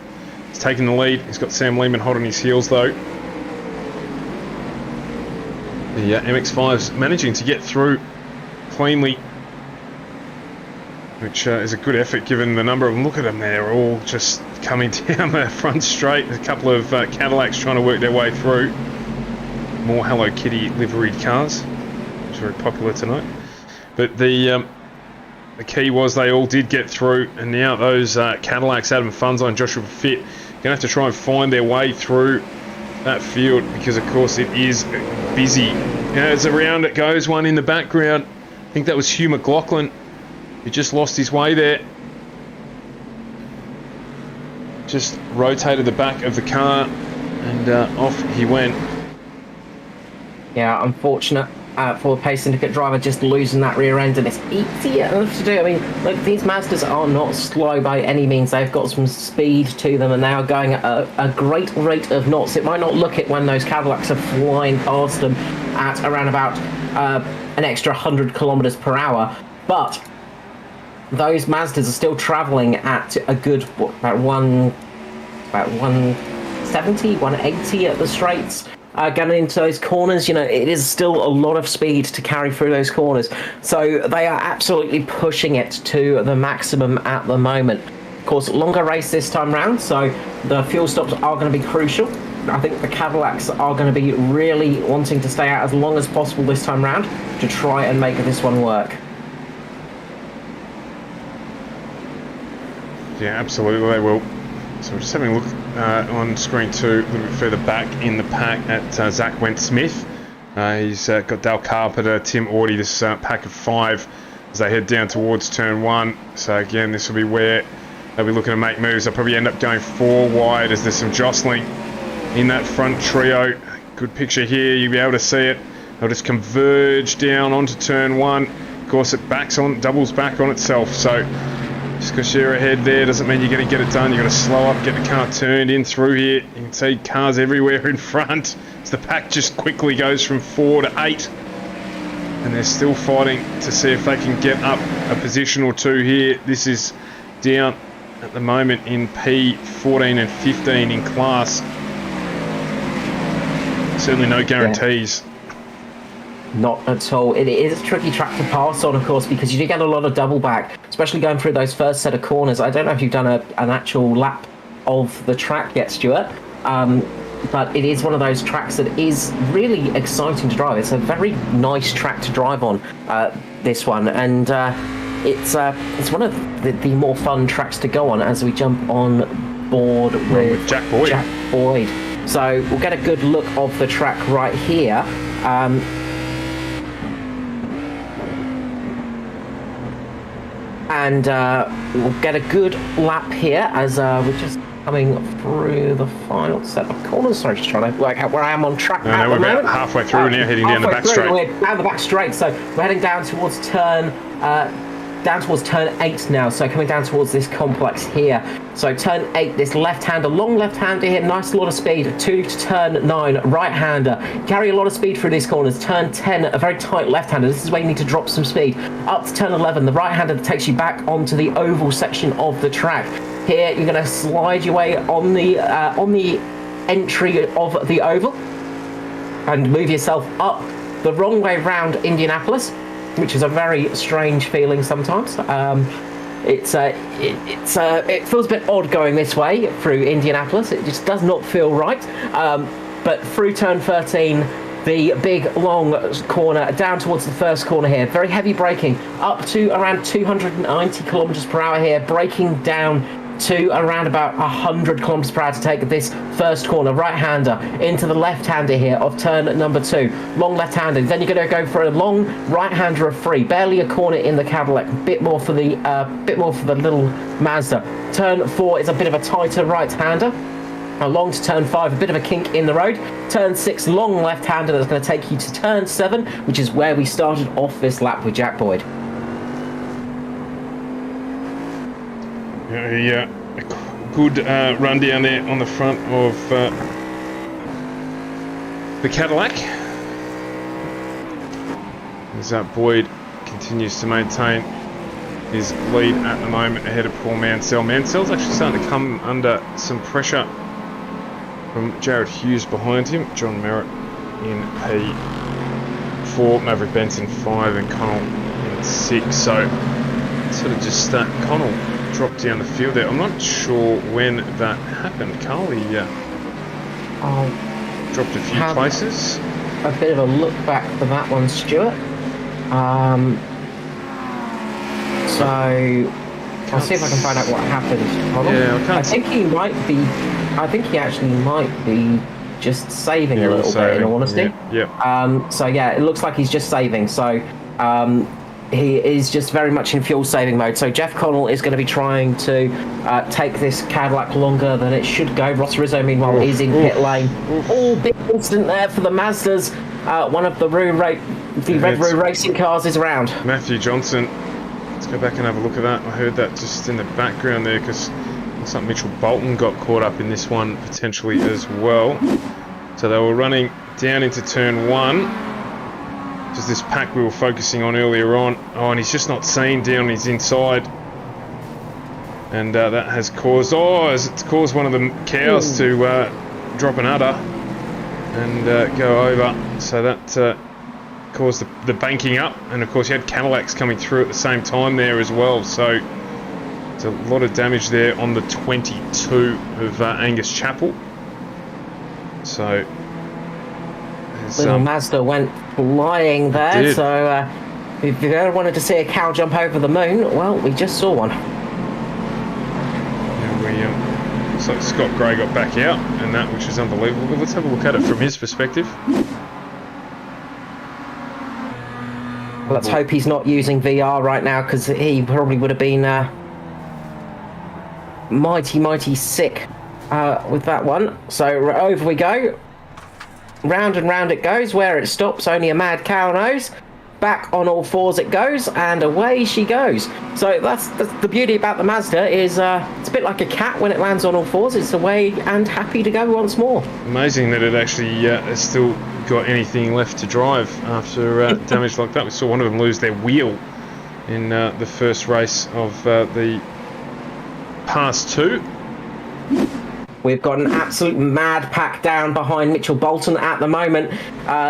is taking the lead. He's got Sam Lehman hot on his heels though. The MX-5's managing to get through cleanly, which is a good effort given the number of them. Look at them, they're all just coming down the front straight. A couple of Cadillacs trying to work their way through. More Hello Kitty liveried cars, which are very popular tonight. But the key was they all did get through, and now those Cadillacs, Adam Funzo and Joshua Fit, going to have to try and find their way through that field, because of course it is busy. As around it goes, one in the background, I think that was Hugh McLaughlin, who just lost his way there. Just rotated the back of the car and off he went. Yeah, unfortunate for the Pace Syndicate driver, just losing that rear end, and it's easy enough to do. I mean, look, these Mazdas are not slow by any means. They've got some speed to them, and they are going at a great rate of knots. It might not look it when those Cadillacs are flying past them at around about an extra 100 kilometers per hour, but those Mazdas are still traveling at a good, about 170, 180 at the straights. Getting into those corners, you know, it is still a lot of speed to carry through those corners. So they are absolutely pushing it to the maximum at the moment. Of course, longer race this time round, so the fuel stops are going to be crucial. I think the Cadillacs are going to be really wanting to stay out as long as possible this time round to try and make this one work. Yeah, absolutely they will. So we're just having a look on screen 2, a little bit further back in the pack at Zach Wentz-Smith. He's got Dale Carpenter, Tim Audie, this pack of 5 as they head down towards turn 1. So again, this will be where they'll be looking to make moves. They'll probably end up going 4 wide as there's some jostling in that front trio. Good picture here, you'll be able to see it. They'll just converge down onto turn 1. Of course, it doubles back on itself. So just because you're ahead there doesn't mean you're going to get it done. You've got to slow up, get the car turned in through here. You can see cars everywhere in front. So the pack just quickly goes from 4 to 8. And they're still fighting to see if they can get up a position or 2 here. This is down at the moment in P14 and 15 in class. Certainly no guarantees. Yeah. Not at all. It is a tricky track to pass on, of course, because you do get a lot of double back, especially going through those first set of corners. I don't know if you've done an actual lap of the track yet, Stuart, but it is one of those tracks that is really exciting to drive. It's a very nice track to drive on, this one, and it's one of the more fun tracks to go on as we jump on board with Jack Boyd. So we'll get a good look of the track right here. And we'll get a good lap here as we're just coming through the final set of corners. Sorry, just trying to work out where I am on track at the moment. We're about halfway through now, heading down the back straight. We're down the back straight, so we're heading down towards turn 8 now, so coming down towards this complex here. So turn 8, this left-hander, long left-hander here, nice lot of speed, 2 to turn 9, right-hander, carry a lot of speed through these corners. Turn 10, a very tight left-hander, this is where you need to drop some speed. Up to turn 11, the right-hander that takes you back onto the oval section of the track. Here, you're going to slide your way on the entry of the oval and move yourself up the wrong way round Indianapolis, which is a very strange feeling sometimes. It feels a bit odd going this way through Indianapolis. It just does not feel right. But through turn 13, the big long corner down towards the first corner here, very heavy braking up to around 290 kilometers per hour here, braking down to around about 100 kilometers per hour to take this first corner. Right-hander into the left-hander here of turn number 2. Long left-hander. Then you're going to go for a long right-hander of 3. Barely a corner in the Cadillac. Bit more for the little Mazda. Turn 4 is a bit of a tighter right-hander. Along to turn 5, a bit of a kink in the road. Turn 6, long left-hander that's going to take you to turn 7, which is where we started off this lap with Jack Boyd. good run down there on the front of the Cadillac. As Boyd continues to maintain his lead at the moment ahead of Paul Mansell. Mansell's actually starting to come under some pressure from Jared Hughes behind him. John Merritt in P4, Maverick Benson 5 and Connell in 6. So sort of just Connell dropped down the field there. I'm not sure when that happened. Carly dropped a few places. A bit of a look back for that one, Stuart. So I'll see if I can find out what happened. Hold on. Yeah, I think he might be. I think he actually might be just saving a little bit, in all honesty. Yeah. So yeah, it looks like he's just saving. So he is just very much in fuel saving mode. So Jeff Connell is going to be trying to take this Cadillac longer than it should go. Ross Rizzo, meanwhile, is in pit lane. All big incident there for the Mazdas. One of the Red Roo Racing cars is around. Matthew Johnson. Let's go back and have a look at that. I heard that just in the background there because looks like Mitchell Bolton got caught up in this one potentially as well. So they were running down into turn 1. Just this pack we were focusing on earlier on. Oh, and he's just not seen down his inside. And that has caused... it's caused one of the cows to drop an udder and go over. So that caused the banking up. And of course you had Cadillacs coming through at the same time there as well. So it's a lot of damage there on the 22 of Angus Chappell. So... Little Mazda went flying there, so if you ever wanted to see a cow jump over the moon, well, we just saw one. Yeah, looks like Scott Gray got back out, and that, which is unbelievable. But let's have a look at it from his perspective. Let's hope he's not using VR right now, because he probably would have been mighty sick with that one. So over we go. Round and round it goes. Where it stops, only a mad cow knows. Back on all fours it goes, and away she goes. So that's the beauty about the Mazda is it's a bit like a cat when it lands on all fours. It's away and happy to go once more. Amazing that it actually has still got anything left to drive after damage like that. We saw one of them lose their wheel in the first race of the past 2. We've got an absolute mad pack down behind Mitchell Bolton at the moment.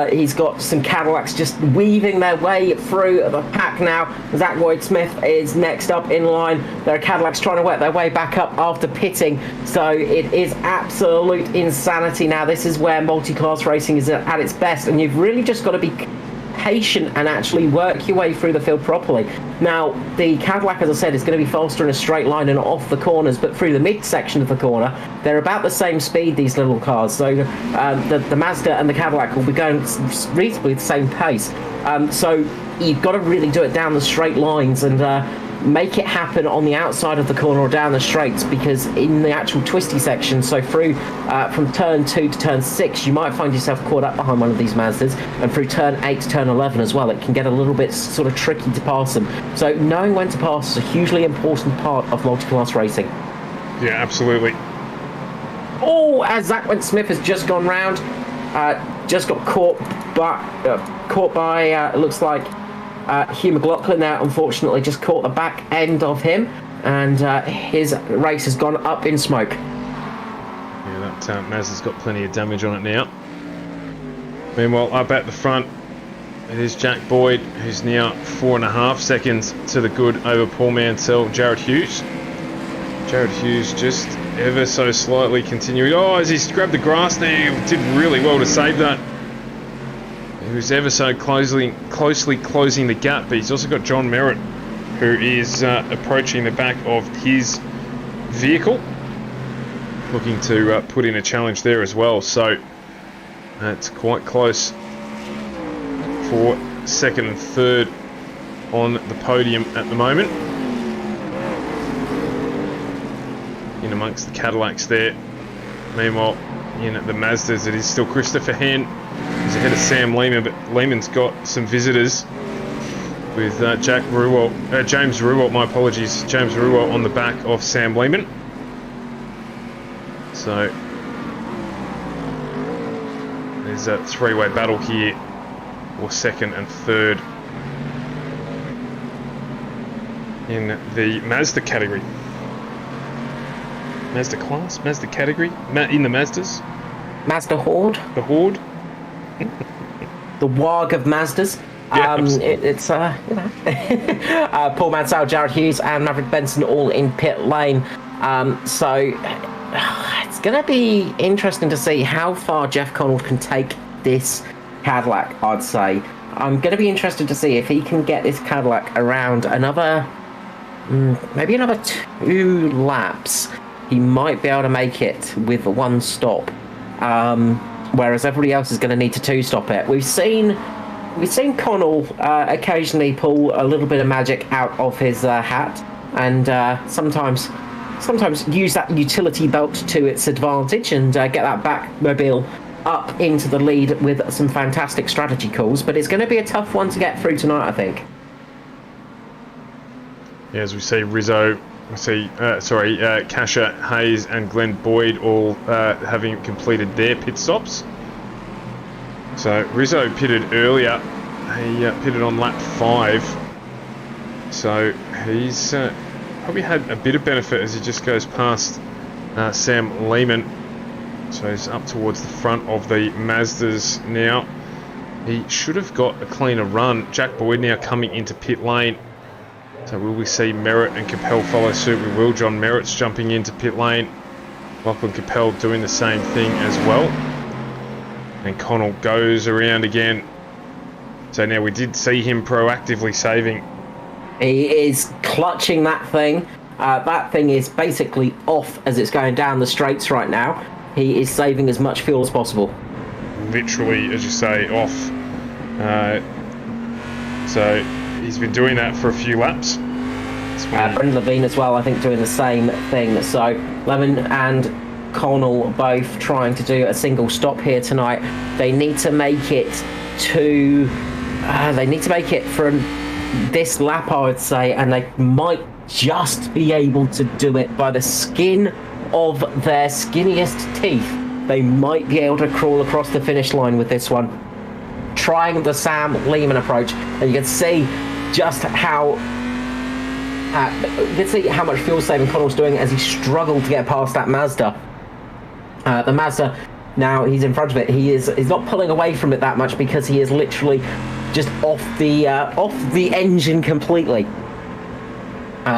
He's got some Cadillacs just weaving their way through the pack now. Zach Lloyd-Smith is next up in line. There are Cadillacs trying to work their way back up after pitting. So it is absolute insanity now. This is where multi-class racing is at its best. And you've really just got to be patient and actually work your way through the field properly. Now, the Cadillac, as I said, is going to be faster in a straight line and off the corners, but through the mid-section of the corner, they're about the same speed, these little cars. So the Mazda and the Cadillac will be going reasonably the same pace. So you've got to really do it down the straight lines and make it happen on the outside of the corner or down the straights, because in the actual twisty section, so through from turn 2 to turn 6, you might find yourself caught up behind one of these Mazdas, and through turn 8 to turn 11 as well, it can get a little bit sort of tricky to pass them. So knowing when to pass is a hugely important part of multi-class racing. Yeah, absolutely. Oh, as Zach Smith has just gone round, just got caught by it looks like Hugh McLaughlin there, unfortunately, just caught the back end of him, and his race has gone up in smoke. Yeah, that Mazda's got plenty of damage on it now. Meanwhile, up at the front, it is Jack Boyd, who's now 4.5 seconds to the good over Paul Mansell, Jared Hughes. Jared Hughes just ever so slightly continuing. Oh, as he's grabbed the grass there, he did really well to save that. He was ever so closely closing the gap, but he's also got John Merritt, who is approaching the back of his vehicle, looking to put in a challenge there as well. So it's quite close for second and third on the podium at the moment. In amongst the Cadillacs there. Meanwhile, in the Mazdas, it is still Christopher Hen. He's ahead of Sam Lehman, but Lehman's got some visitors with James Ruwalt, my apologies, James Ruwalt on the back of Sam Lehman. So there's a three-way battle here, or second and third in the Mazda category. Mazda class? Mazda category? In the Mazdas? Mazda Horde. The Horde? The Warg of Mazdas. Yeah, It's Paul Mansell, Jared Hughes, and Maverick Benson all in pit lane. So it's going to be interesting to see how far Jeff Connell can take this Cadillac, I'd say. I'm going to be interested to see if he can get this Cadillac around another, maybe another 2 laps. He might be able to make it with 1 stop, whereas everybody else is going to need to 2-stop it. We've seen Connell occasionally pull a little bit of magic out of his hat, and sometimes use that utility belt to its advantage and get that Batmobile up into the lead with some fantastic strategy calls. But it's going to be a tough one to get through tonight, I think. Yeah, as we see Rizzo, Kasha, Hayes and Glenn Boyd all having completed their pit stops. So Rizzo pitted earlier. He pitted on lap 5. So he's probably had a bit of benefit as he just goes past Sam Lehman. So he's up towards the front of the Mazdas now. He should have got a cleaner run. Jack Boyd now coming into pit lane. So will we see Merritt and Capel follow suit? We will. John Merritt's jumping into pit lane. Lachlan Capel doing the same thing as well. And Connell goes around again. So now we did see him proactively saving. He is clutching that thing. That thing is basically off as it's going down the straights right now. He is saving as much fuel as possible. Literally, as you say, off. So he's been doing that for a few laps. Brendan Levine as well, I think, doing the same thing. So Levin and Connell both trying to do a single stop here tonight. They need to make it to... they need to make it from this lap, I would say, and they might just be able to do it by the skin of their skinniest teeth. They might be able to crawl across the finish line with this one. Trying the Sam Lehman approach, and you can see just how much fuel saving Connell's doing as he struggled to get past that Mazda. The Mazda, now he's in front of it. He's not pulling away from it that much because he is literally just off the engine completely.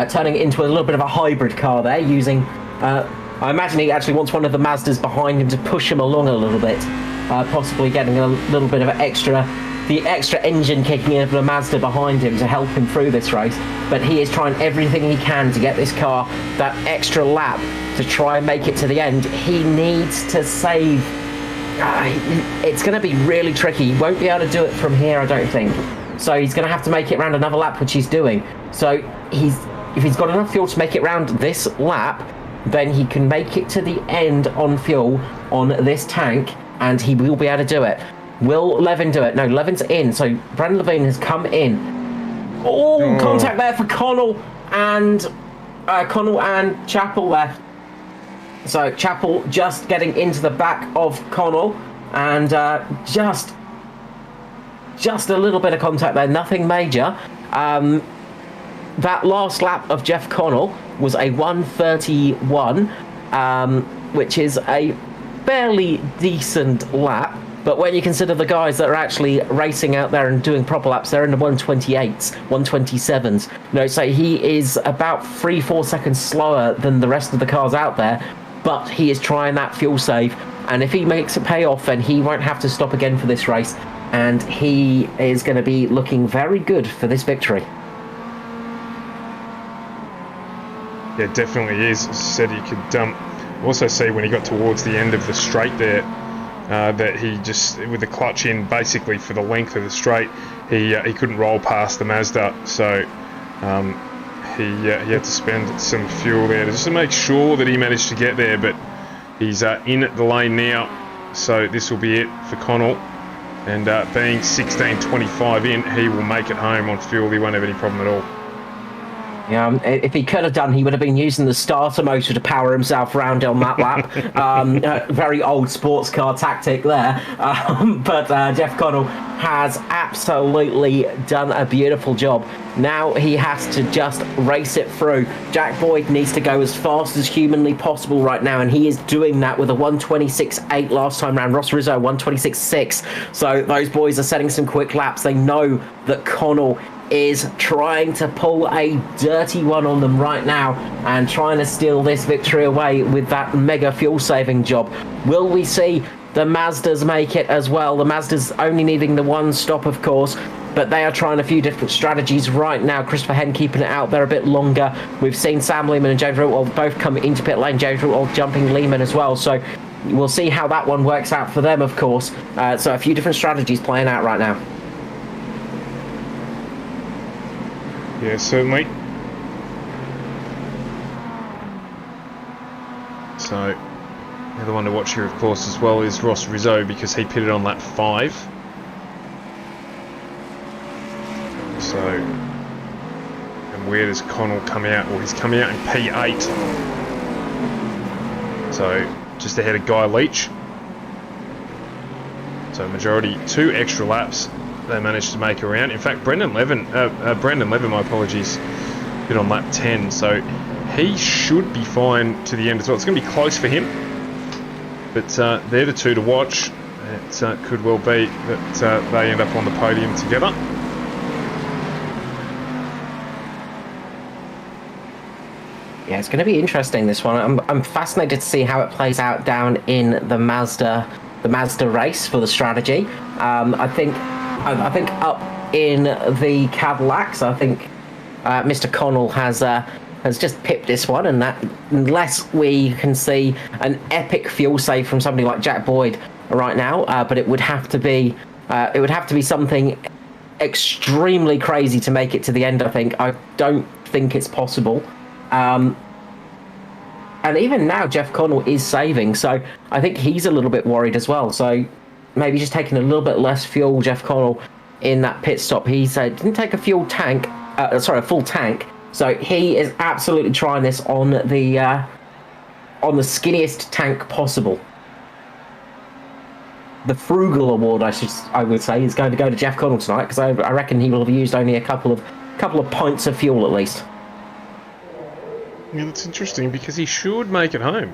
Turning it into a little bit of a hybrid car there, using I imagine he actually wants one of the Mazdas behind him to push him along a little bit, possibly getting a little bit of the extra engine kicking in of the Mazda behind him to help him through this race. But he is trying everything he can to get this car that extra lap to try and make it to the end. He needs to save. It's going to be really tricky. He won't be able to do it from here, I don't think. So he's going to have to make it round another lap, which he's doing. So if he's got enough fuel to make it round this lap, then he can make it to the end on fuel on this tank, and he will be able to do it. Will Levin do it? No, Levin's in. So Brandon Levine has come in. Oh, contact there for Connell and Chappell there. So Chappell just getting into the back of Connell, and just a little bit of contact there. Nothing major. That last lap of Jeff Connell was a 1:31, which is a fairly decent lap. But when you consider the guys that are actually racing out there and doing proper laps, they're in the 128s, 127s. So he is about 3-4 seconds slower than the rest of the cars out there, but he is trying that fuel save. And if he makes it pay off, then he won't have to stop again for this race. And he is going to be looking very good for this victory. Yeah, definitely is. As I said, you could also see when he got towards the end of the straight there, that he just, with the clutch in basically for the length of the straight, he couldn't roll past the Mazda, so he had to spend some fuel there just to make sure that he managed to get there. But he's in the lane now, so this will be it for Connell, and being 16.25 in, he will make it home on fuel. He won't have any problem at all. If he could have done, he would have been using the starter motor to power himself around on that lap. Very old sports car tactic there. But Jeff Connell has absolutely done a beautiful job. Now he has to just race it through. Jack Boyd needs to go as fast as humanly possible right now, and he is doing that with a 1:26.8 last time round. Ross Rizzo 1:26.6. So those boys are setting some quick laps. They know that Connell is trying to pull a dirty one on them right now and trying to steal this victory away with that mega fuel saving job. Will we see the Mazdas make it as well? The Mazdas only needing the one stop, of course, but they are trying a few different strategies right now. Christopher Henn keeping it out there a bit longer. We've seen Sam Lehman and James Ritwald both come into pit lane. James Ritwald jumping Lehman as well, so we'll see how that one works out for them, of course. So a few different strategies playing out right now. Yeah, certainly. So, the other one to watch here, of course, as well is Ross Rizzo, because he pitted on lap 5. So, and where does Connell come out? Well, he's coming out in P8. So, just ahead of Guy Leach. So, majority 2 extra laps they managed to make around. In fact, Brandon Levin, my apologies, bit on lap 10, so he should be fine to the end as well. It's going to be close for him, but they're the two to watch. It could well be that they end up on the podium together. Yeah, it's going to be interesting, this one. I'm fascinated to see how it plays out down in the Mazda race for the strategy. I think up in the Cadillacs, I think Mr. Connell has just pipped this one, and that unless we can see an epic fuel save from somebody like Jack Boyd right now, but it would have to be something extremely crazy to make it to the end. I don't think it's possible. And even now, Jeff Connell is saving, so I think he's a little bit worried as well. So maybe just taking a little bit less fuel, Jeff Connell, in that pit stop. He didn't take a full tank, so he is absolutely trying this on the skinniest tank possible. The frugal award, I would say, is going to go to Jeff Connell tonight, because I reckon he will have used only a couple of pints of fuel at least. Yeah, that's interesting, because he should make it home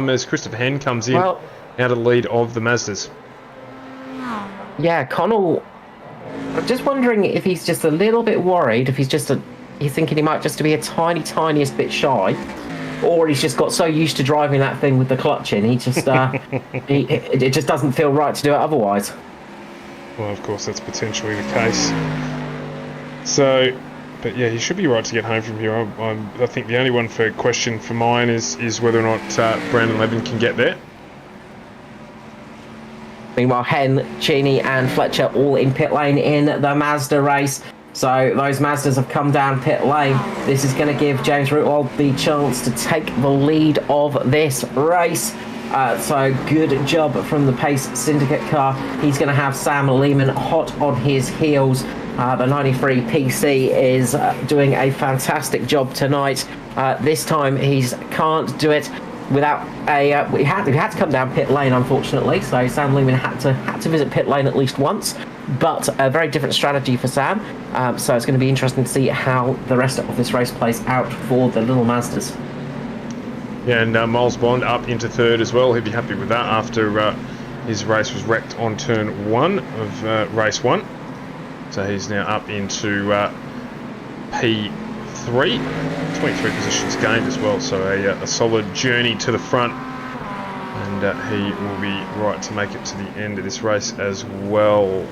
as Christopher Henn comes in out of the lead of the Mazdas. Yeah, Connell, I'm just wondering if he's just a little bit worried, if he's thinking he might just be a tiniest bit shy, or he's just got so used to driving that thing with the clutch in, he just it just doesn't feel right to do it otherwise. Well, of course, that's potentially the case. So, but yeah, he should be right to get home from here. I think the only one for question for mine is whether or not Brandon Levin can get there. Meanwhile, Henn, Cheney and Fletcher all in pit lane in the Mazda race. So those Mazdas have come down pit lane. This is going to give James Ritwald the chance to take the lead of this race. So good job from the Pace Syndicate car. He's going to have Sam Lehman hot on his heels. The 93 PC is doing a fantastic job tonight. This time he can't do it without we had to come down pit lane, unfortunately. So Sam Lehman had to visit pit lane at least once, but a very different strategy for Sam. So it's going to be interesting to see how the rest of this race plays out for the little Mazdas. Yeah, and Miles Bond up into third as well. He'd be happy with that after his race was wrecked on turn 1 of race 1. So he's now up into P3, 23 positions gained as well. So a solid journey to the front, and he will be right to make it to the end of this race as well.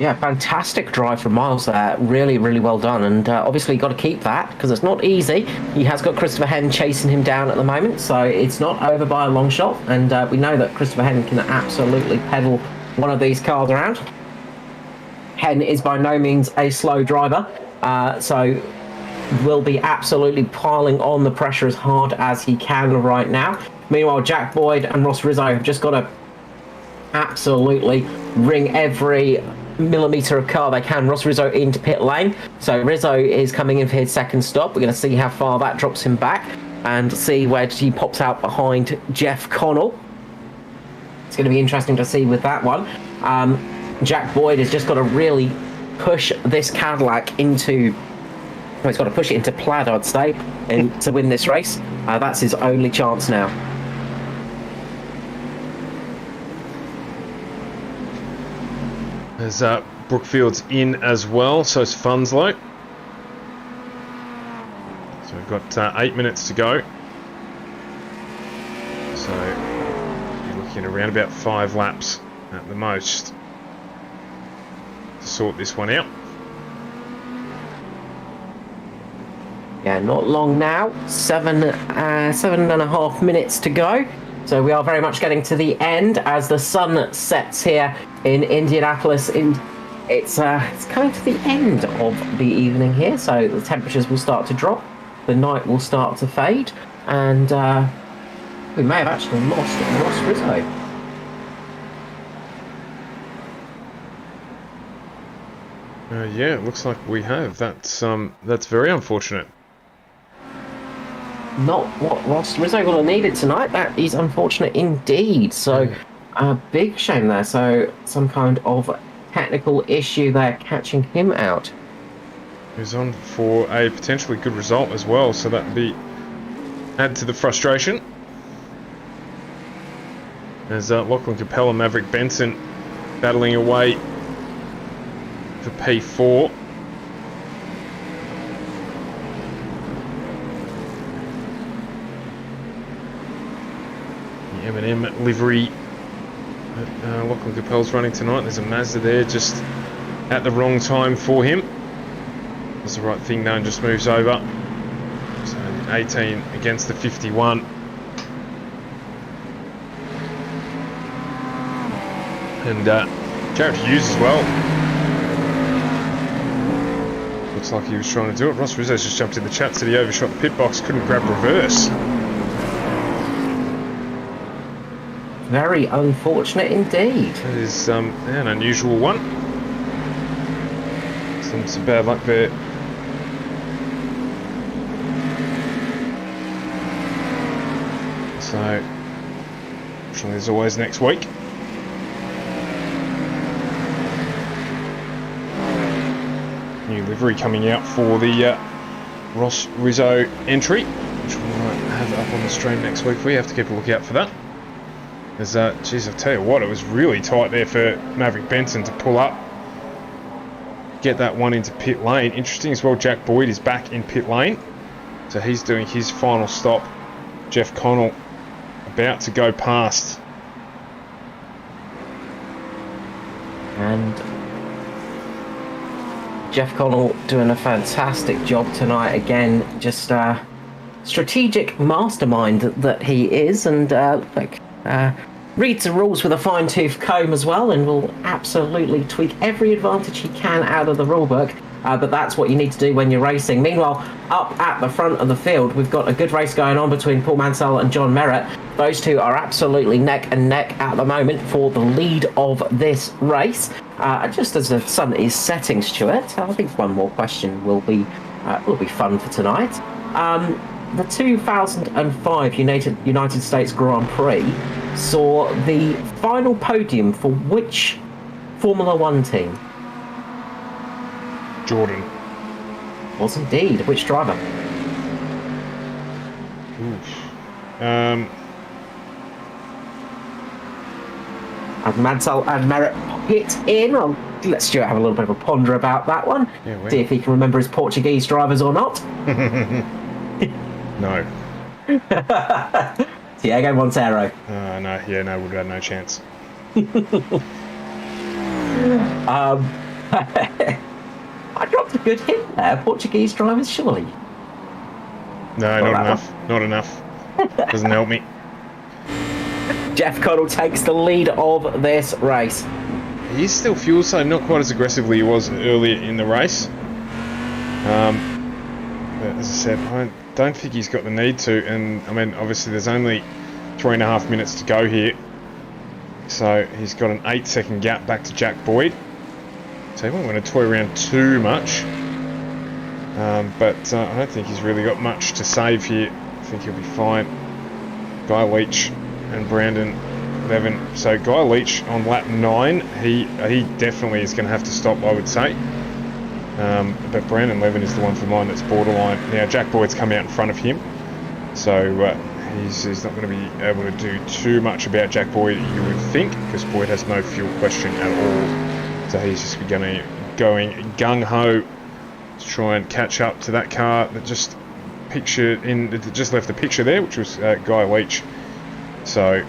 Yeah, fantastic drive from Miles there. Really, really well done. And obviously got to keep that, because it's not easy. He has got Christopher Henn chasing him down at the moment, so it's not over by a long shot. And we know that Christopher Henn can absolutely pedal one of these cars around. Henn is by no means a slow driver, so will be absolutely piling on the pressure as hard as he can right now. Meanwhile, Jack Boyd and Ross Rizzo have just got to absolutely wring every millimetre of car they can. Ross Rizzo into pit lane. So Rizzo is coming in for his second stop. We're going to see how far that drops him back and see where he pops out behind Jeff Connell. It's going to be interesting to see with that one. Jack Boyd has just got to really push this Cadillac into... Well, he's got to push it into plaid, I'd say, and to win this race. That's his only chance now. There's Brookfield's in as well, so it's Funslow. So we've got 8 minutes to go. So you're looking around about 5 laps at the most to sort this one out. Yeah, not long now. 7.5 minutes to go. So we are very much getting to the end as the sun sets here in Indianapolis. It's coming to the end of the evening here, so the temperatures will start to drop, the night will start to fade, and we may have actually lost Ross Rizzo. Yeah, it looks like we have. That's very unfortunate. Not what Ross Rizzo would have needed tonight. That is unfortunate indeed. So, a big shame there. So, some kind of technical issue there catching him out. He was on for a potentially good result as well, so that'd be add to the frustration. There's Lachlan Capella, Maverick Benson battling away for P4. The M&M livery that Lachlan Capella's running tonight. There's a Mazda there just at the wrong time for him. Does the right thing though and just moves over. So the 18 against the 51. And Jarrett Hughes as well. Looks like he was trying to do it. Ross Rizzo's just jumped in the chat, said he overshot the pit box, couldn't grab reverse. Very unfortunate indeed. That is an unusual one. Some bad luck there. So, unfortunately, there's always next week. New livery coming out for the Ross Rizzo entry, which we might have up on the stream next week. We have to keep a lookout for that. There's, geez, I'll tell you what, it was really tight there for Maverick Benson to pull up, get that one into pit lane. Interesting as well, Jack Boyd is back in pit lane, so he's doing his final stop. Jeff Connell about to go past. And Jeff Connell doing a fantastic job tonight again, just strategic mastermind that he is, and reads the rules with a fine-tooth comb as well, and will absolutely tweak every advantage he can out of the rulebook. But that's what you need to do when you're racing. Meanwhile, up at the front of the field, we've got a good race going on between Paul Mansell and John Merritt. Those two are absolutely neck and neck at the moment for the lead of this race. Just as the sun is setting, Stuart, I think one more question will be fun for tonight. The 2005 United States Grand Prix saw the final podium for which Formula One team? Jordan. Was indeed. Which driver? As Mansell and Merritt hit in, I'll let Stuart have a little bit of a ponder about that one. Yeah, see if he can remember his Portuguese drivers or not. No. Diego Montero. No, we'd have no chance. I dropped a good hint there. Portuguese drivers, surely. No, not enough. Not enough. Doesn't help me. Jeff Connell takes the lead of this race. He's still fuel, so not quite as aggressively he was earlier in the race. But as I said, I don't think he's got the need to, and I mean, obviously there's only 3.5 minutes to go here. So he's got an 8-second gap back to Jack Boyd. So he won't want to toy around too much. But I don't think he's really got much to save here. I think he'll be fine. Guy Leach and Brandon Levin. So Guy Leach on lap 9, he definitely is going to have to stop, I would say. But Brandon Levin is the one for mine that's borderline. Now Jack Boyd's come out in front of him, so he's not going to be able to do too much about Jack Boyd, you would think, because Boyd has no fuel question at all. So he's just going gung-ho to try and catch up to that car that just left the picture there, which was Guy Leach. So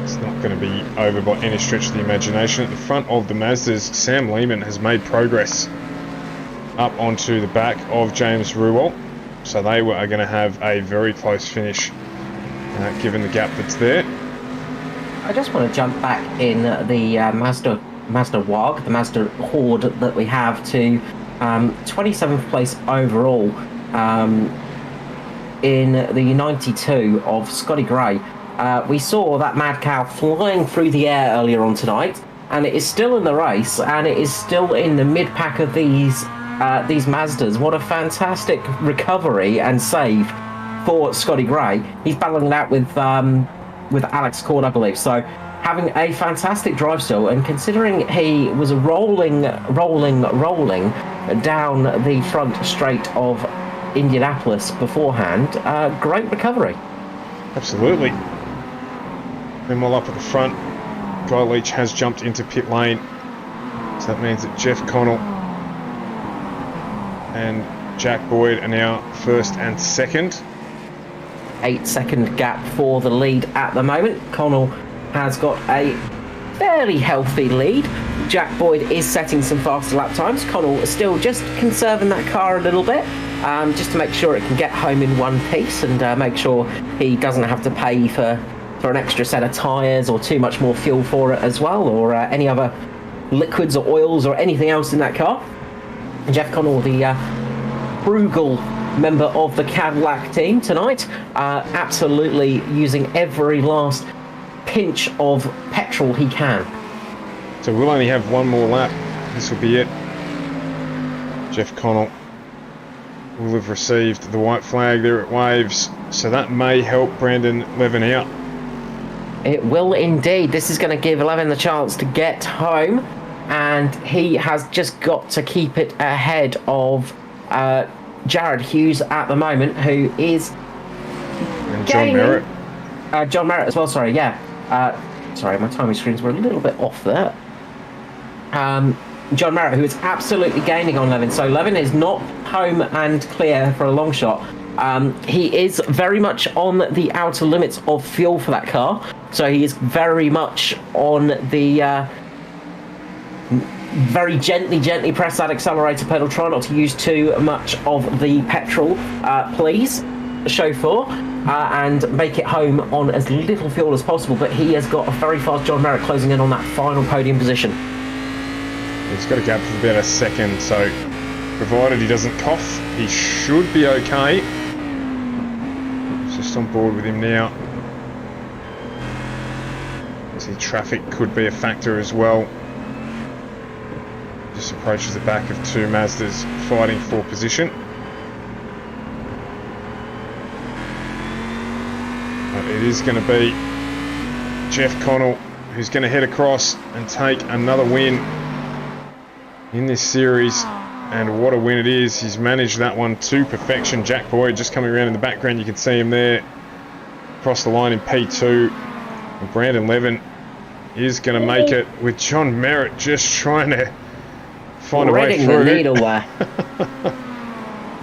it's not going to be over by any stretch of the imagination. At the front of the Mazdas, Sam Lehman has made progress up onto the back of James Ruwalt, so they are going to have a very close finish given the gap that's there. I just want to jump back in the Mazda WAG, the Mazda Horde that we have, to 27th place overall in the 92 of Scotty Gray. We saw that Mad Cow flying through the air earlier on tonight, and it is still in the race, and it is still in the mid-pack of these Mazdas. What a fantastic recovery and save for Scotty Gray. He's battling it out with Alex Cord, I believe. So having a fantastic drive still, and considering he was rolling down the front straight of Indianapolis beforehand, great recovery. Absolutely. Then while up at the front, Guy Leach has jumped into pit lane, so that means that Jeff Connell and Jack Boyd are now first and second. 8-second gap for the lead at the moment. Connell has got a fairly healthy lead. Jack Boyd is setting some faster lap times. Connell is still just conserving that car a little bit, just to make sure it can get home in one piece, and make sure he doesn't have to pay for an extra set of tyres or too much more fuel for it as well, or any other liquids or oils or anything else in that car. And Jeff Connell, the frugal member of the Cadillac team tonight, absolutely using every last pinch of petrol he can. So we'll only have one more lap. This will be it. Jeff Connell will have received the white flag there. It waves, so that may help Brandon Levin out. It will indeed. This is going to give Levin the chance to get home, and he has just got to keep it ahead of Jared Hughes at the moment, who is and John Merritt. John Merritt as well, sorry, yeah. Sorry, my timing screens were a little bit off there. John Merritt, who is absolutely gaining on Levin. So Levin is not home and clear for a long shot. He is very much on the outer limits of fuel for that car. So he is very much on the... very gently press that accelerator pedal. Try not to use too much of the petrol, please, chauffeur, and make it home on as little fuel as possible. But he has got a very fast John Merritt closing in on that final podium position. He's got a gap of about a second, so provided he doesn't cough, he should be okay. Just on board with him now. See, traffic could be a factor as well. Just approaches the back of two Mazdas fighting for position. But it is going to be Jeff Connell who's going to head across and take another win in this series. And what a win it is. He's managed that one to perfection. Jack Boyd just coming around in the background. You can see him there across the line in P2. And Brandon Levin is going to make it with John Merritt just trying to find a way through. The needle there.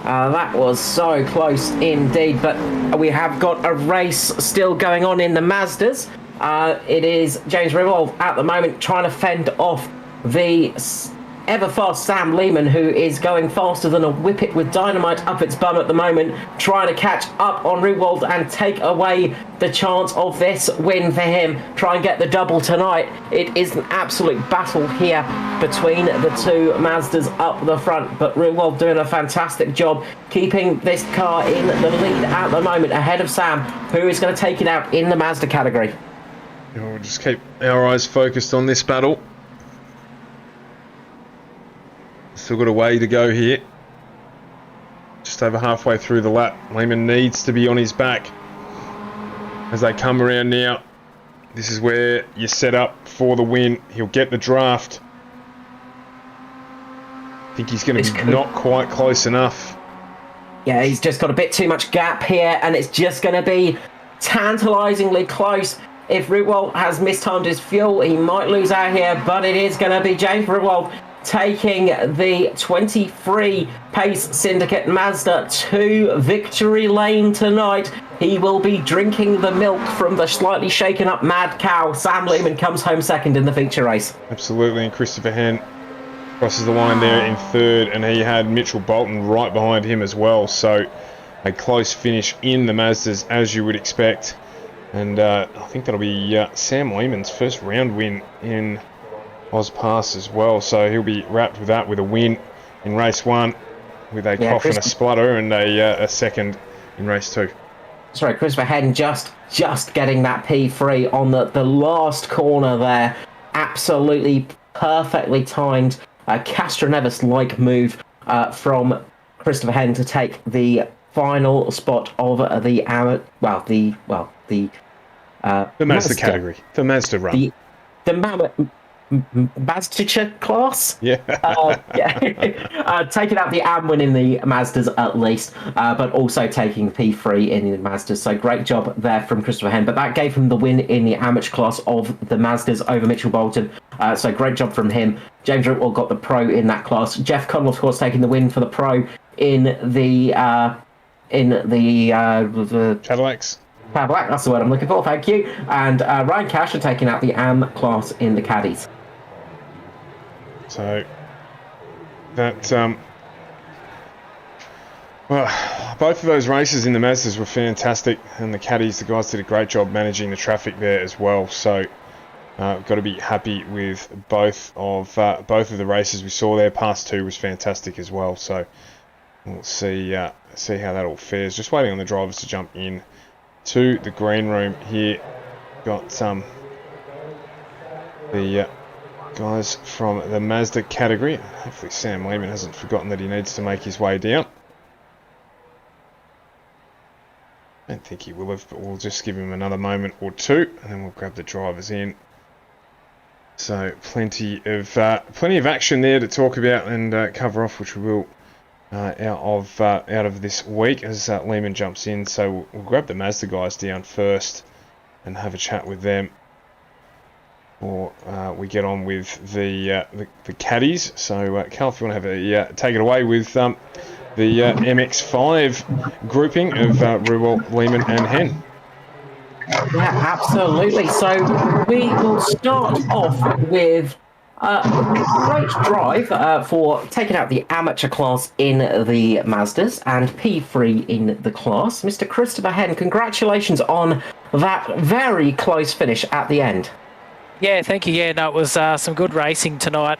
That was so close indeed, but we have got a race still going on in the Mazdas. It is James Rivold at the moment trying to fend off the ever-fast Sam Lehman, who is going faster than a whippet with dynamite up its bum at the moment, trying to catch up on Rivold and take away the chance of this win for him. Try and get the double tonight. It is an absolute battle here between the two Mazdas up the front, but Rivold doing a fantastic job keeping this car in the lead at the moment, ahead of Sam, who is going to take it out in the Mazda category. We'll just keep our eyes focused on this battle. Still got a way to go here. Just over halfway through the lap. Lehman needs to be on his back as they come around now. This is where you set up for the win. He'll get the draft. I think he's going to be not quite close enough. Yeah, he's just got a bit too much gap here, and it's just going to be tantalisingly close. If Rutwald has mistimed his fuel, he might lose out here, but it is going to be James Rutwald taking the 23 Pace Syndicate Mazda to victory lane tonight. He will be drinking the milk from the slightly shaken up mad cow. Sam Lehman comes home second in the feature race. Absolutely, and Christopher Hen crosses the line there in third, and he had Mitchell Bolton right behind him as well. So a close finish in the Mazdas, as you would expect. And I think that'll be Sam Lehman's first round win in AUSPASS as well. So he'll be wrapped with that, with a win in race 1, with a cough and a splutter, and a second in race 2. Sorry, Christopher Hen just getting that P3 on the last corner there. Absolutely perfectly timed. Castro Nevis-like move from Christopher Hen to take the final spot of the Mazda category, the Mazda run, the Mazda class. Yeah. Taking out the AM win in the Mazdas at least, but also taking P3 in the Mazdas. So great job there from Christopher Hen. But that gave him the win in the amateur class of the Mazdas over Mitchell Bolton. So great job from him. James Rutwald got the pro in that class. Jeff Connell, of course, taking the win for the pro in the Cadillacs. Cadillac, that's the word I'm looking for, thank you. And Ryan Cash are taking out the AM class in the Caddies. So that well, both of those races in the Mazdas were fantastic, and the Caddies, the guys did a great job managing the traffic there as well. So got to be happy with both of the races we saw there. Pass 2 was fantastic as well. So we'll see how that all fares. Just waiting on the drivers to jump in to the green room here. Got the guys from the Mazda category. Hopefully Sam Lehman hasn't forgotten that he needs to make his way down. I don't think he will have, but we'll just give him another moment or two, and then we'll grab the drivers in. So plenty of action there to talk about and cover off, which we will out of this week as Lehman jumps in. So we'll grab the Mazda guys down first and have a chat with them, or we get on with the caddies. So Cal, if you want to have take it away with the MX5 grouping of Rutwald, Lehman and Hen. Yeah, absolutely. So we will start off with a great drive for taking out the amateur class in the Mazdas and P3 in the class. Mr. Christopher Hen, congratulations on that very close finish at the end. Yeah, thank you. Yeah, no, it was some good racing tonight.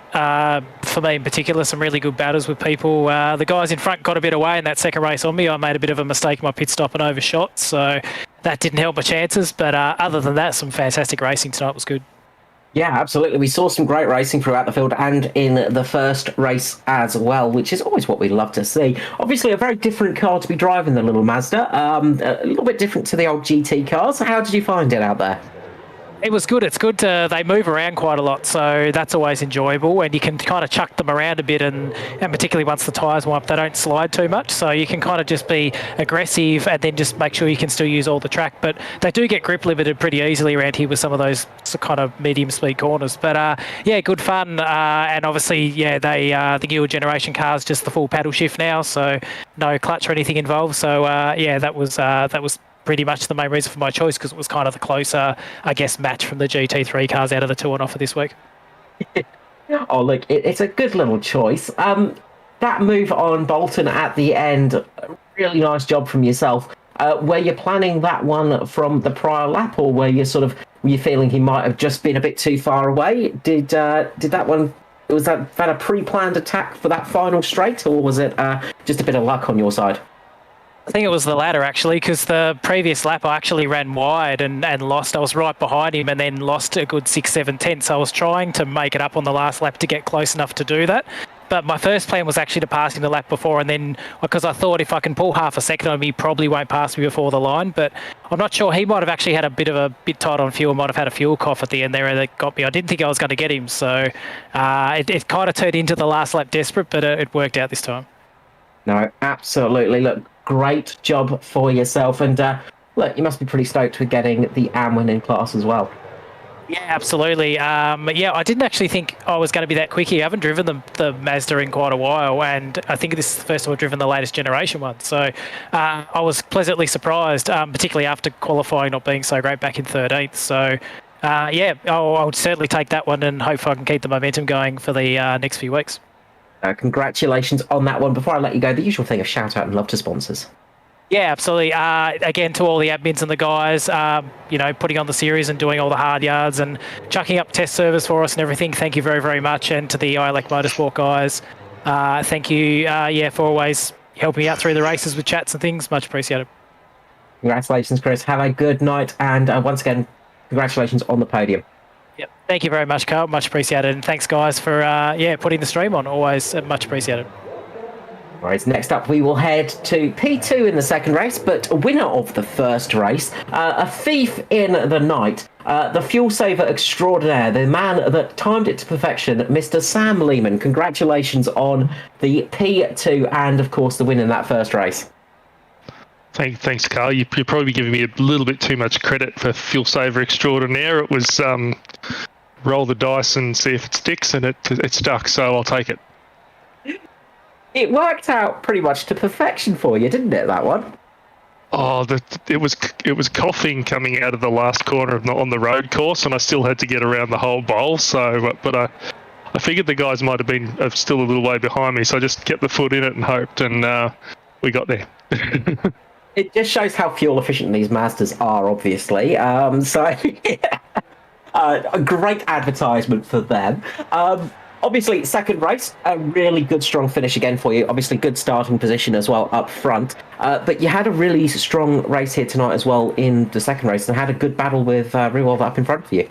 For me in particular, some really good battles with people. The guys in front got a bit away in that second race on me. I made a bit of a mistake in my pit stop and overshot, so that didn't help my chances. But other than that, some fantastic racing tonight was good. Yeah, absolutely. We saw some great racing throughout the field and in the first race as well, which is always what we love to see. Obviously, a very different car to be driving, the little Mazda. A little bit different to the old GT cars. How did you find it out there? It was good. It's good they move around quite a lot, so that's always enjoyable, and you can kind of chuck them around a bit, and particularly once the tyres warm up, they don't slide too much, so you can kind of just be aggressive and then just make sure you can still use all the track. But they do get grip limited pretty easily around here with some of those kind of medium speed corners. But yeah, good fun, and obviously, yeah, the newer generation cars just the full paddle shift now, so no clutch or anything involved. So yeah, that was pretty much the main reason for my choice, because it was kind of the closer, I guess, match from the GT3 cars out of the two on offer this week. Oh, look, it's a good little choice. That move on Bolton at the end, really nice job from yourself. Were you planning that one from the prior lap, or were you feeling he might have just been a bit too far away? Did that one, was that a pre-planned attack for that final straight, or was it just a bit of luck on your side? I think it was the latter, actually, because the previous lap I actually ran wide and lost. I was right behind him and then lost a good 6, 7 tenths. So I was trying to make it up on the last lap to get close enough to do that. But my first plan was actually to pass him the lap before, and then because I thought if I can pull half a second on him, he probably won't pass me before the line. But I'm not sure. He might have actually had a bit tight on fuel, might have had a fuel cough at the end there that got me. I didn't think I was going to get him. So it kind of turned into the last lap desperate, but it worked out this time. No, absolutely. Look, great job for yourself. And look, you must be pretty stoked with getting the AM win in class as well. Yeah, absolutely. I didn't actually think I was going to be that quick here. I haven't driven the Mazda in quite a while, and I think this is the first time I've driven the latest generation one. So I was pleasantly surprised, particularly after qualifying not being so great back in 13th. So I'll certainly take that one and hope I can keep the momentum going for the next few weeks. Congratulations on that one. Before I let you go, the usual thing of shout out and love to sponsors. Yeah, absolutely. Again, to all the admins and the guys, putting on the series and doing all the hard yards and chucking up test servers for us and everything. Thank you very, very much. And to the ILEC Motorsport guys, thank you, for always helping me out through the races with chats and things. Much appreciated. Congratulations, Chris. Have a good night. And once again, congratulations on the podium. Yep. Thank you very much, Carl. Much appreciated. And thanks, guys, for putting the stream on. Always much appreciated. Right, next up we will head to P2 in the second race, but a winner of the first race, a thief in the night, the fuel saver extraordinaire, the man that timed it to perfection, Mr. Sam Lehman. Congratulations on the P2 and, of course, the win in that first race. Thanks, Carl. You're probably giving me a little bit too much credit for fuel saver extraordinaire. It was roll the dice and see if it sticks, and it stuck, so I'll take it. It worked out pretty much to perfection for you, didn't it, that one? Oh, it was coughing coming out of the last corner on the road course, and I still had to get around the whole bowl. So, but I figured the guys might have been still a little way behind me, so I just kept the foot in it and hoped, and we got there. It just shows how fuel efficient these Mazdas are, obviously. A great advertisement for them. Obviously, second race, a really good, strong finish again for you. Obviously, good starting position as well up front. But you had a really strong race here tonight as well in the second race, and had a good battle with Rewolver up in front for you.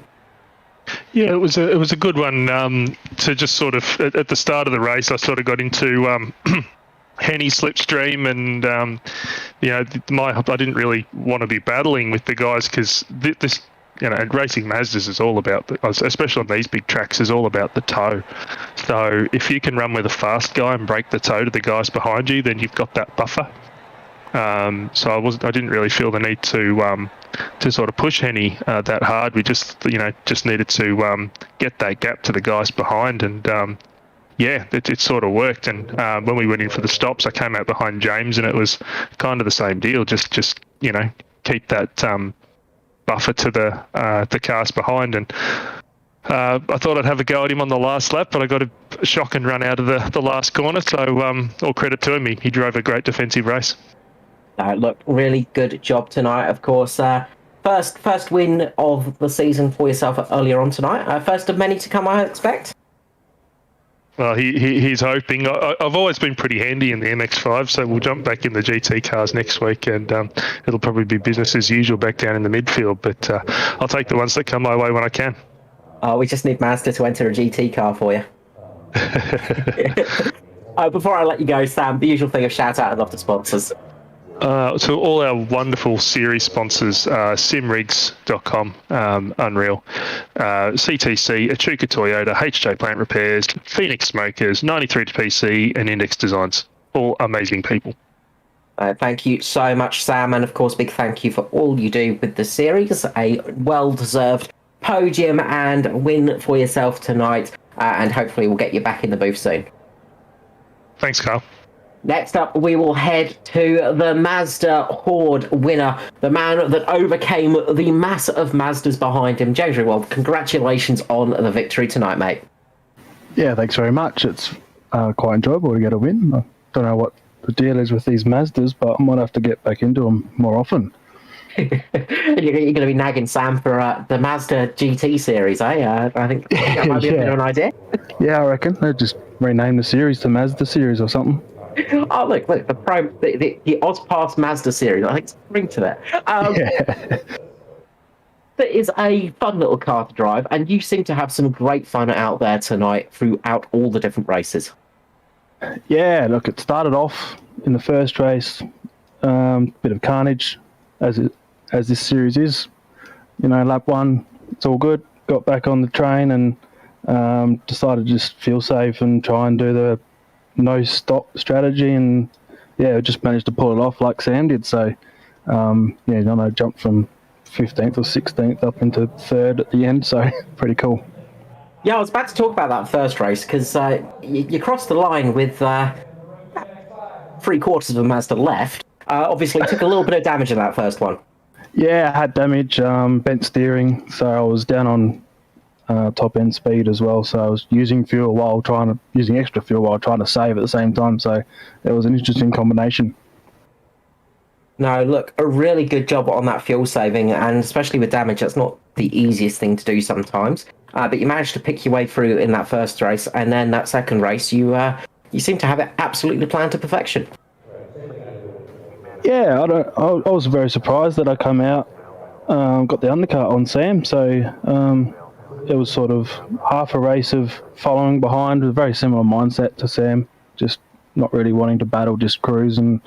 Yeah, it was a good one. To just sort of at the start of the race, I sort of got into Henny slipstream, and I didn't really want to be battling with the guys because this. And racing Mazdas is all about, especially on these big tracks, is all about the toe. So if you can run with a fast guy and break the toe to the guys behind you, then you've got that buffer. So I didn't really feel the need to sort of push Henny that hard. We just needed to get that gap to the guys behind, and it sort of worked. And when we went in for the stops, I came out behind James, and it was kind of the same deal. Just keep that buffer to the cars behind, and I thought I'd have a go at him on the last lap, but I got a shock and run out of the last corner, so all credit to him. He drove a great defensive race. Look, really good job tonight, of course. First win of the season for yourself earlier on tonight. First of many to come, I expect. Well, he's hoping. I've always been pretty handy in the MX-5, so we'll jump back in the GT cars next week, and it'll probably be business as usual back down in the midfield, but I'll take the ones that come my way when I can. We just need Mazda to enter a GT car for you. Before I let you go, Sam, the usual thing of shout out and love to sponsors. So all our wonderful series sponsors, simrigs.com, Unreal, CTC, Echuca Toyota, HJ Plant Repairs, Phoenix Smokers, 93 to PC, and Index Designs. All amazing people. Thank you so much, Sam, and of course, big thank you for all you do with the series. A well-deserved podium and win for yourself tonight, and hopefully we'll get you back in the booth soon. Thanks, Carl. Next up, we will head to the Mazda Horde winner, the man that overcame the mass of Mazdas behind him. James Rewald, congratulations on the victory tonight, mate. Yeah, thanks very much. It's quite enjoyable to get a win. I don't know what the deal is with these Mazdas, but I might have to get back into them more often. You're going to be nagging Sam for the Mazda GT series, eh? I think that might be a bit of an idea. Yeah, I reckon. They'll just rename the series to Mazda series or something. Oh, look, the AUSPASS Mazda series. I think it's bring to that. That is a fun little car to drive, and you seem to have some great fun out there tonight throughout all the different races. Yeah, look, it started off in the first race, bit of carnage, as this series is. You know, lap one, it's all good. Got back on the train and decided to just feel safe and try and do the no stop strategy, and yeah, just managed to pull it off like Sam did. So I jumped from 15th or 16th up into 3rd at the end, so pretty cool. Yeah, I was about to talk about that first race, because you crossed the line with 3/4 of a Mazda left. Obviously took a little bit of damage in that first one. Yeah, I had damage, bent steering, so I was down on top end speed as well, so I was using extra fuel while trying to save at the same time, so it was an interesting combination. No, look, a really good job on that fuel saving, and especially with damage, that's not the easiest thing to do sometimes. But you managed to pick your way through in that first race, and then that second race, you seem to have it absolutely planned to perfection. Yeah, I was very surprised that I come out, got the undercut on Sam, so it was sort of half a race of following behind with a very similar mindset to Sam, just not really wanting to battle, just cruise and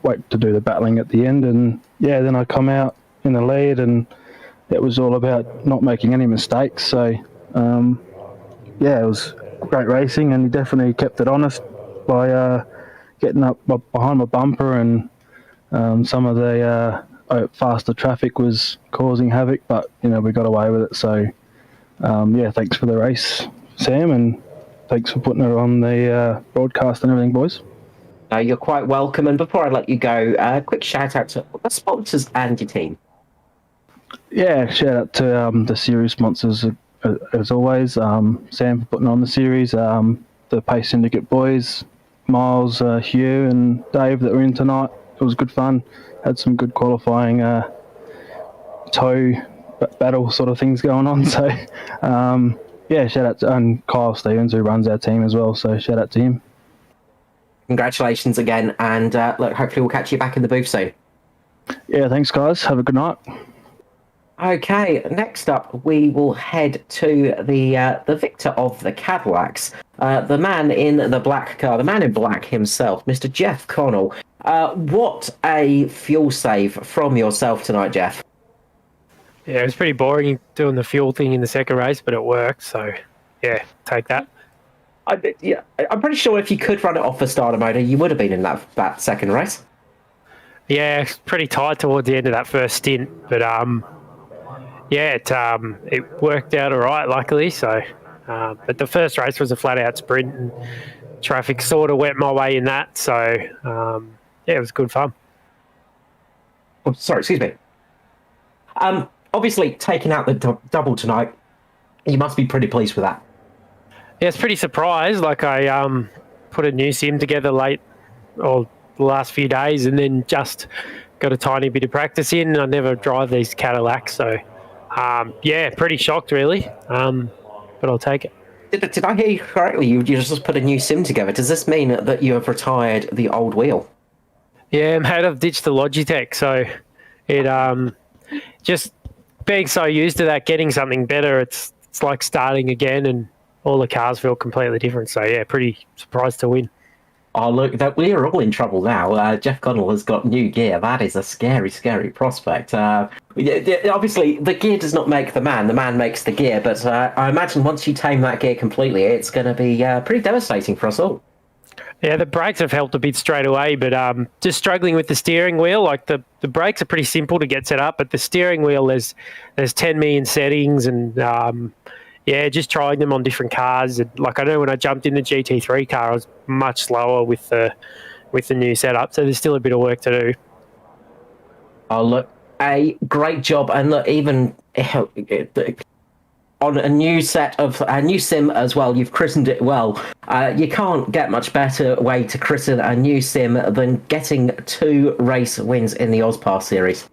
wait to do the battling at the end. And yeah, then I come out in the lead, and it was all about not making any mistakes. So it was great racing, and he definitely kept it honest by getting up behind my bumper, and some of the faster traffic was causing havoc, but we got away with it. So thanks for the race, Sam, and thanks for putting her on the broadcast and everything, boys. You're quite welcome. And before I let you go, quick shout out to the sponsors and your team. Yeah, shout out to the series sponsors as always. Sam for putting on the series, the Pace Syndicate boys, Miles, Hugh and Dave that were in tonight. It was good fun. Had some good qualifying tow battle sort of things going on. So shout out to and Kyle Stevens, who runs our team as well. So shout out to him. Congratulations again, and look, hopefully we'll catch you back in the booth soon. Yeah, thanks guys. Have a good night. Okay, next up we will head to the victor of the Cadillacs, the man in the black car, the man in black himself, Mr. Jeff Connell. What a fuel save from yourself tonight, Jeff. Yeah, it was pretty boring doing the fuel thing in the second race, but it worked, so yeah, take that. I'm pretty sure if you could run it off a starter motor, you would have been in that second race. Yeah, it's pretty tight towards the end of that first stint, but it worked out all right, luckily. So, but the first race was a flat-out sprint, and traffic sort of went my way in that. So, it was good fun. Oh, sorry, excuse me. Obviously, taking out the double tonight, you must be pretty pleased with that. Yeah, it's pretty surprised. Like I put a new sim together late or the last few days, and then just got a tiny bit of practice in. I never drive these Cadillacs, so pretty shocked really. But I'll take it. Did I hear you correctly? You just put a new sim together. Does this mean that you have retired the old wheel? Yeah, mate, I've ditched the Logitech, so it just being so used to that, getting something better, it's like starting again, and all the cars feel completely different. So yeah, pretty surprised to win. Oh look, we are all in trouble now. Jeff Connell has got new gear. That is a scary, scary prospect. Obviously, the gear does not make the man makes the gear. But I imagine once you tame that gear completely, it's going to be pretty devastating for us all. Yeah, the brakes have helped a bit straight away, but just struggling with the steering wheel. Like the brakes are pretty simple to get set up, but the steering wheel, there's 10 million settings, and just trying them on different cars. And like I know when I jumped in the GT3 car, I was much slower with the new setup. So there's still a bit of work to do. Oh look, a great job, and look, even on a new sim as well. You've christened it well. You can't get much better way to christen a new sim than getting 2 race wins in the AUSPASS series.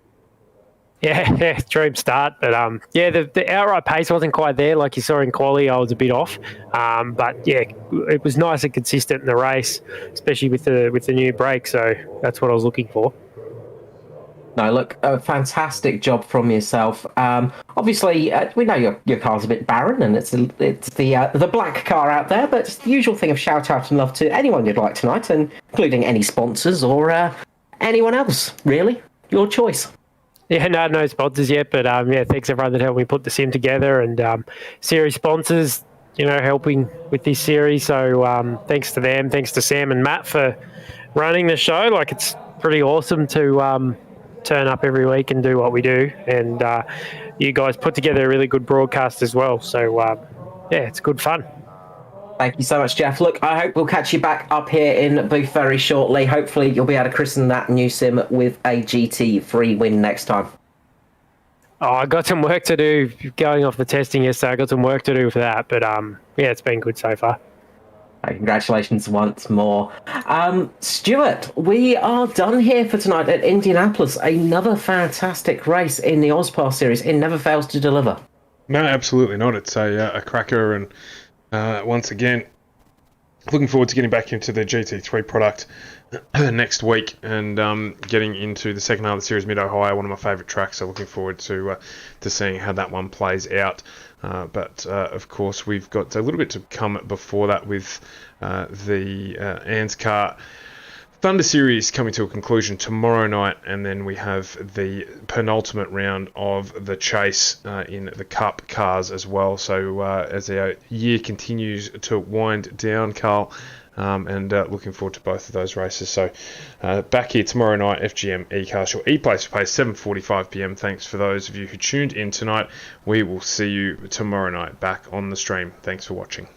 Yeah, dream start. But yeah, the outright pace wasn't quite there. Like you saw in quali, I was a bit off. But yeah, it was nice and consistent in the race, especially with the new brake. So that's what I was looking for. No, look, a fantastic job from yourself. Obviously, we know your car's a bit barren, and it's the black car out there. But it's the usual thing of shout out and love to anyone you'd like tonight, including any sponsors or anyone else. Really, your choice. Yeah, no sponsors yet, but yeah, thanks everyone that helped me put the sim together, and series sponsors, helping with this series. So thanks to them, thanks to Sam and Matt for running the show. Like, it's pretty awesome to turn up every week and do what we do, and you guys put together a really good broadcast as well. So yeah, it's good fun. Thank you so much, Jeff. Look, I hope we'll catch you back up here in booth very shortly. Hopefully you'll be able to christen that new sim with a GT3 win next time. Oh, I got some work to do going off the testing yesterday. I got some work to do for that, but yeah, it's been good so far. Congratulations once more. Stuart, we are done here for tonight at Indianapolis. Another fantastic race in the AUSPASS series. It never fails to deliver. No, absolutely not. It's a cracker, and once again, looking forward to getting back into the GT3 product next week and getting into the second half of the series, Mid-Ohio, one of my favourite tracks. So looking forward to seeing how that one plays out. But of course, we've got a little bit to come before that with the ANSCAR Thunder Series coming to a conclusion tomorrow night, and then we have the penultimate round of the chase in the Cup cars as well. So as our year continues to wind down, Carl, and looking forward to both of those races. So back here tomorrow night, FGM eCars, your E-Place for Pace, 7:45 p.m. Thanks for those of you who tuned in tonight. We will see you tomorrow night back on the stream. Thanks for watching.